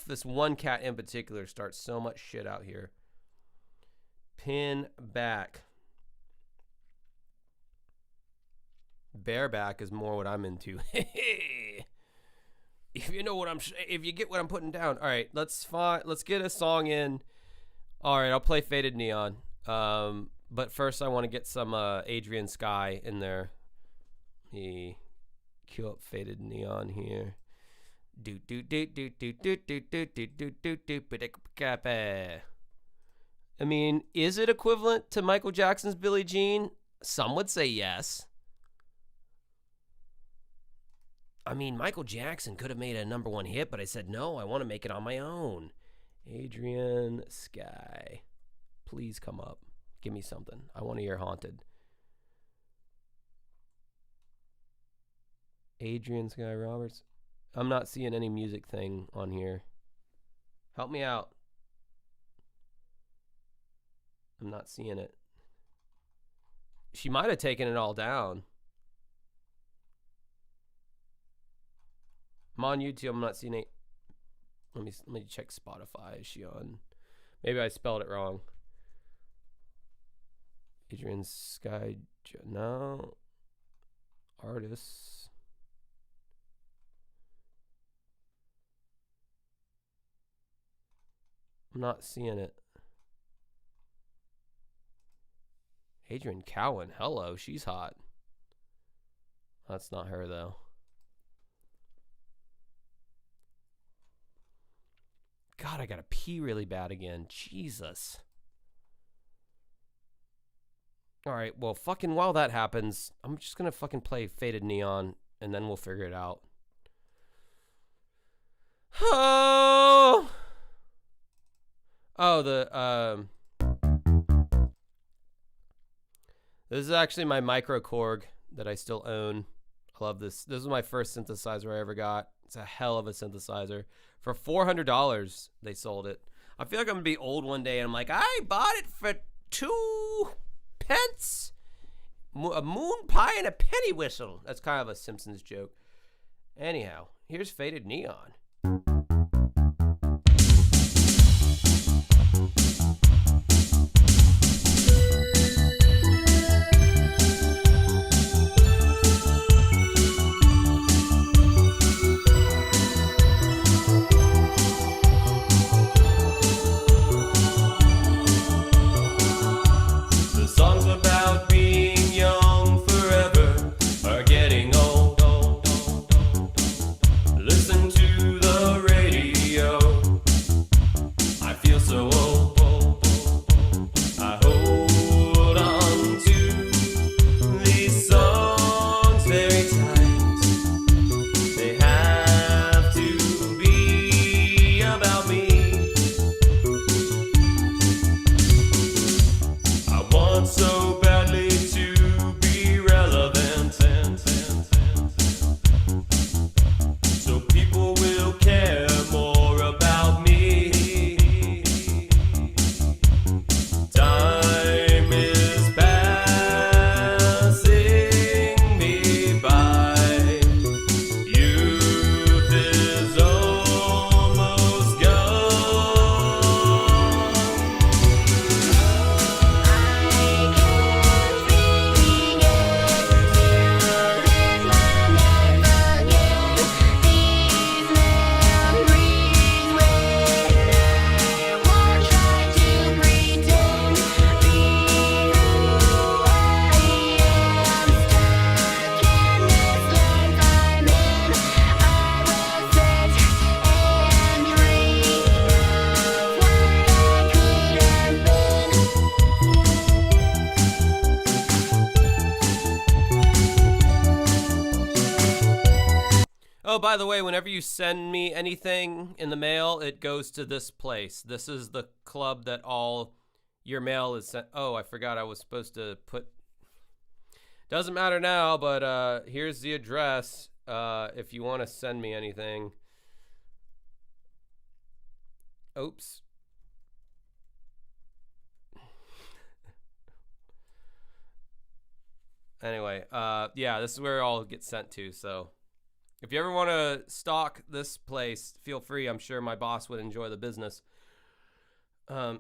This one cat in particular starts so much shit out here. Pinback. Bareback is more what I'm into. If you know what if you get what I'm putting down. All right, let's get a song in. All right, I'll play Faded Neon. But first I want to get some Adrian Sky in there. Let me cue up Faded Neon here. I mean, is it equivalent to Michael Jackson's Billie Jean? Some would say yes. I mean, Michael Jackson could have made a #1 hit, but I said, no, I want to make it on my own. Adrian Sky. Please come up. Give me something. I want to hear Haunted. Adrian Sky Roberts. I'm not seeing any music thing on here. Help me out. I'm not seeing it. She might have taken it all down. I'm on YouTube. I'm not seeing it. Let me check Spotify. Is she on? Maybe I spelled it wrong. Adrian Sky. No. Artists. I'm not seeing it. Adrian Cowan. Hello. She's hot. That's not her, though. God, I gotta pee really bad again. Jesus. Alright, well, fucking while that happens, I'm just gonna fucking play Faded Neon, and then we'll figure it out. This is actually my Micro Korg that I still own. I love this. This was my first synthesizer I ever got. It's a hell of a synthesizer. For $400, they sold it. I feel like I'm going to be old one day, and I'm like, I bought it for 2 pence. A moon pie and a penny whistle. That's kind of a Simpsons joke. Anyhow, here's Faded Neon. Listen to the by the way, whenever you send me anything in the mail, it goes to this place. This is the club that all your mail is sent. Oh, I forgot I was supposed to put. Doesn't matter now, but here's the address if you want to send me anything. Oops. Anyway, yeah, this is where it all gets sent to. So if you ever want to stock this place, feel free. I'm sure my boss would enjoy the business. 5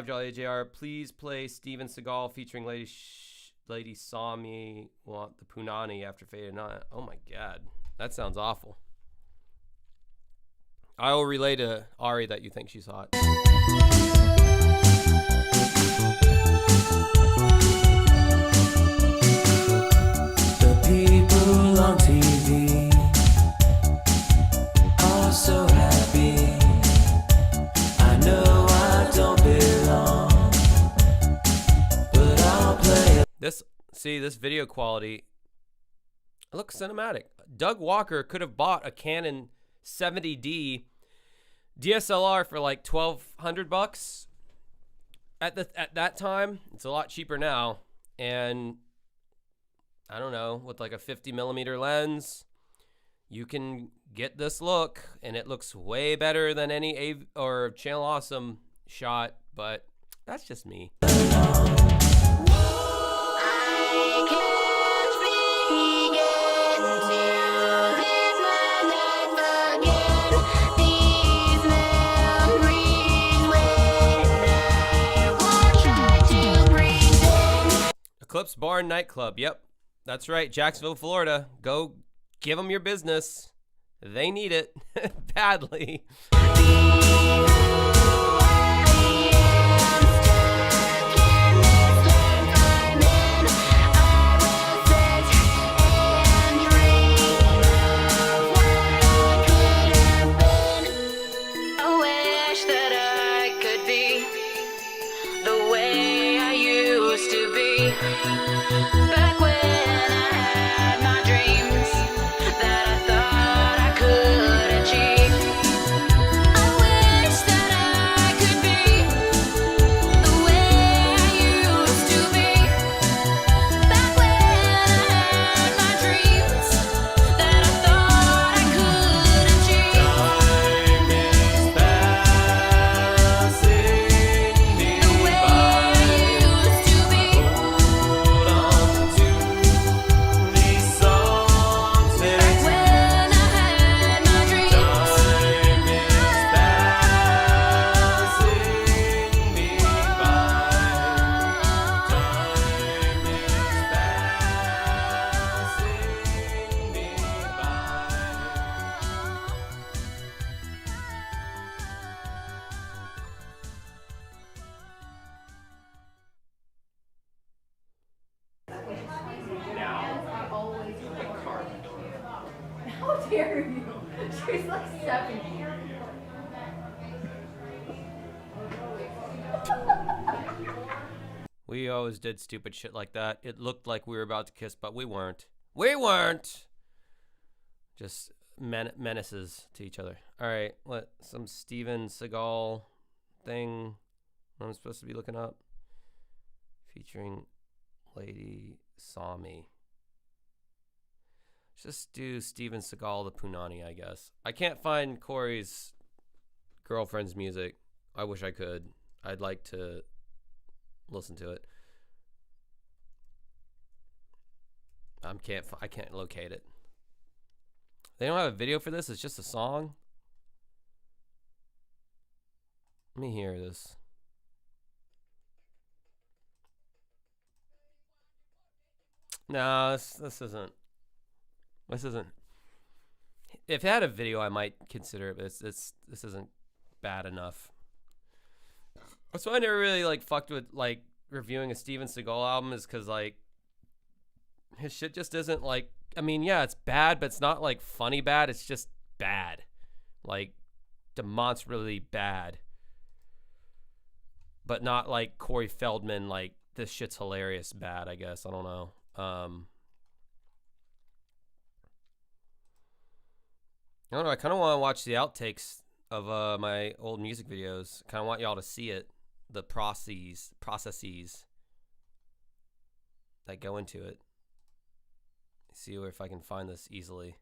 Jolly AJR, please play Steven Seagal featuring Lady Saw Me Want the Punani after Faded Night. Oh my God, that sounds awful. I will relay to Ari that you think she's hot. People on TV are so happy. I know I don't belong, but I'll play it. This video quality, it looks cinematic. Doug Walker could have bought a Canon 70D DSLR for like $1,200 at that time. It's a lot cheaper now, and I don't know, with like a 50mm lens, you can get this look, and it looks way better than any Channel Awesome shot, but that's just me. Eclipse Bar and Nightclub, yep. That's right, Jacksonville, Florida. Go give them your business. They need it badly. Back when I had my dreams that I thought I could achieve, I wish that I could be the way I used to be. Back when I had my dreams that I thought I could achieve. Time is passing me the way I used to be. How dare you? She's like 70. We always did stupid shit like that. It looked like we were about to kiss, but we weren't. We weren't! Just menaces to each other. All right, some Steven Seagal thing I'm supposed to be looking up. Featuring Lady Saw Me. Just do Steven Seagal the Punani, I guess. I can't find Corey's girlfriend's music. I wish I could. I'd like to listen to it. I can't locate it. They don't have a video for this. It's just a song. Let me hear this. No, this isn't. This isn't. If it had a video, I might consider it, but this isn't bad enough. That's why I never really like fucked with like reviewing a Steven Seagal album, is because like his shit just isn't like. I mean, yeah, it's bad, but it's not like funny bad. It's just bad, like demonstrably bad, but not like Corey Feldman. Like this shit's hilarious bad. I guess I don't know. I don't know. I kind of want to watch the outtakes of my old music videos. Kind of want y'all to see it, the processes that go into it. See if I can find this easily.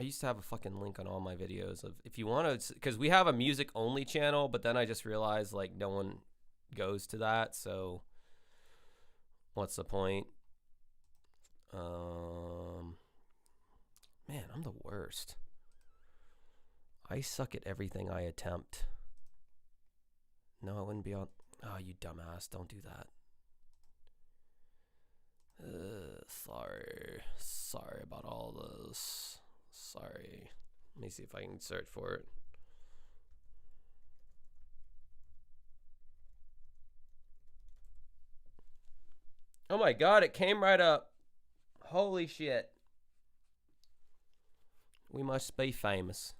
I used to have a fucking link on all my videos of if you want to, because we have a music only channel, but then I just realized like no one goes to that, so what's the point? Man, I'm the worst. I suck at everything I attempt. No, I wouldn't be on. Oh, you dumbass! Don't do that. Sorry about all this. Sorry. Let me see if I can search for it. Oh my god, it came right up. Holy shit. We must be famous.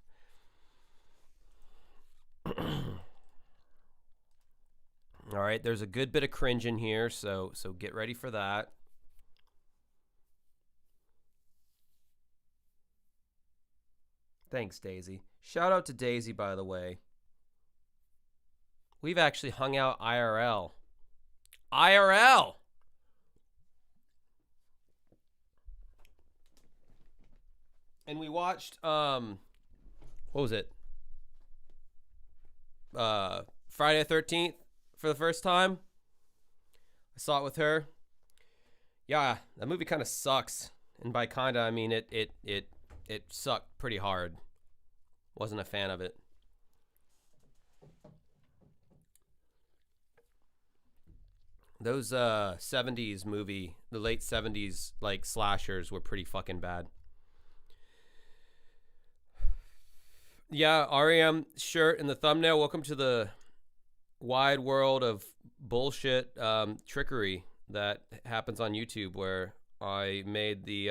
All right, there's a good bit of cringe in here, so get ready for that. Thanks, Daisy. Shout out to Daisy, by the way. We've actually hung out IRL. IRL! And we watched, what was it? Friday the 13th for the first time. I saw it with her. Yeah, that movie kind of sucks. And by kinda, I mean it sucked pretty hard. Wasn't a fan of it. Those 70s movie, the late 70s like slashers were pretty fucking bad. Yeah, REM shirt in the thumbnail. Welcome to the wide world of bullshit trickery that happens on YouTube, where I made the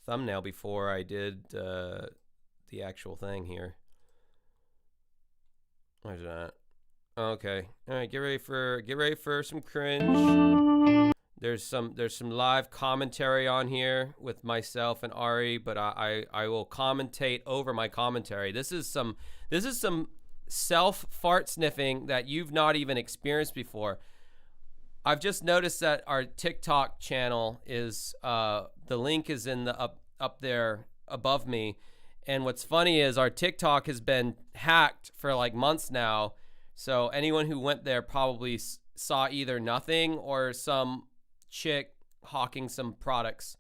thumbnail before I did the actual thing here. Where's that? Okay. All right, get ready for some cringe. There's some live commentary on here with myself and Ari, but I will commentate over my commentary. This is some self fart sniffing that you've not even experienced before. I've just noticed that our TikTok channel is the link is in the up there above me, and what's funny is our TikTok has been hacked for like months now. So anyone who went there probably saw either nothing or some chick hawking some products.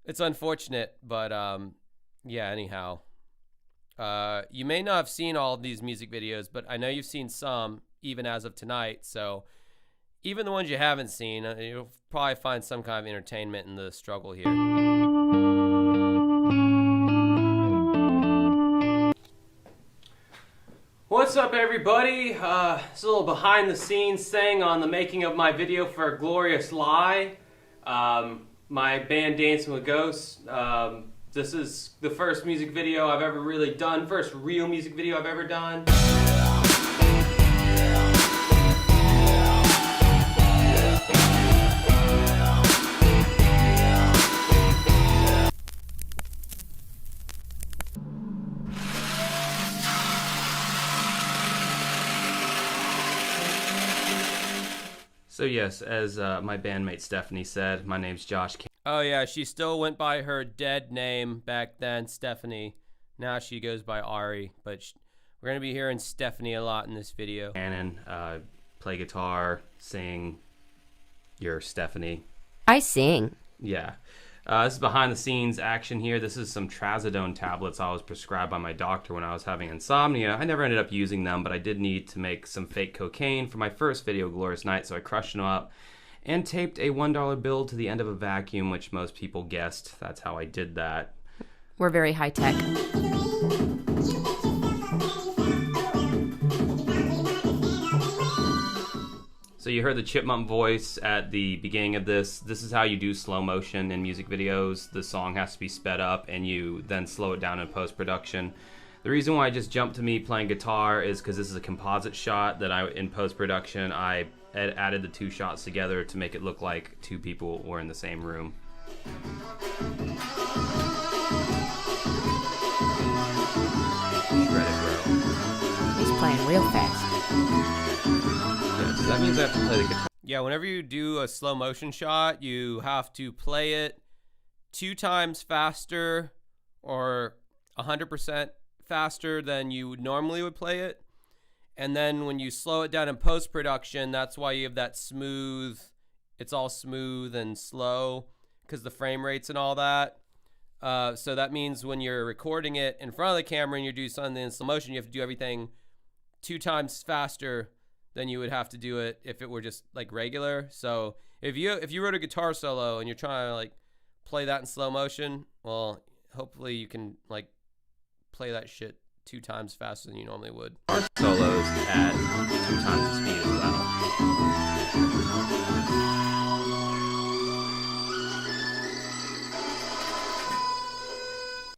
It's unfortunate, but yeah, anyhow. You may not have seen all of these music videos, but I know you've seen some, even as of tonight. So even the ones you haven't seen, you'll probably find some kind of entertainment in the struggle here. What's up, everybody? It's a little behind the scenes thing on the making of my video for Glorious Lie. My band Dancing with Ghosts. This is the first music video I've ever really done, first real music video I've ever done. So yes, as my bandmate Stephanie said, my name's Josh. Oh yeah, she still went by her dead name back then, Stephanie. Now she goes by Ari, but we're gonna be hearing Stephanie a lot in this video. Shannon, play guitar, sing. You're Stephanie. I sing. Yeah. This is behind the scenes action here. This is some Trazodone tablets I was prescribed by my doctor when I was having insomnia. I never ended up using them, but I did need to make some fake cocaine for my first video, Glorious Night, so I crushed them up and taped a $1 bill to the end of a vacuum, which most people guessed. That's how I did that. We're very high tech. So you heard the chipmunk voice at the beginning of this. This is how you do slow motion in music videos. The song has to be sped up and you then slow it down in post-production. The reason why I just jumped to me playing guitar is because this is a composite shot that in post-production I added the 2 shots together to make it look like 2 people were in the same room. He's playing real fast. Yeah, so that means I have to play the guitar. Yeah, whenever you do a slow motion shot, you have to play it 2 times faster or 100% faster than you normally would play it. And then when you slow it down in post-production, that's why you have that smooth, it's all smooth and slow because the frame rates and all that. So that means when you're recording it in front of the camera and you do something in slow motion, you have to do everything 2 times faster than you would have to do it if it were just like regular. So if you wrote a guitar solo and you're trying to like play that in slow motion, well, hopefully you can like play that shit 2 times faster than you normally would. Our solos at 2 times the speed as well.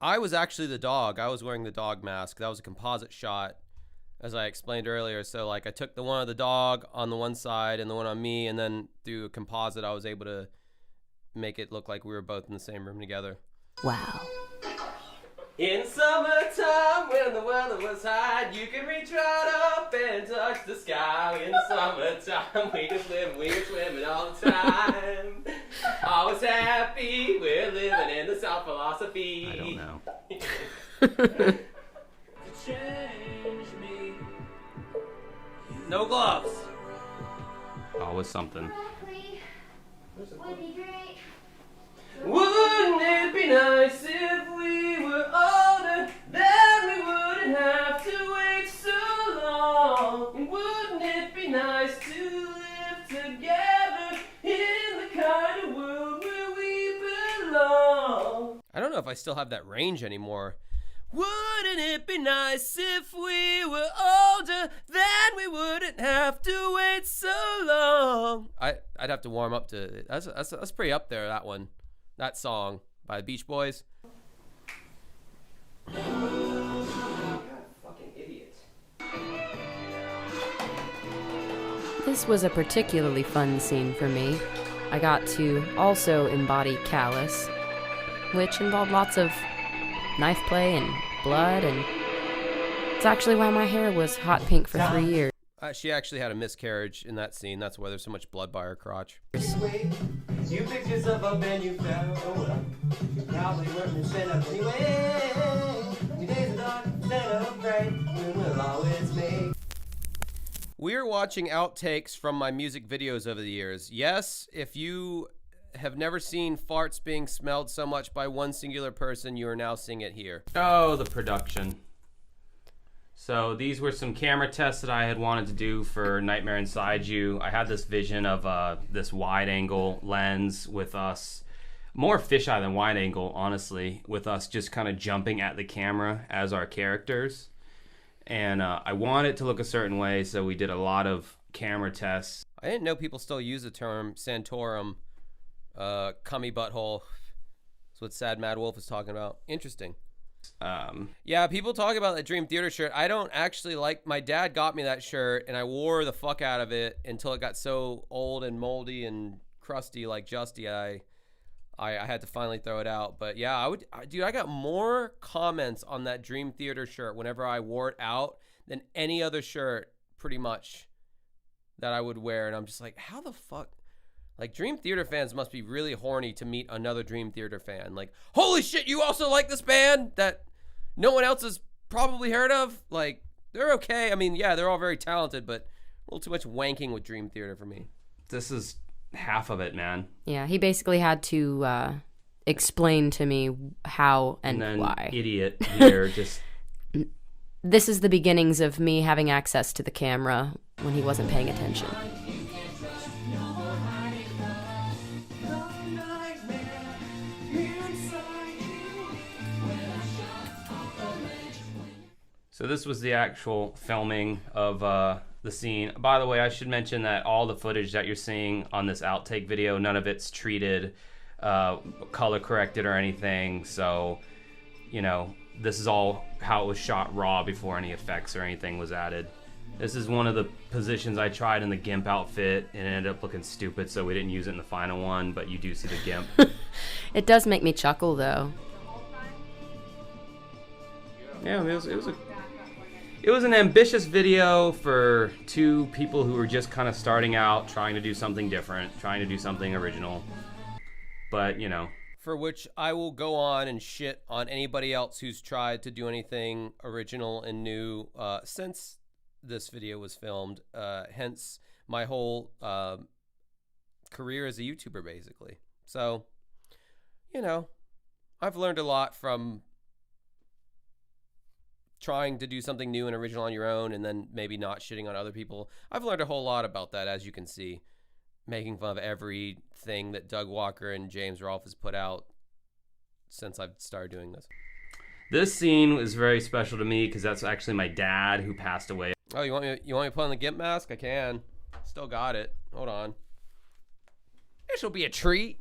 I was actually the dog. I was wearing the dog mask. That was a composite shot, as I explained earlier. So like I took the one of the dog on the one side and the one on me, and then through a composite I was able to make it look like we were both in the same room together. Wow. In summertime, when the weather was hot, you could reach right up and touch the sky. In summertime, we could swimming all the time. Always happy, we're living in the South philosophy. I don't know. No gloves. Always something. Wouldn't it be nice if we were older, then we wouldn't have to wait so long? And wouldn't it be nice to live together in the kind of world where we belong? I don't know if I still have that range anymore. Wouldn't it be nice if we were older, then we wouldn't have to wait so long? I'd have to warm up to it. That's pretty up there, that one. That song by the Beach Boys. Fucking idiot. This was a particularly fun scene for me. I got to also embody Callus, which involved lots of knife play and blood, and it's actually why my hair was hot pink for 3 years. She actually had a miscarriage in that scene. That's why there's so much blood by her crotch. You picked yourself up and you fell. You probably weren't instead of anyway. Your days are dark instead of bright. We will always make. We're watching outtakes from my music videos over the years. Yes, if you have never seen farts being smelled so much by one singular person, you are now seeing it here. Oh, the production. So these were some camera tests that I had wanted to do for Nightmare Inside You. I had this vision of this wide angle lens with us, more fisheye than wide angle, honestly, with us just kind of jumping at the camera as our characters. And I want it to look a certain way, so we did a lot of camera tests. I didn't know people still use the term Santorum, cummy butthole. That's what Sad Mad Wolf is talking about. Interesting. Yeah, people talk about that Dream Theater shirt. I don't actually like. My dad got me that shirt, and I wore the fuck out of it until it got so old and moldy and crusty, like Justy. I had to finally throw it out. But yeah, dude, I got more comments on that Dream Theater shirt whenever I wore it out than any other shirt, pretty much, that I would wear. And I'm just like, how the fuck? Like, Dream Theater fans must be really horny to meet another Dream Theater fan. Like, holy shit, you also like this band that no one else has probably heard of? Like, they're okay. I mean, yeah, they're all very talented, but a little too much wanking with Dream Theater for me. This is half of it, man. Yeah, he basically had to explain to me how and then why. Idiot here just... This is the beginnings of me having access to the camera when he wasn't paying attention. So this was the actual filming of the scene. By the way, I should mention that all the footage that you're seeing on this outtake video, none of it's treated, color corrected or anything. So, you know, this is all how it was shot raw before any effects or anything was added. This is one of the positions I tried in the GIMP outfit, and it ended up looking stupid, so we didn't use it in the final one, but you do see the GIMP. It does make me chuckle, though. Yeah, it was an ambitious video for two people who were just kind of starting out, trying to do something different, trying to do something original. But, you know. For which I will go on and shit on anybody else who's tried to do anything original and new since this video was filmed. Hence my whole career as a YouTuber, basically. So, you know, I've learned a lot from trying to do something new and original on your own and then maybe not shitting on other people. I've learned a whole lot about that, as you can see, making fun of everything that Doug Walker and James Rolfe has put out since I've started doing this. This scene was very special to me because that's actually my dad who passed away. Oh, you want me to put on the GIMP mask? I can. Still got it. Hold on. This will be a treat.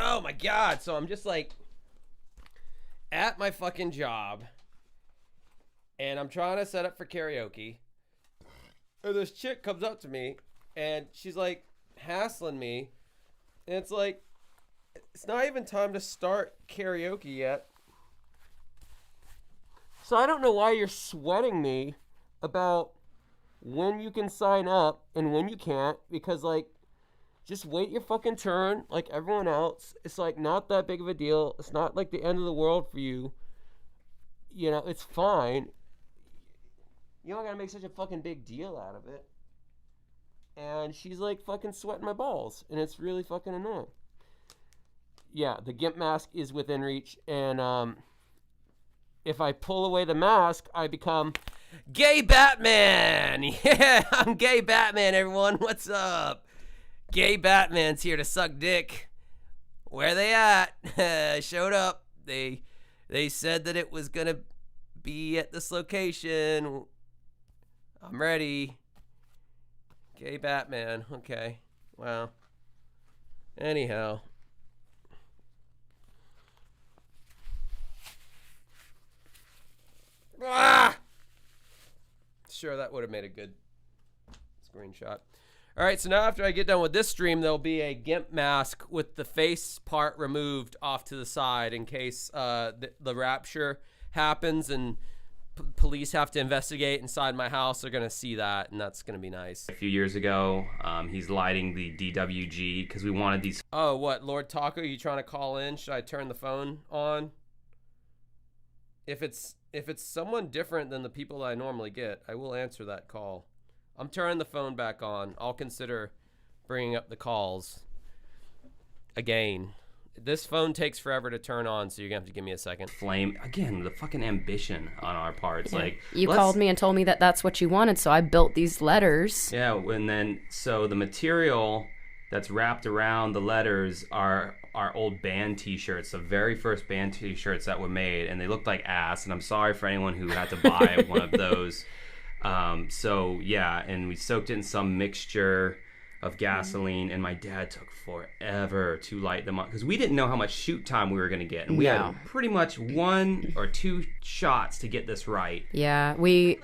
Oh my god, so I'm just like at my fucking job and I'm trying to set up for karaoke, and this chick comes up to me and she's like hassling me, and it's like, it's not even time to start karaoke yet. So I don't know why you're sweating me about when you can sign up and when you can't, because like, just wait your fucking turn like everyone else. It's like not that big of a deal. It's not like the end of the world for you. You know, it's fine. You don't gotta make such a fucking big deal out of it. And she's like fucking sweating my balls, and it's really fucking annoying. Yeah, the GIMP mask is within reach, and if I pull away the mask, I become Gay Batman! Yeah, I'm Gay Batman, everyone. What's up? Gay Batman's here to suck dick. Where they at? Showed up. They said that it was gonna be at this location. I'm ready. Gay Batman. Okay. Wow. Anyhow. Ah! Sure, that would have made a good screenshot. All right, so now after I get done with this stream, there'll be a GIMP mask with the face part removed off to the side in case the rapture happens and police have to investigate inside my house. They're going to see that, and that's going to be nice. A few years ago, he's lighting the DWG because we wanted these. Oh, what? Lord Taco, you trying to call in? Should I turn the phone on? If it's someone different than the people that I normally get, I will answer that call. I'm turning the phone back on. I'll consider bringing up the calls again. This phone takes forever to turn on, so you're going to have to give me a second. Flame. Again, the fucking ambition on our parts. Yeah. Like, you called me and told me that that's what you wanted, so I built these letters. Yeah, and then, so the material that's wrapped around the letters are our old band t-shirts, the very first band t-shirts that were made, and they looked like ass, and I'm sorry for anyone who had to buy one of those. So yeah, and we soaked it in some mixture of gasoline, and my dad took forever to light them up because we didn't know how much shoot time we were going to get, and we had pretty much 1 or 2 shots to get this right. Yeah, we,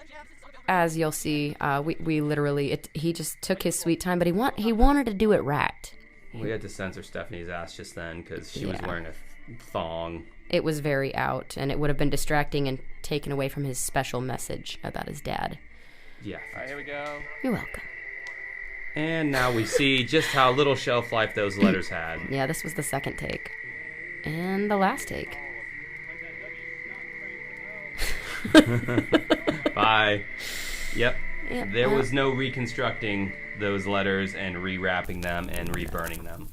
as you'll see, we literally, he just took his sweet time, but he wanted to do it right. We had to censor Stephanie's ass just then because she was wearing a thong. It was very out, and it would have been distracting and taken away from his special message about his dad. Yeah. All right, here we go. You're welcome. And now we see just how little shelf life those letters had. Yeah, this was the second take. And the last take. Bye. Yep. Yep. There was no reconstructing those letters and rewrapping them and reburning them.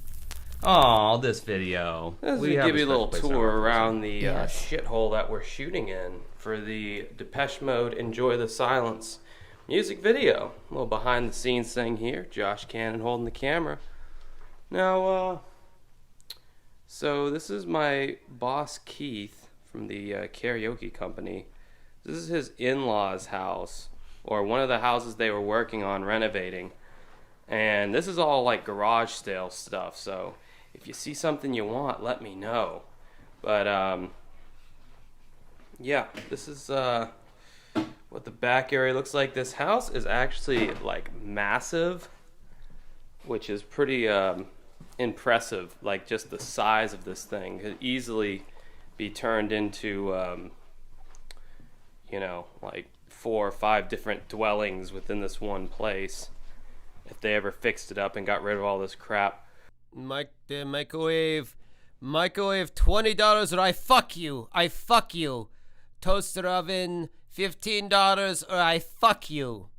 Oh, this video. This will give you a little tour around the shithole that we're shooting in for the Depeche Mode Enjoy the Silence music video. A little behind the scenes thing here. Josh Cannon holding the camera. Now, so this is my boss Keith from the karaoke company. This is his in-laws' house, or one of the houses they were working on renovating. And this is all like garage sale stuff, so if you see something you want, let me know. But yeah, this is what the back area looks like. This house is actually like massive, which is pretty impressive. Like just the size of this thing could easily be turned into you know, like 4 or 5 different dwellings within this one place if they ever fixed it up and got rid of all this crap. The microwave $20 or I fuck you. Toaster oven $15 or I fuck you.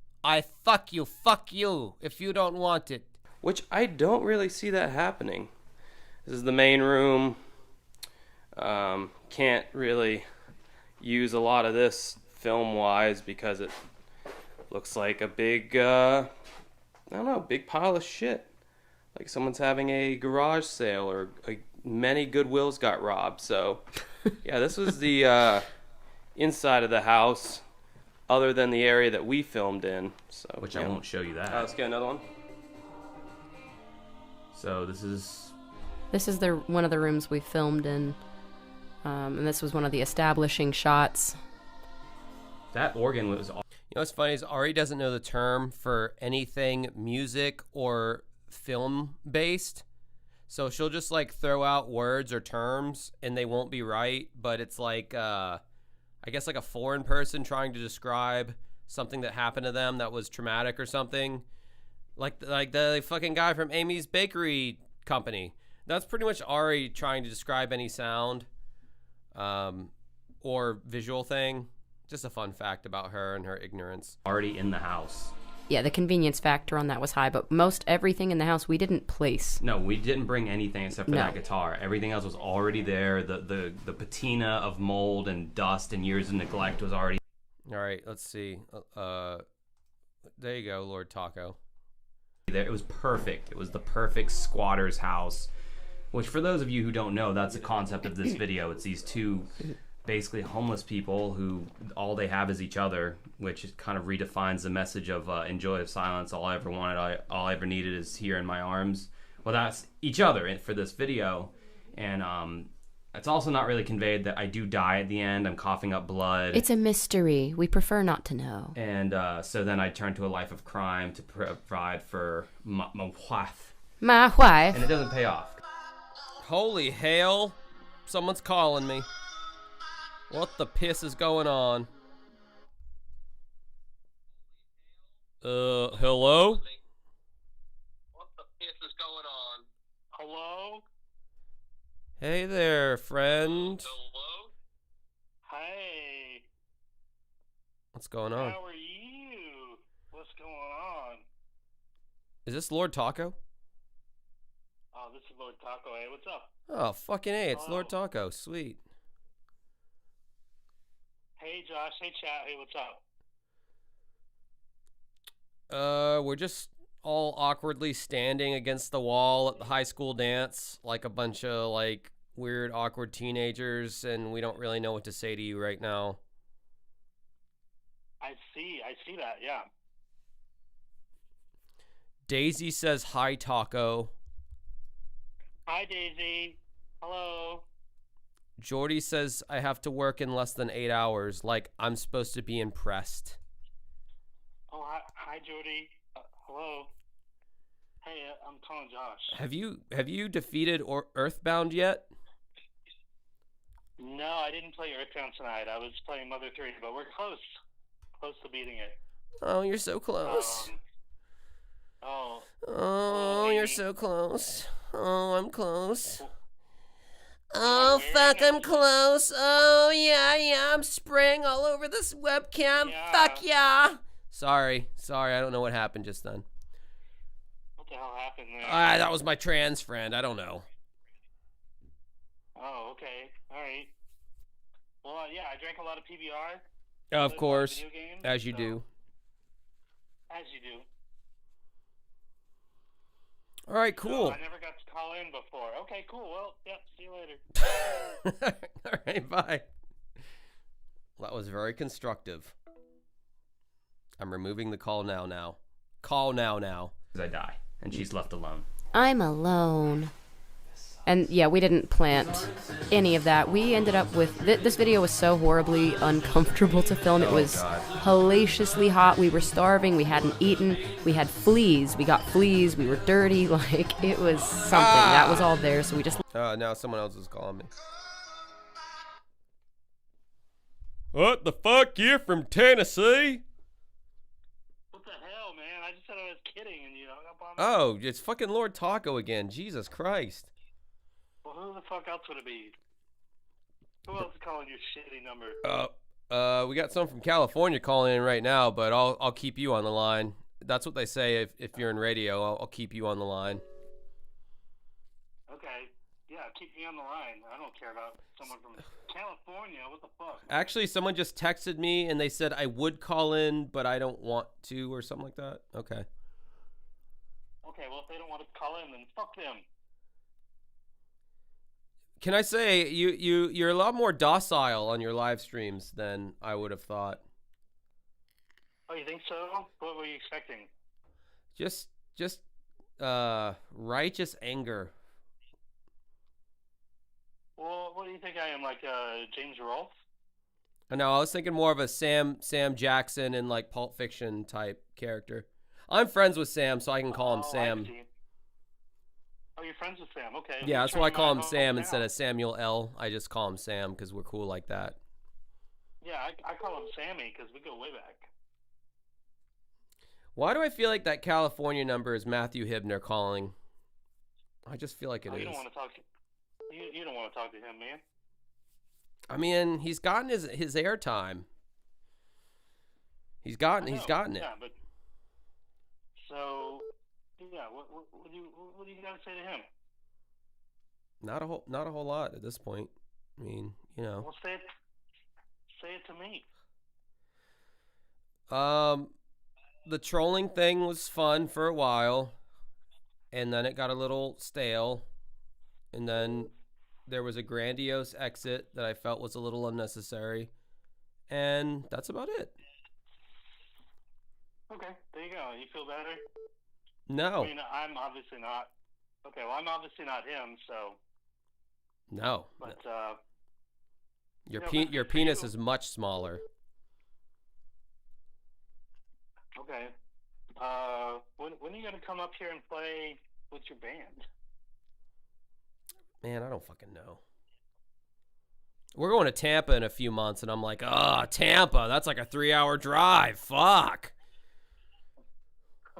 Fuck you if you don't want it. Which I don't really see that happening. This is the main room. Can't really use a lot of this film-wise because it looks like a big, I don't know, big pile of shit. Like someone's having a garage sale or many Goodwills got robbed. So, yeah, this was the inside of the house other than the area that we filmed in. So, which I won't show you that. Let's get another one. So this is one of the rooms we filmed in, and this was one of the establishing shots. That organ was. You know what's funny is Ari doesn't know the term for anything music or film based, so she'll just like throw out words or terms and they won't be right, but it's like I guess like a foreign person trying to describe something that happened to them that was traumatic or something. Like the fucking guy from Amy's Bakery Company. That's pretty much Ari trying to describe any sound or visual thing. Just a fun fact about her and her ignorance. Already in the house. Yeah, the convenience factor on that was high, but most everything in the house we didn't place. No, we didn't bring anything except for that guitar. Everything else was already there. The patina of mold and dust and years of neglect was already. All right, let's see. There you go, Lord Taco. There, it was perfect. It was the perfect squatter's house, which for those of you who don't know, that's the concept of this video. It's these two basically homeless people who all they have is each other, which kind of redefines the message of enjoy of silence. All I ever wanted, all I ever needed is here in my arms. Well, that's each other for this video. And it's also not really conveyed that I do die at the end. I'm coughing up blood. It's a mystery. We prefer not to know. And so then I turn to a life of crime to provide for my wife. My wife. And it doesn't pay off. Holy hell. Someone's calling me. What the piss is going on? Hello? What the piss is going on? Hello? Hey there, friend. Hello? Hey. What's going on? How are you? What's going on? Is this Lord Taco? Oh, this is Lord Taco. Hey, what's up? Oh, fucking A, it's Lord Taco. Sweet. Hey, Josh. Hey, chat. Hey, what's up? We're just all awkwardly standing against the wall at the high school dance, like a bunch of, like, weird, awkward teenagers, and we don't really know what to say to you right now. I see that, yeah. Daisy says hi, Taco. Hi, Daisy. Hello. Jordy says I have to work in less than 8 hours, like I'm supposed to be impressed. Oh, hi, Jordy. Hello. Hey, I'm calling Josh. Have you defeated Earthbound yet? No, I didn't play Earthbound tonight. I was playing Mother 3, but we're close to beating it. Oh, you're so close. Oh, you're so close. Oh, I'm close. Oh, fuck, I'm close. Oh, yeah, I'm spraying all over this webcam. Yeah. Fuck yeah. Sorry, I don't know what happened just then. What the hell happened there? That was my trans friend. I don't know. Oh, okay. All right. Well, yeah, I drank a lot of PBR. Of course, as you do. As you do. All right, cool. So I never got to call in before. Okay, cool. Well, yep, see you later. All right, bye. That was very constructive. I'm removing the call now. Call now. Because I die, and she's left alone. I'm alone. And yeah, we didn't plant any of that. We ended up with this video was so horribly uncomfortable to film. It was hellaciously hot. We were starving. We hadn't eaten. We had fleas. We got fleas. We were dirty. Like, it was something. That was all there. So we just. Now someone else is calling me. What the fuck? You're from Tennessee? What the hell, man? I just said I was kidding, and you hung up on me. Oh, it's fucking Lord Taco again. Jesus Christ. Well, who the fuck else would it be? Who else is calling your shitty number? We got someone from California calling in right now, but I'll keep you on the line. That's what they say if you're in radio. I'll keep you on the line. Okay. Yeah, keep me on the line. I don't care about someone from California. What the fuck? Actually, someone just texted me and they said I would call in, but I don't want to, or something like that. Okay. Okay, well, if they don't want to call in, then fuck them. Can I say you're a lot more docile on your live streams than I would have thought. Oh, you think so? What were you expecting? Just righteous anger. Well, what do you think I am, like James Rolfe? No, I was thinking more of a Sam Jackson in like Pulp Fiction type character. I'm friends with Sam, so I can call him Sam. Oh, you're friends with Sam. Okay. Yeah, that's why I call him Sam instead of Samuel L. I just call him Sam because we're cool like that. Yeah, I call him Sammy because we go way back. Why do I feel like that California number is Matthew Hibner calling? I just feel like it is. You don't want to talk. You don't want to talk to him, man. I mean, he's gotten his airtime. He's gotten it. Yeah, but so yeah, what do you got to say to him? Not a whole lot at this point. I mean, you know. Well, say it to me. The trolling thing was fun for a while, and then it got a little stale, and then there was a grandiose exit that I felt was a little unnecessary, and that's about it. Okay, there you go. You feel better? No. I mean, I'm obviously not. Okay, well, I'm obviously not him, so. No. But your penis is much smaller. Okay. When are you gonna come up here and play with your band? Man, I don't fucking know. We're going to Tampa in a few months, and I'm like, Tampa, that's like a 3-hour drive. Fuck.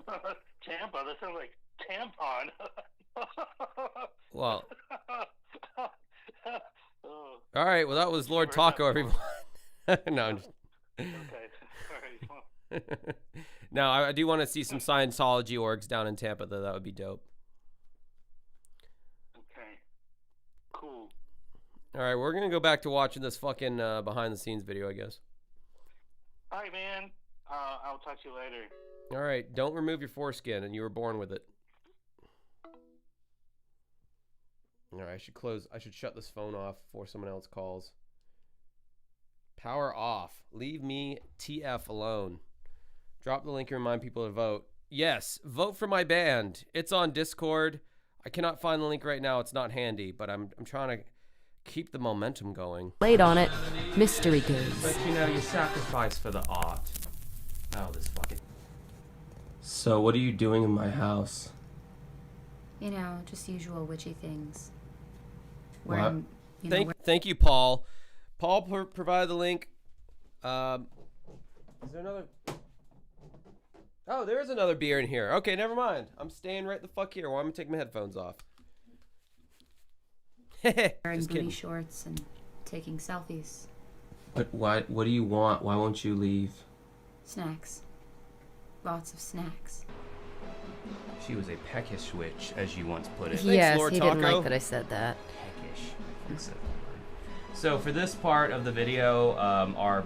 Tampa, that sounds like tampon. Well. All right, well, that was Lord Taco, everyone. No, I'm just... Okay. All right. No, I do want to see some Scientology orgs down in Tampa, though. That would be dope. Okay. Cool. All right, we're going to go back to watching this fucking behind-the-scenes video, I guess. All right, man. I'll talk to you later. All right, don't remove your foreskin, and you were born with it. All right, I should shut this phone off before someone else calls. Power off. Leave me TF alone. Drop the link and remind people to vote. Yes, vote for my band. It's on Discord. I cannot find the link right now. It's not handy, but I'm trying to keep the momentum going. Laid on it. Mystery goods. But you know, you sacrifice for the art. Oh, this fucking... So, what are you doing in my house? You know, just usual witchy things. What? Thank you, Paul. Paul provided the link. Is there another... Oh, there is another beer in here. Okay, never mind. I'm staying right the fuck here. Well, I'm gonna take my headphones off. Wearing booty shorts and taking selfies. But why? What do you want? Why won't you leave? Snacks. Lots of snacks. She was a peckish witch, as you once put it. Yes, he didn't like that I said that. Peckish. So for this part of the video, our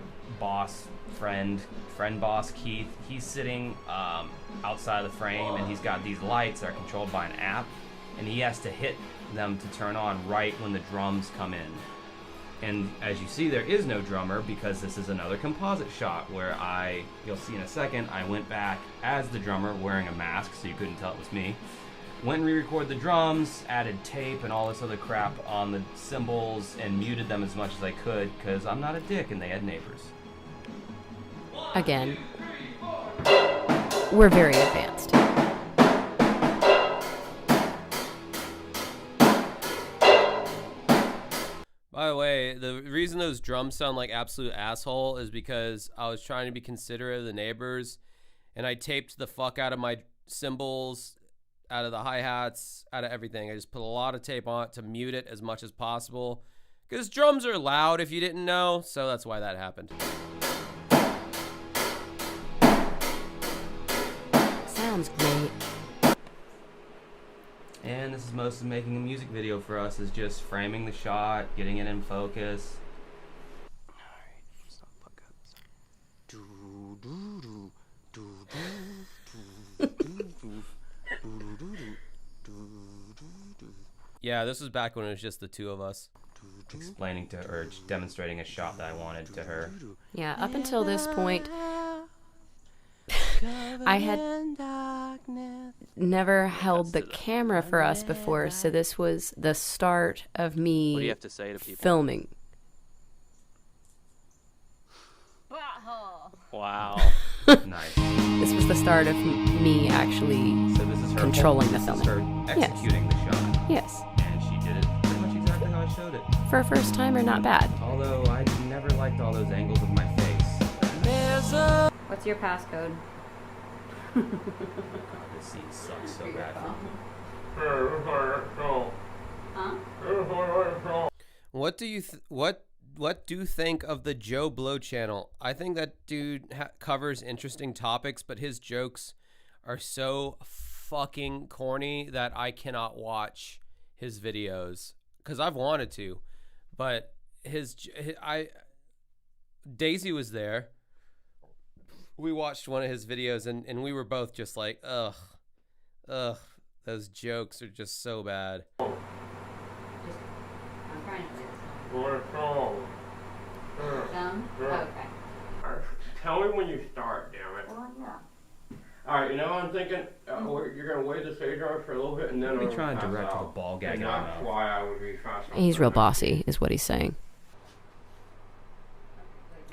friend boss Keith, he's sitting outside of the frame, and he's got these lights that are controlled by an app, and he has to hit them to turn on right when the drums come in. And as you see, there is no drummer because this is another composite shot where you'll see in a second, I went back as the drummer wearing a mask so you couldn't tell it was me. Went and re-recorded the drums, added tape and all this other crap on the cymbals and muted them as much as I could because I'm not a dick and they had neighbors. Again, we're very advanced. By the way, the reason those drums sound like absolute asshole is because I was trying to be considerate of the neighbors, and I taped the fuck out of my cymbals, out of the hi-hats, out of everything. I just put a lot of tape on it to mute it as much as possible, because drums are loud if you didn't know, so that's why that happened. Sounds great. And this is most of making a music video for us, is just framing the shot, getting it in focus. Alright, stop Yeah, this was back when it was just the two of us. Explaining to her, demonstrating a shot that I wanted to her. Yeah, up until this point, I had never held the camera for us before, so this was the start of me What do you have to say to people? filming. Wow. Nice. This was the start of me actually So this is her controlling the this filming. is her executing the shot. Yes. And she did it pretty much exactly how I showed it. For a first timer, not bad. Although I never liked all those angles of my face. What's your passcode? This scene sucks so bad for me. Huh? What do you what do you think of the Joe Blow channel? I think that dude covers interesting topics, but his jokes are so fucking corny that I cannot watch his videos because I've wanted to, but Daisy was there. We watched one of his videos and we were both just like, ugh, those jokes are just so bad. I'm trying to Thumb? Oh, okay. Tell me when you start, damn it. Well, yeah. Alright, you know what I'm thinking? You're gonna wait the stage on for a little bit and then Let me try and direct the ball gag and in my that's mouth. why I would be faster. He's real bossy, is what he's saying.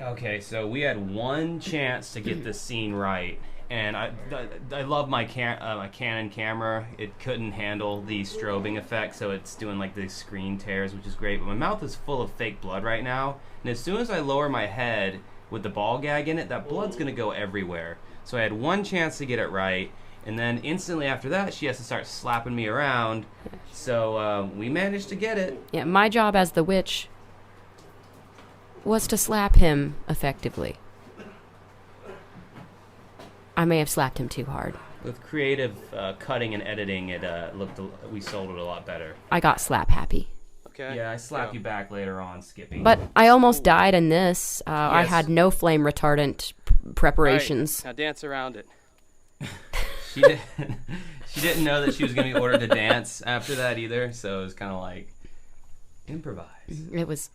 Okay, so we had one chance to get this scene right, and I love my Canon camera. It couldn't handle the strobing effect, so it's doing like these screen tears, which is great. But my mouth is full of fake blood right now, and as soon as I lower my head with the ball gag in it, that blood's gonna go everywhere. So I had one chance to get it right, and then instantly after that, she has to start slapping me around. So we managed to get it. Yeah, my job as the witch was to slap him effectively. I may have slapped him too hard. With creative cutting and editing, we sold it a lot better. I got slap happy. Okay. Yeah, I slapped you back later on, Skippy. But I almost died in this. I Yes. had no flame retardant preparations. Now dance around it. She didn't know that she was going to be ordered to dance after that either, so it was kind of like, improvise. It was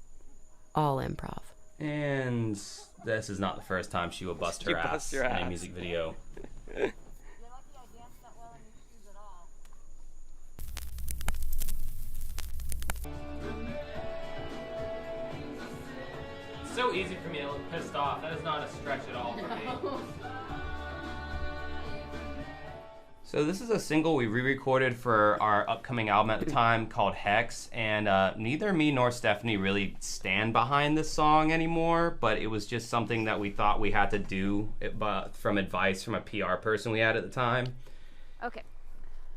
all improv. And this is not the first time she will bust her You ass bust your in a ass. music video. It's so easy for me to look pissed off. That is not a stretch at all for me. So this is a single we re-recorded for our upcoming album at the time called Hex, and neither me nor Stephanie really stand behind this song anymore, but it was just something that we thought we had to do from advice from a PR person we had at the time. Okay.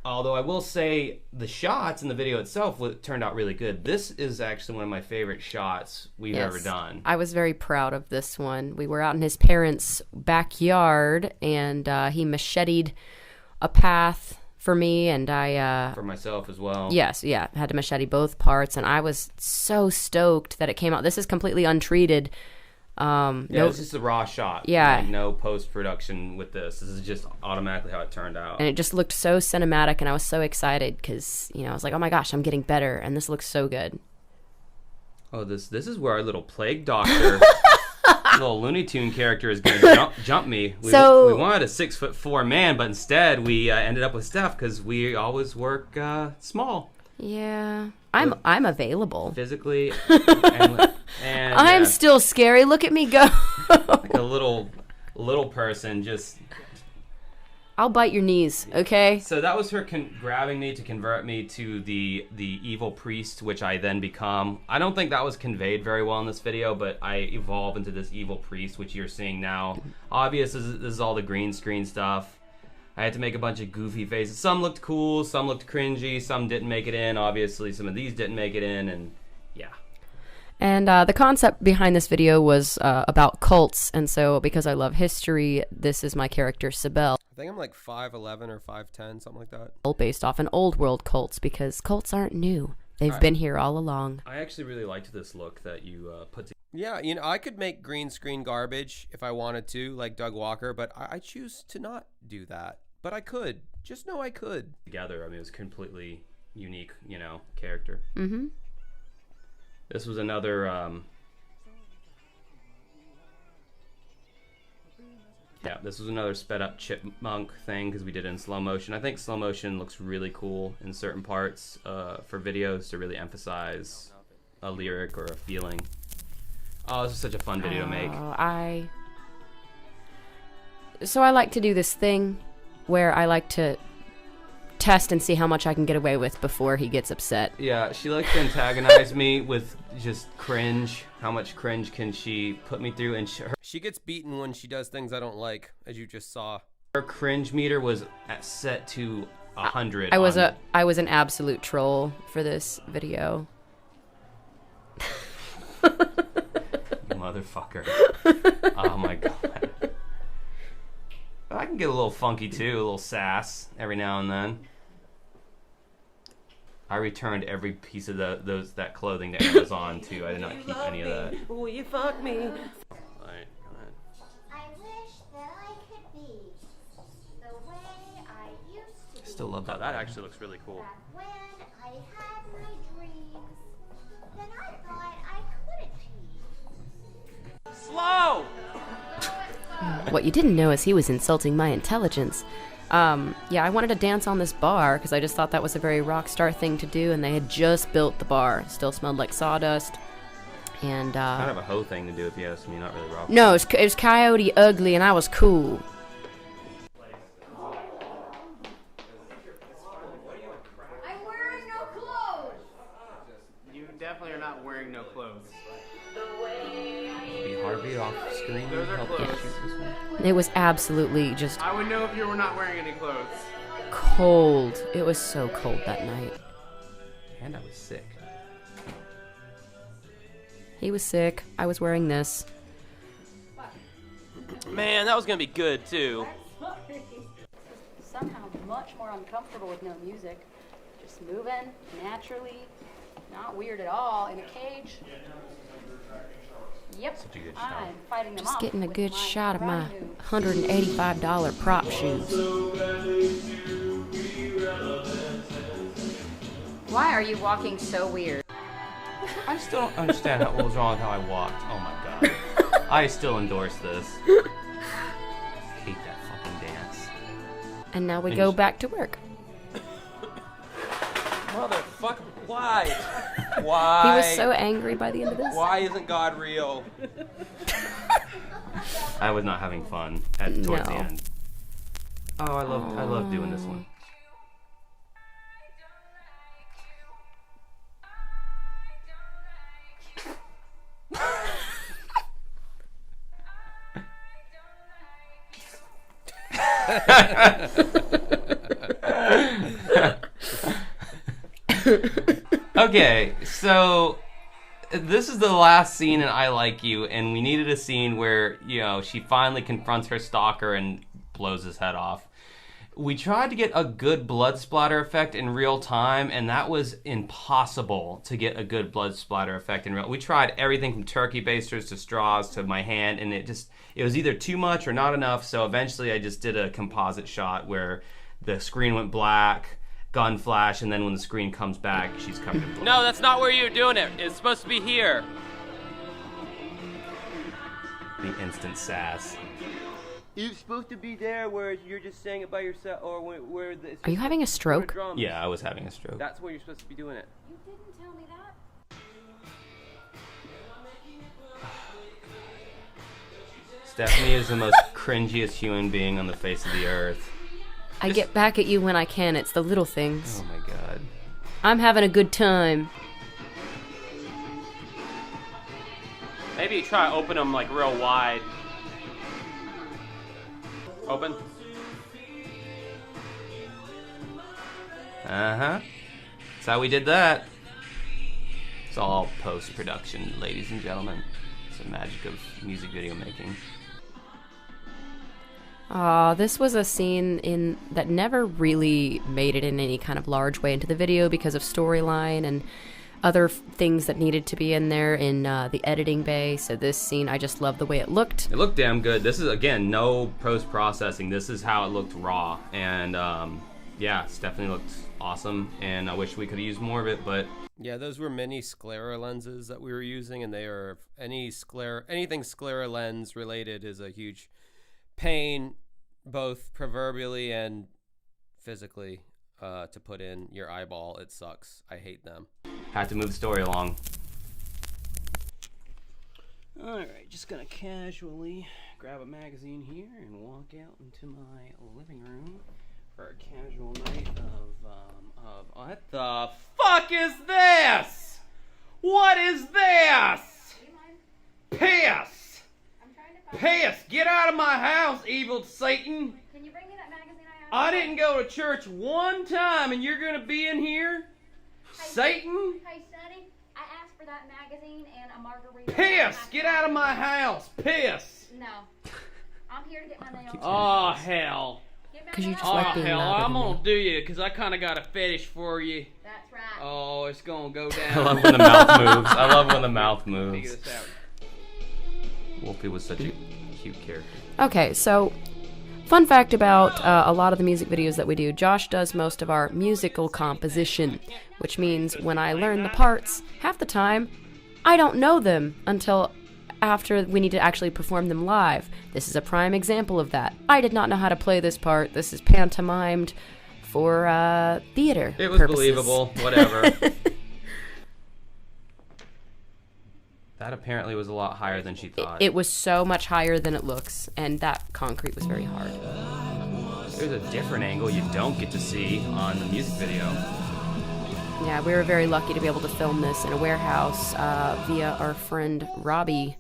Although I will say the shots in the video itself turned out really good. This is actually one of my favorite shots we've ever done. I was very proud of this one. We were out in his parents' backyard, and he macheted a path for me, and I for myself as well. Yes, yeah, had to machete both parts, and I was so stoked that it came out. This is completely untreated. This is the raw shot. Yeah. Like, no post-production with this. This is just automatically how it turned out. And it just looked so cinematic, and I was so excited because, I was like, oh my gosh, I'm getting better, and this looks so good. Oh, this is where our little plague doctor, little Looney Tune character is going to jump me. We wanted a 6'4" man, but instead we ended up with Steph because we always work small. Yeah, I'm available physically, and I'm still scary. Look at me go. Like a little person just. I'll bite your knees, okay? So that was her grabbing me to convert me to the evil priest, which I then become. I don't think that was conveyed very well in this video, but I evolve into this evil priest, which you're seeing now. Obviously, this is all the green screen stuff. I had to make a bunch of goofy faces. Some looked cool, some looked cringy, some didn't make it in. Obviously, some of these didn't make it in, and yeah. And the concept behind this video was about cults, and so because I love history, this is my character, Sibel. I think I'm like 5'11" or 5'10", something like that. Based off an old world cults, because cults aren't new. They've been here all along. I actually really liked this look that you put together. Yeah, you know, I could make green screen garbage if I wanted to, like Doug Walker, but I choose to not do that. But I could. Just know I could. Together, I mean, it was completely unique, you know, character. Mm-hmm. This was another, yeah, this was another sped up chipmunk thing because we did it in slow motion. I think slow motion looks really cool in certain parts for videos to really emphasize a lyric or a feeling. Oh, this is such a fun video to make. So I like to do this thing where I like to test and see how much I can get away with before he gets upset. Yeah, she likes to antagonize me with just cringe. How much cringe can she put me through? And she gets beaten when she does things I don't like, as you just saw. Her cringe meter was set to 100. I was an absolute troll for this video. You motherfucker. Oh my god. I can get a little funky too, a little sass every now and then. I returned every piece of that clothing to Amazon too. I did not keep any of that. Will you fuck me? Alright, go ahead. I wish that I could be the way I used to be. Still love that. That actually looks really cool. Back when I had my dreams, then I thought I could achieve. Slow! What you didn't know is he was insulting my intelligence. Yeah, I wanted to dance on this bar because I just thought that was a very rock star thing to do, and they had just built the bar. It still smelled like sawdust. And kind of a hoe thing to do if you ask me, not really rock. No, it was Coyote Ugly, and I was cool. I'm wearing no clothes. You definitely are not wearing no clothes. Be Harvey off screen. Those are clothes. It was absolutely just I would know if you were not wearing any clothes. cold. It was so cold that night. And I was sick. He was sick. I was wearing this. Man, that was gonna be good too. Somehow much more uncomfortable with no music. Just moving naturally, not weird at all in a cage. Yep, Such a good shot. I'm fighting them Just off getting a with good my shot of my brand new $185 prop shoes. Why are you walking so weird? I still don't understand what was wrong with how I walked. Oh my god. I still endorse this. Hate that fucking dance. And now we go back to work. Motherfucker, why? Why? He was so angry by the end of this. Why isn't God real? I was not having fun towards the No. end. Oh, I love doing this one. Okay, so this is the last scene in I Like You, and we needed a scene where, you know, she finally confronts her stalker and blows his head off. We tried to get a good blood splatter effect in real time, and that was impossible to get a good blood splatter effect in real. We tried everything from turkey basters to straws to my hand, and it was either too much or not enough, so eventually I just did a composite shot where the screen went black, gun flash, and then when the screen comes back, she's covered in blood. No, that's not where you're doing it. It's supposed to be here. The instant sass. You're supposed to be there where you're just saying it by yourself, or where the... Are you having a stroke? Yeah, I was having a stroke. That's where you're supposed to be doing it. You didn't tell me that. Stephanie is the most cringiest human being on the face of the earth. I get back at you when I can. It's the little things. Oh my god. I'm having a good time. Maybe you try to open them like real wide. Open. Uh-huh. That's how we did that. It's all post-production, ladies and gentlemen. It's the magic of music video making. This was a scene that never really made it in any kind of large way into the video because of storyline and other things that needed to be in there in the editing bay. So this scene, I just love the way it looked. It looked damn good. This is, again, no post-processing. This is how it looked raw. And, yeah, Stephanie looked awesome. And I wish we could have used more of it, but... Yeah, those were mini sclera lenses that we were using, and they are... Anything sclera lens related is a huge pain, both proverbially and physically, to put in your eyeball. It sucks. I hate them. Had to move the story along. Alright, just gonna casually grab a magazine here and walk out into my living room for a casual night of what the fuck is this? What is this? Piss! Piss! Get out of my house, evil Satan! Can you bring me that magazine I didn't go to church one time and you're gonna be in here? Satan? Hey, Sonny, I asked for that magazine and a margarita. Piss! Get out of my house! Piss! No. I'm here to get my nails. Oh, hell. Because you just Oh, like being hell, louder I'm than gonna me. do you, because I kind of got a fetish for you. That's right. Oh, it's gonna go down. I love when the mouth moves. I love when the mouth Figure moves. this out. Wolfie was such a cute character. Okay, so fun fact about a lot of the music videos that we do, Josh does most of our musical composition, which means when I learn the parts, half the time, I don't know them until after we need to actually perform them live. This is a prime example of that. I did not know how to play this part. This is pantomimed for theater It was purposes. believable. Whatever. That apparently was a lot higher than she thought. It was so much higher than it looks, and that concrete was very hard. There's a different angle you don't get to see on the music video. Yeah, we were very lucky to be able to film this in a warehouse via our friend Robbie.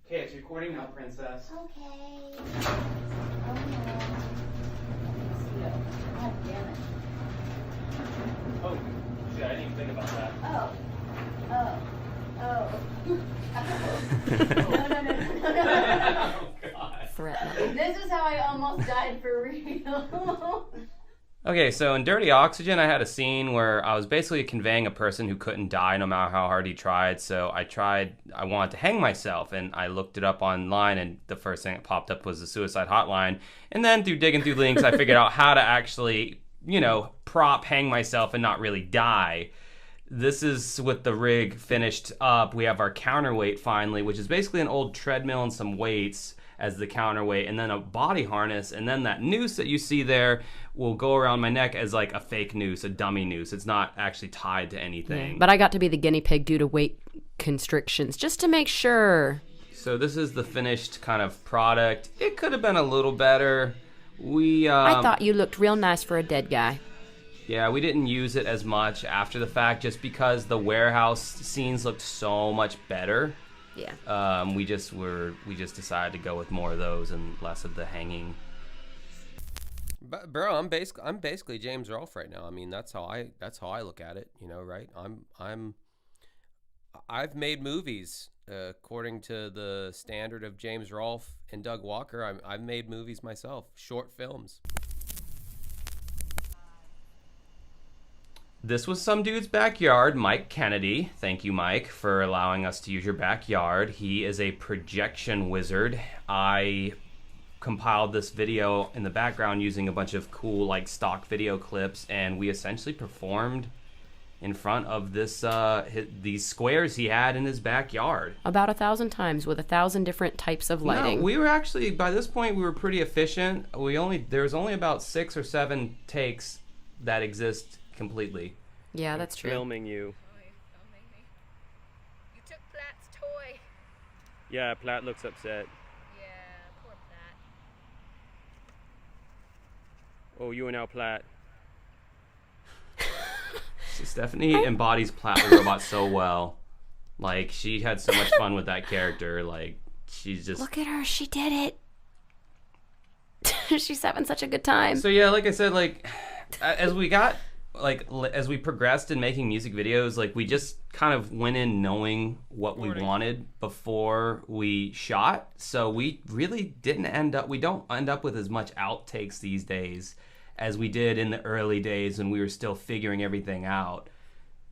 Okay, it's recording now, princess. Okay. Oh, damn it. Oh, shit, I didn't even think about that. No. Threatening. This is how I almost died for real. Okay, so in Dirty Oxygen, I had a scene where I was basically conveying a person who couldn't die no matter how hard he tried. So I wanted to hang myself, and I looked it up online, and the first thing that popped up was the suicide hotline. And then through digging through links, I figured out how to actually, prop hang myself and not really die. This is with the rig finished up. We have our counterweight finally, which is basically an old treadmill and some weights as the counterweight, and then a body harness, and then that noose that you see there will go around my neck as like a fake noose, a dummy noose. It's not actually tied to anything. Yeah, but I got to be the guinea pig due to weight constrictions, just to make sure. So this is the finished kind of product. It could have been a little better. I thought you looked real nice for a dead guy. Yeah, we didn't use it as much after the fact just because the warehouse scenes looked so much better. Yeah. We just decided to go with more of those and less of the hanging. But bro, I'm basically James Rolfe right now. I mean, that's how I look at it, right? I've made movies according to the standard of James Rolfe and Doug Walker. I've made movies myself, short films. This was some dude's backyard, Mike Kennedy. Thank you, Mike, for allowing us to use your backyard. He is a projection wizard. I compiled this video in the background using a bunch of cool like stock video clips, and we essentially performed in front of this these squares he had in his backyard. About 1,000 times with 1,000 different types of lighting. No, we were actually, by this point, we were pretty efficient. There's only about 6 or 7 takes that exist completely. Yeah, that's true. Filming you. You took Platt's toy. Yeah, Platt looks upset. Yeah, poor Platt. Oh, you are now Platt. Stephanie embodies Platt the robot so well. Like, she had so much fun with that character. Like, she's just... Look at her. She did it. She's having such a good time. So, yeah, like I said, like, as we got... Like, as we progressed in making music videos, like, we just kind of went in knowing what we wanted before we shot. So we really we don't end up with as much outtakes these days as we did in the early days when we were still figuring everything out.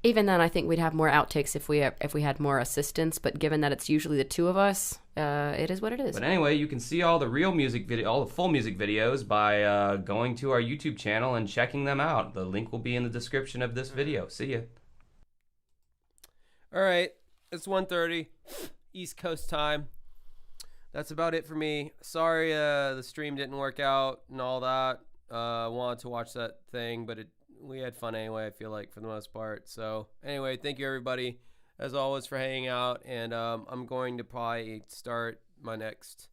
Even then, I think we'd have more outtakes if we had more assistance. But given that it's usually the two of us, it is what it is. But anyway, you can see all the all the full music videos by going to our YouTube channel and checking them out. The link will be in the description of this video. See ya. All right, it's 1:30 East Coast time. That's about it for me. Sorry, the stream didn't work out and all that. I wanted to watch that thing, but we had fun anyway, I feel like, for the most part. So anyway, thank you everybody as always for hanging out, and I'm going to probably start my next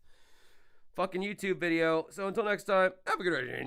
fucking YouTube video. So until next time, have a good rest of your night.